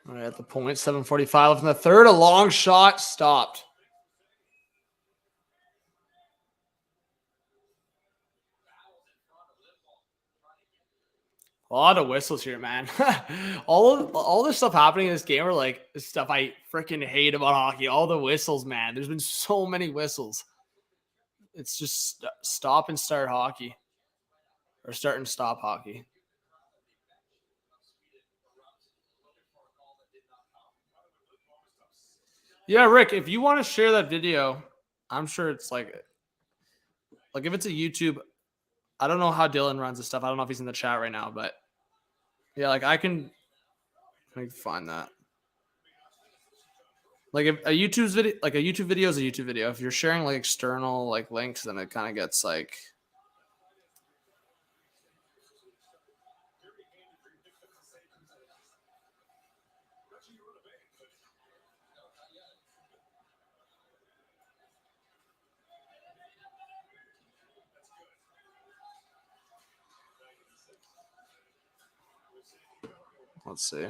All right, at the point, 7:45 left in the third. A long shot stopped. A lot of whistles here, man. all this stuff happening in this game are like stuff I freaking hate about hockey. All the whistles, man. There's been so many whistles. It's just stop and start hockey. Or start and stop hockey. Yeah, Rick, if you want to share that video, I'm sure it's like if it's a YouTube, I don't know how Dylan runs this stuff. I don't know if he's in the chat right now, but yeah, like I can find that. Like if a YouTube video is a YouTube video. If you're sharing like external like links, then it kind of gets like let's see.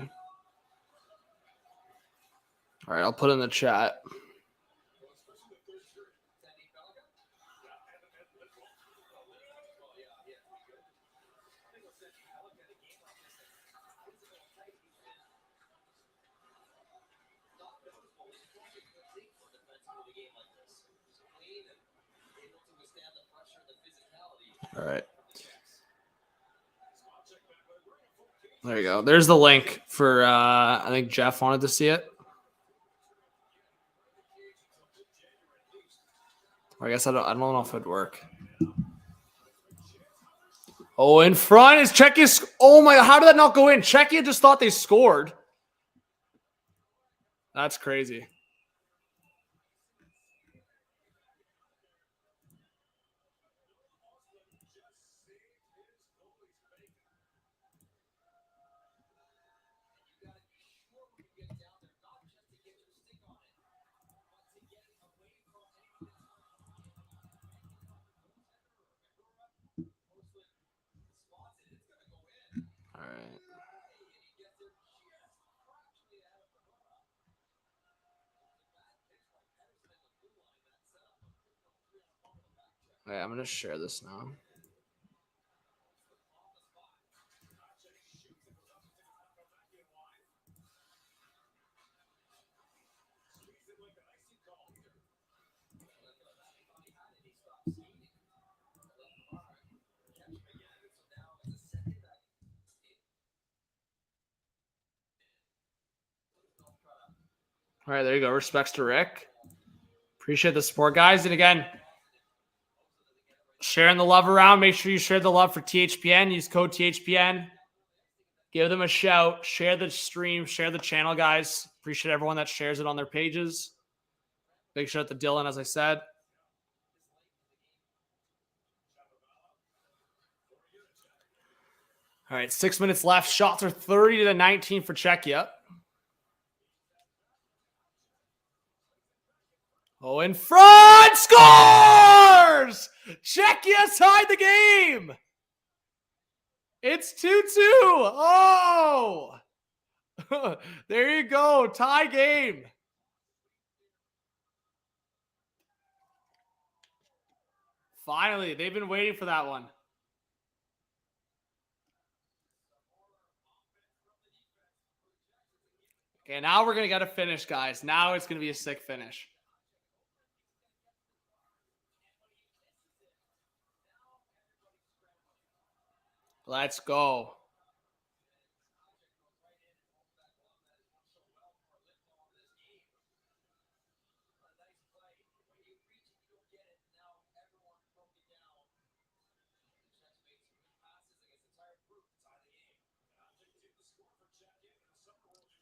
All right, I'll put it in the chat. All right. There you go. There's the link for I think Jeff wanted to see it. Or I guess I don't know if it'd work. Oh, in front is Czechia. Oh my God, how did that not go in? Czechia just thought they scored. That's crazy. All right. All right, I'm going to share this now. All right, there you go. Respects to Rick. Appreciate the support, guys. And again, sharing the love around. Make sure you share the love for THPN. Use code THPN. Give them a shout. Share the stream. Share the channel, guys. Appreciate everyone that shares it on their pages. Big shout out to Dylan, as I said. All right, 6 minutes left. Shots are 30-19 for Czechia. Oh, in front! Scores! Czechia tied the game! It's 2-2. Oh! There you go. Tie game. Finally, they've been waiting for that one. Okay, now we're going to get a finish, guys. Now it's going to be a sick finish. Let's go.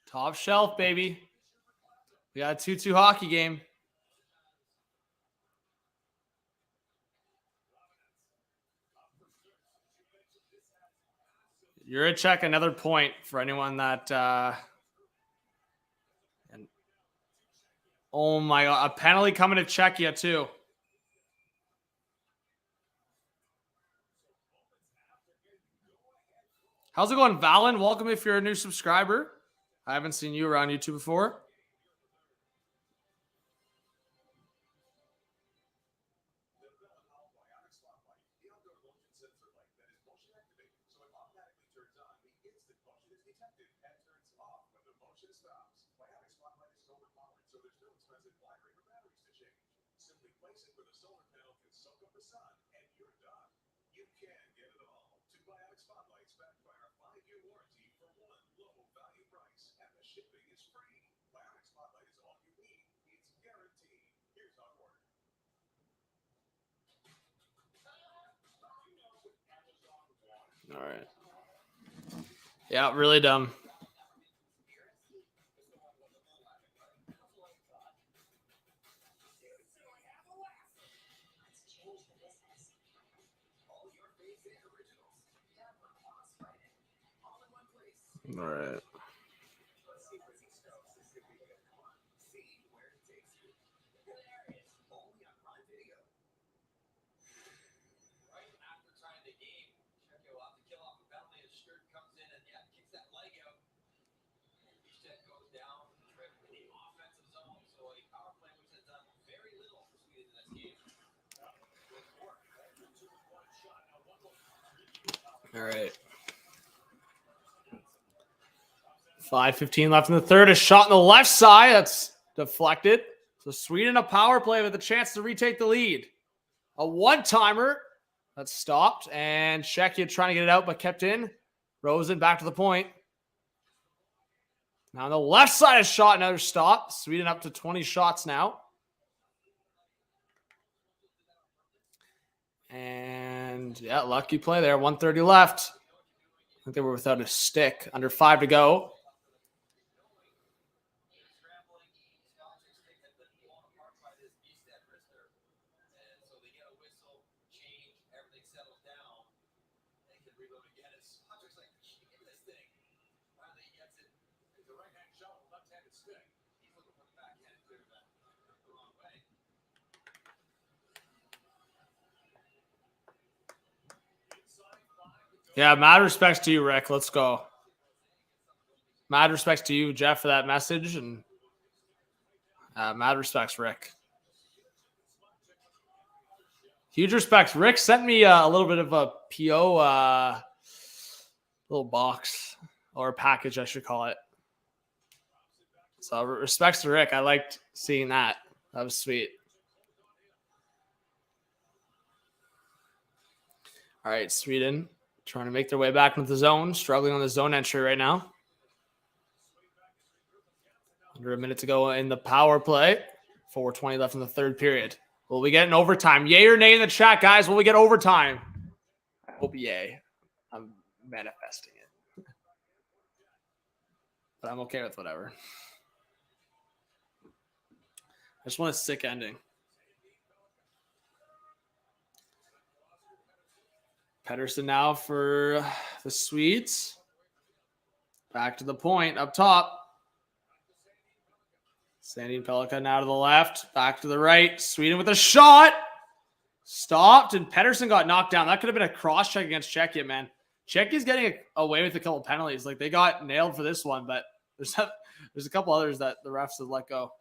Top shelf, baby. We got a 2-2 hockey game. You're a check, another point for anyone that and oh my God, a penalty coming to Czechia too. How's it going, Valen? Welcome if you're a new subscriber. I haven't seen you around YouTube before. All right. Yeah, really dumb. All right. All right. 5:15 left in the third. A shot on the left side. That's deflected. So Sweden a power play with a chance to retake the lead. A one-timer. That's stopped. And Czechia trying to get it out, but kept in. Rosen back to the point. Now on the left side, a shot, another stop. Sweden up to 20 shots now. And yeah, lucky play there. 1:30 left. I think they were without a stick. Under 5 to go. Yeah, mad respects to you, Rick. Let's go. Mad respects to you, Jeff, for that message. And mad respects, Rick. Huge respects. Rick sent me a little bit of a PO little box or package, I should call it. So respects to Rick. I liked seeing that. That was sweet. All right, Sweden trying to make their way back into the zone. Struggling on the zone entry right now. Under a minute to go in the power play. 4:20 left in the third period. Will we get an overtime? Yay or nay in the chat, guys? Will we get overtime? I hope yay. I'm manifesting it. But I'm okay with whatever. I just want a sick ending. Pedersen now for the Swedes. Back to the point up top. Sandin Pellikka now to the left. Back to the right. Sweden with a shot. Stopped, and Pedersen got knocked down. That could have been a cross-check against Czechia, man. Czechia's getting away with a couple penalties. Like, they got nailed for this one, but there's a couple others that the refs have let go.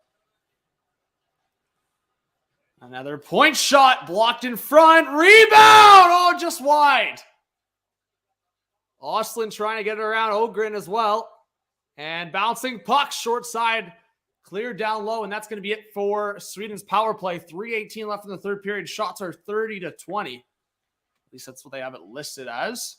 Another point shot blocked in front. Rebound! Oh, just wide. Oslin trying to get it around Ogren as well. And bouncing puck short side. Clear down low, and that's going to be it for Sweden's power play. 3:18 left in the third period. Shots are 30-20. At least that's what they have it listed as.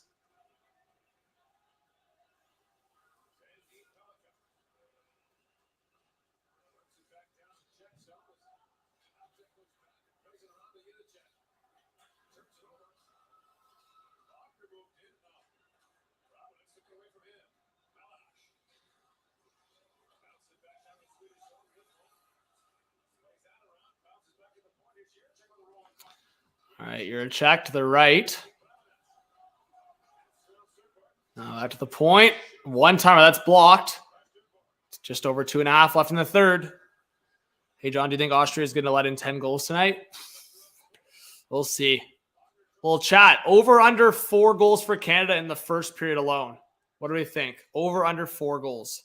All right, you're a check to the right. Now back to the point. One timer, that's blocked. It's just over 2.5 left in the third. Hey, John, do you think Austria is going to let in 10 goals tonight? We'll see. We'll chat. Over under 4 goals for Canada in the first period alone. What do we think? Over under 4 goals.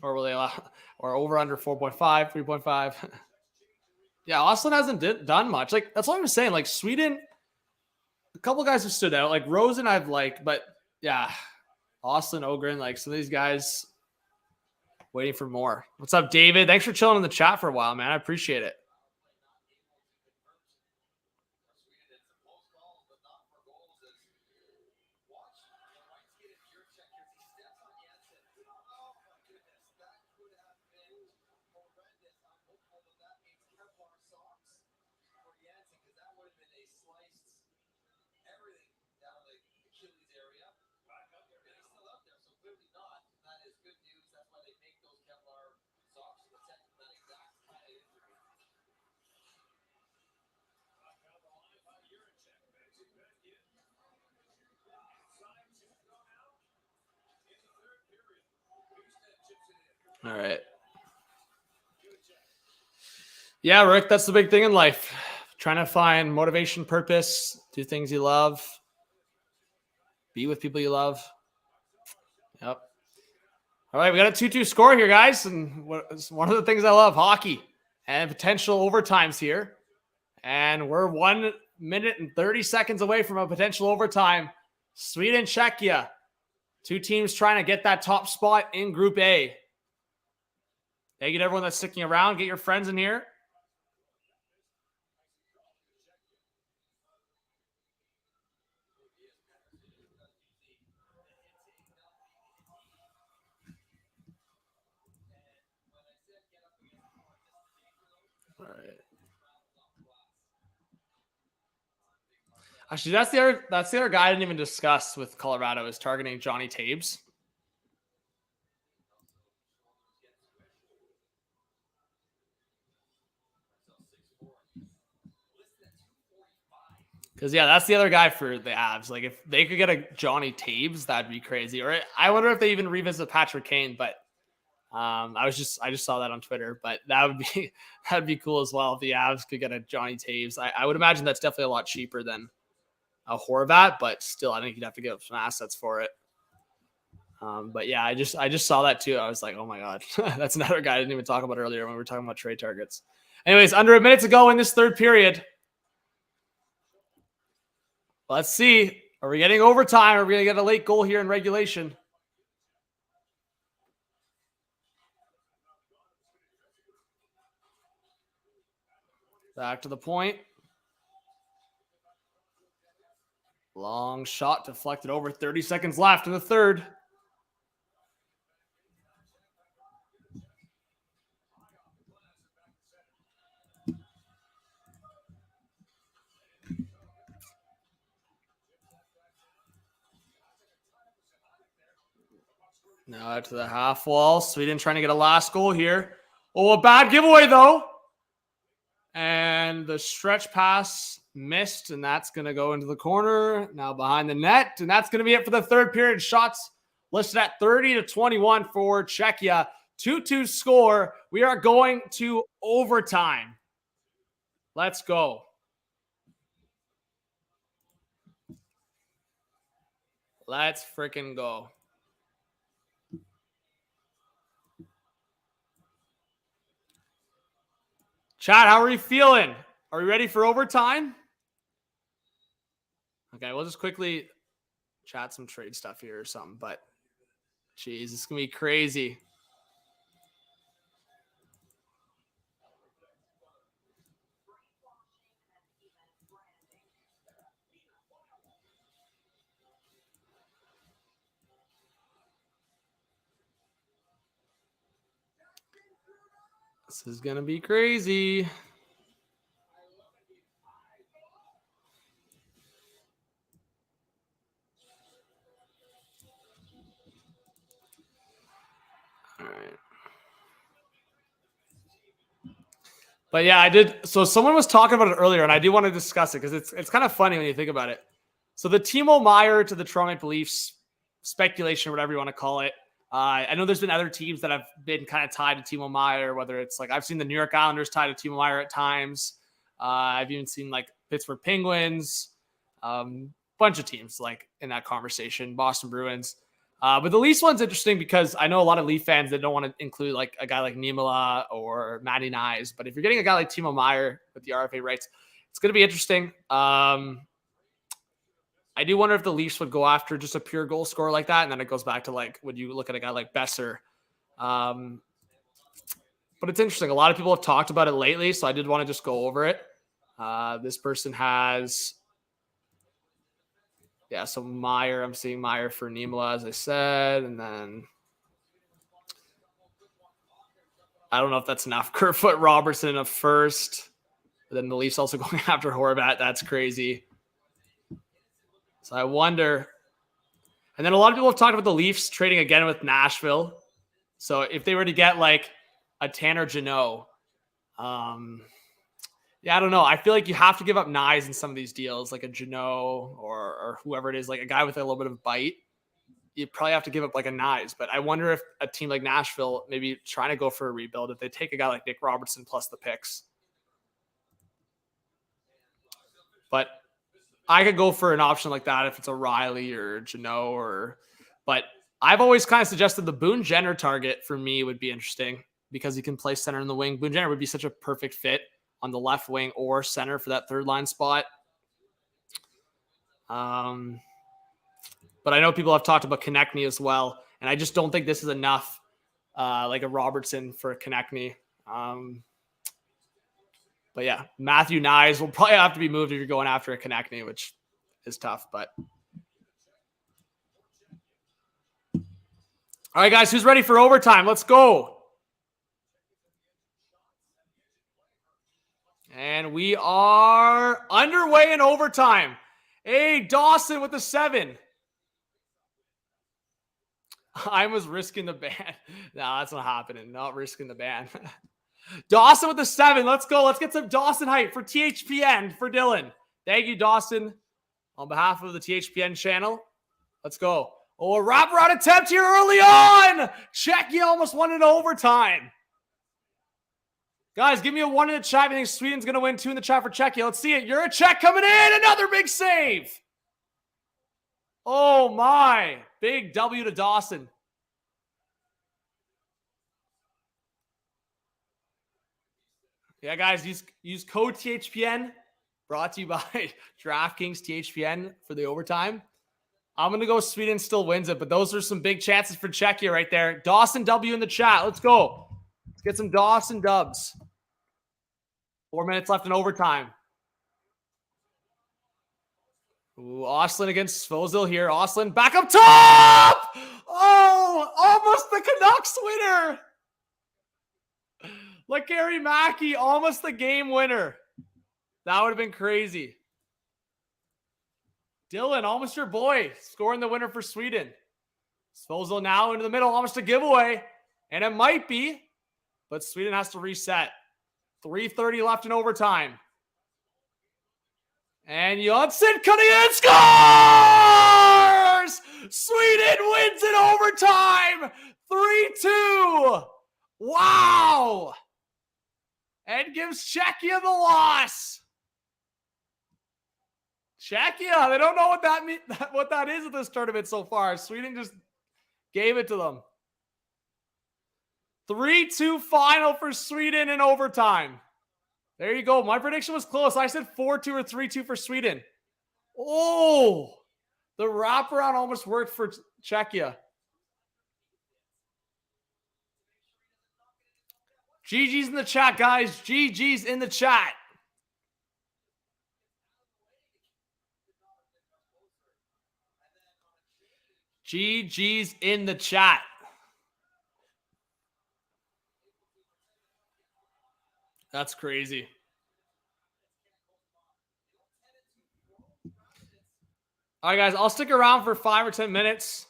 Or will they allow, or over under 4.5, 3.5? Yeah, Oslin hasn't done much. Like, that's what I was saying. Like, Sweden, a couple guys have stood out. Like, Rosen I've liked, but yeah, Oslin, Ogren, like some of these guys waiting for more. What's up, David? Thanks for chilling in the chat for a while, man. I appreciate it. All right. Yeah, Rick, that's the big thing in life. Trying to find motivation, purpose, do things you love, be with people you love. Yep. All right, we got a 2-2 score here, guys. And it's one of the things I love, hockey and potential overtimes here. And we're 1 minute and 30 seconds away from a potential overtime. Sweden, Czechia. 2 teams trying to get that top spot in Group A. Thank you to everyone that's sticking around. Get your friends in here. All right. Actually, that's the other guy I didn't even discuss with Colorado is targeting Johnny Taves. Because, yeah, that's the other guy for the Avs. Like, if they could get a Johnny Taves, that'd be crazy. Or I wonder if they even revisit Patrick Kane. But I just saw that on Twitter. But that'd be cool as well if the Avs could get a Johnny Taves. I would imagine that's definitely a lot cheaper than a Horvat, but still, I think you'd have to give up some assets for it. But yeah, I just saw that too. I was like, oh my God, that's another guy I didn't even talk about earlier when we were talking about trade targets. Anyways, under a minute to go in this third period. Let's see. Are we getting overtime? Are we going to get a late goal here in regulation? Back to the point. Long shot deflected over. 30 seconds left in the third. Now out to the half wall. Sweden trying to get a last goal here. Oh, a bad giveaway though. And the stretch pass missed, and that's going to go into the corner. Now behind the net, and that's going to be it for the third period. Shots listed at 30-21 for Czechia. 2-2 score. We are going to overtime. Let's go. Let's freaking go. Chat, how are you feeling? Are we ready for overtime? Okay, we'll just quickly chat some trade stuff here or something, but geez, it's going to be crazy. This is going to be crazy. All right. But yeah, I did. So someone was talking about it earlier, and I do want to discuss it because it's kind of funny when you think about it. So the Timo Meier to the Toronto Maple Leafs speculation, or whatever you want to call it. I know there's been other teams that have been kind of tied to Timo Meier, whether it's like I've seen the New York Islanders tied to Timo Meier at times. I've even seen like Pittsburgh Penguins, bunch of teams like in that conversation, Boston Bruins. But the Leafs one's interesting because I know a lot of Leaf fans that don't want to include like a guy like Niemela or Matty Nyes. But if you're getting a guy like Timo Meier with the RFA rights, it's going to be interesting. I do wonder if the Leafs would go after just a pure goal scorer like that. And then it goes back to like, would you look at a guy like Besser? But it's interesting. A lot of people have talked about it lately. So I did want to just go over it. This person has, yeah, so Meier, I'm seeing Meier for Niemela, as I said. And then I don't know if that's enough. Kerfoot, Robertson in a first. But then the Leafs also going after Horvat. That's crazy. So I wonder. And then a lot of people have talked about the Leafs trading again with Nashville. So if they were to get like a Tanner Jeannot, yeah, I don't know. I feel like you have to give up Nyes in some of these deals, like a Jeannot or whoever it is, like a guy with a little bit of bite. You probably have to give up like a Nyes. But I wonder if a team like Nashville, maybe trying to go for a rebuild, if they take a guy like Nick Robertson plus the picks. But I could go for an option like that if it's a Riley or Jeannot but I've always kind of suggested the Boone Jenner target for me would be interesting because he can play center in the wing. Boone Jenner would be such a perfect fit on the left wing or center for that third line spot. But I know people have talked about Konechny as well, and I just don't think this is enough, like a Robertson for Konechny. But yeah, Matthew Nyes will probably have to be moved if you're going after a Konechny, which is tough. But all right, guys, who's ready for overtime? Let's go. And we are underway in overtime. Hey, Dawson with the 7. I was risking the ban. No, that's not happening. Not risking the ban. Dawson with the 7. Let's go. Let's get some Dawson hype for THPN for Dylan. Thank you, Dawson. On behalf of the THPN channel, let's go. Oh, a wraparound attempt here early on. Czechia almost won in overtime. Guys, give me a 1 in the chat. I think Sweden's going to win 2 in the chat for Czechia. Let's see it. You're a Czech coming in. Another big save. Oh, my. Big W to Dawson. Yeah, guys, use code THPN. Brought to you by DraftKings THPN for the overtime. I'm going to go Sweden still wins it, but those are some big chances for Czechia right there. Dawson W in the chat. Let's go. Let's get some Dawson dubs. 4 minutes left in overtime. Ooh, Oslin against Svozil here. Oslin back up top! Oh, almost the Canucks winner. Like Gary Mackey, almost the game winner. That would have been crazy. Dylan, almost your boy, scoring the winner for Sweden. Svozil now into the middle, almost a giveaway. And it might be, but Sweden has to reset. 3:30 left in overtime. And Jonsson cutting in, scores! Sweden wins in overtime! 3-2! Wow! And gives Czechia the loss. Czechia, they don't know what that is at this tournament so far. Sweden just gave it to them. 3-2 final for Sweden in overtime. There you go. My prediction was close. I said 4-2 or 3-2 for Sweden. Oh, the wraparound almost worked for Czechia. GG's in the chat, guys. GG's in the chat. GG's in the chat. That's crazy. All right, guys, I'll stick around for 5 or 10 minutes.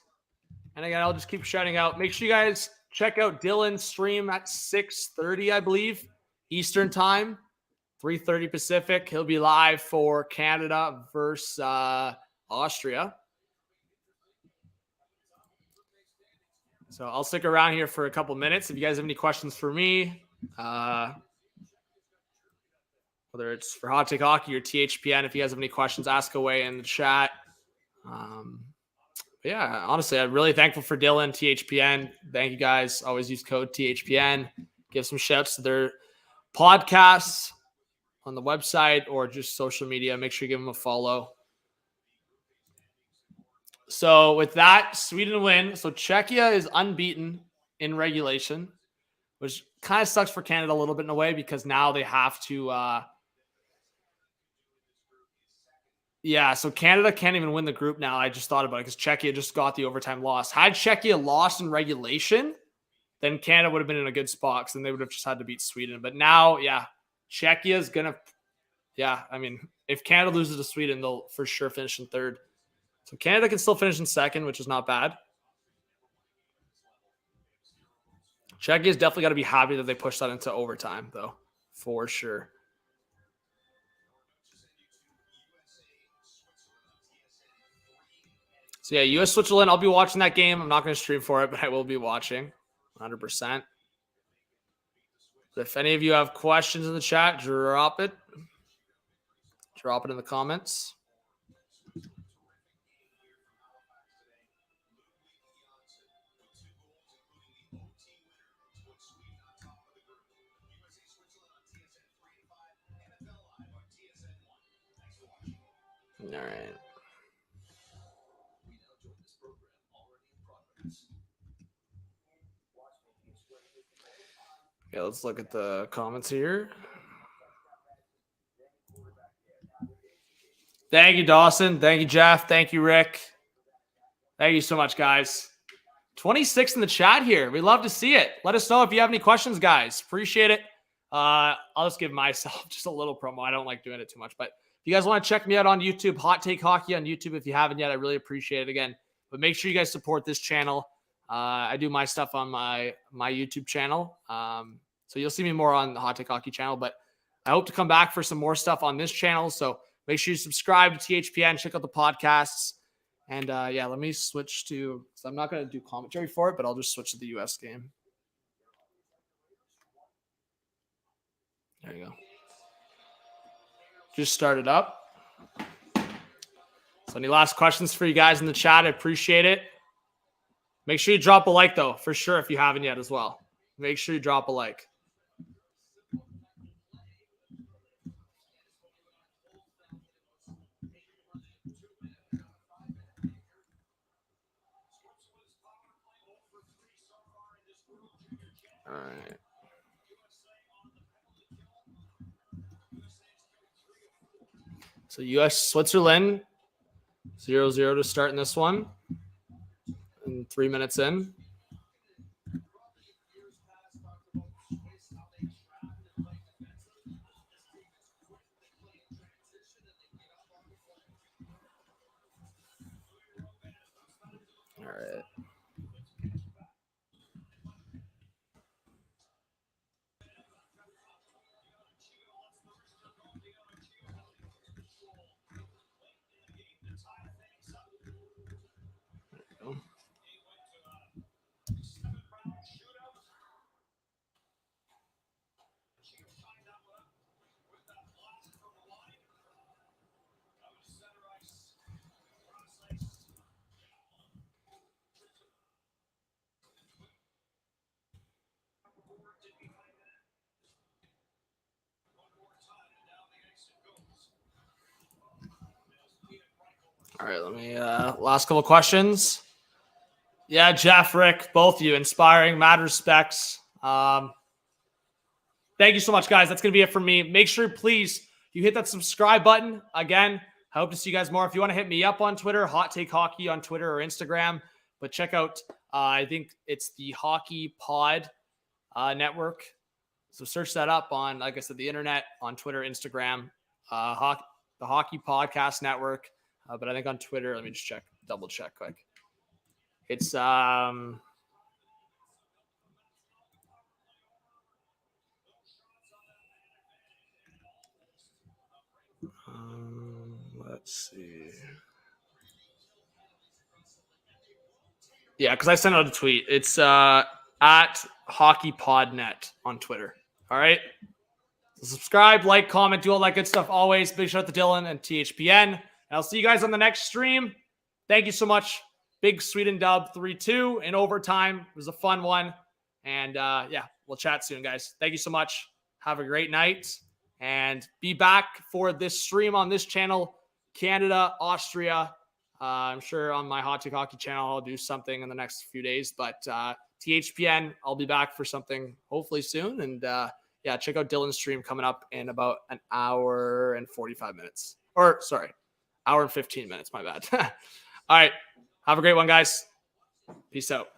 And again, I'll just keep shouting out. Make sure you guys check out Dylan's stream at 6:30, I believe, Eastern time, 3:30 Pacific. He'll be live for Canada versus Austria. So I'll stick around here for a couple minutes. If you guys have any questions for me, whether it's for Hot Take Hockey or THPN, if you guys have any questions, ask away in the chat. Yeah, honestly, I'm really thankful for Dylan, THPN. Thank you guys. Always use code THPN. Give some shouts to their podcasts on the website or just social media. Make sure you give them a follow. So with that, Sweden win. So Czechia is unbeaten in regulation, which kind of sucks for Canada a little bit in a way because now they have to yeah, so Canada can't even win the group now. I just thought about it because Czechia just got the overtime loss. Had Czechia lost in regulation, then Canada would have been in a good spot because then they would have just had to beat Sweden. But now, yeah, Czechia's going to, yeah, I mean, if Canada loses to Sweden, they'll for sure finish in third. So Canada can still finish in second, which is not bad. Czechia's definitely got to be happy that they pushed that into overtime, though, for sure. So, yeah, U.S. Switzerland, I'll be watching that game. I'm not going to stream for it, but I will be watching 100%. But if any of you have questions in the chat, drop it. Drop it in the comments. All right. Okay, let's look at the comments here. Thank you, Dawson. Thank you, Jeff. Thank you, Rick. Thank you so much, guys. 26 in the chat here. We love to see it. Let us know if you have any questions, guys. Appreciate it. I'll just give myself just a little promo. I don't like doing it too much, but if you guys want to check me out on YouTube, Hot Take Hockey on YouTube, if you haven't yet, I really appreciate it again. But make sure you guys support this channel. I do my stuff on my YouTube channel. So you'll see me more on the Hot Take Hockey channel, but I hope to come back for some more stuff on this channel. So make sure you subscribe to THPN, check out the podcasts. And yeah, let me switch to, so I'm not going to do commentary for it, but I'll just switch to the US game. There you go. Just started up. So any last questions for you guys in the chat? I appreciate it. Make sure you drop a like, though, for sure, if you haven't yet as well. Make sure you drop a like. All right. So US Switzerland 0-0 to start in this one. And 3 minutes in. All right. All right, let me last couple questions. Yeah, Jeff, Rick, both of you, inspiring, mad respects. Thank you so much, guys. That's going to be it for me. Make sure, please, you hit that subscribe button. Again, I hope to see you guys more. If you want to hit me up on Twitter, Hot Take Hockey on Twitter or Instagram. But check out, I think it's the Hockey Pod Network. So search that up on, like I said, the internet, on Twitter, Instagram, the Hockey Podcast Network. But I think on Twitter, let me just check, double check quick. It's let's see. Yeah, because I sent out a tweet. It's at HockeyPodNet on Twitter. All right. So subscribe, like, comment, do all that good stuff always. Big shout out to Dylan and THPN. And I'll see you guys on the next stream. Thank you so much. Big Sweden dub 3-2 in overtime. It was a fun one. And yeah, we'll chat soon, guys. Thank you so much. Have a great night. And be back for this stream on this channel, Canada, Austria. I'm sure on my Hot Take Hockey channel, I'll do something in the next few days. But THPN, I'll be back for something hopefully soon. And yeah, check out Dylan's stream coming up in about an hour and 45 minutes. Or, sorry, hour and 15 minutes. My bad. All right. Have a great one, guys. Peace out.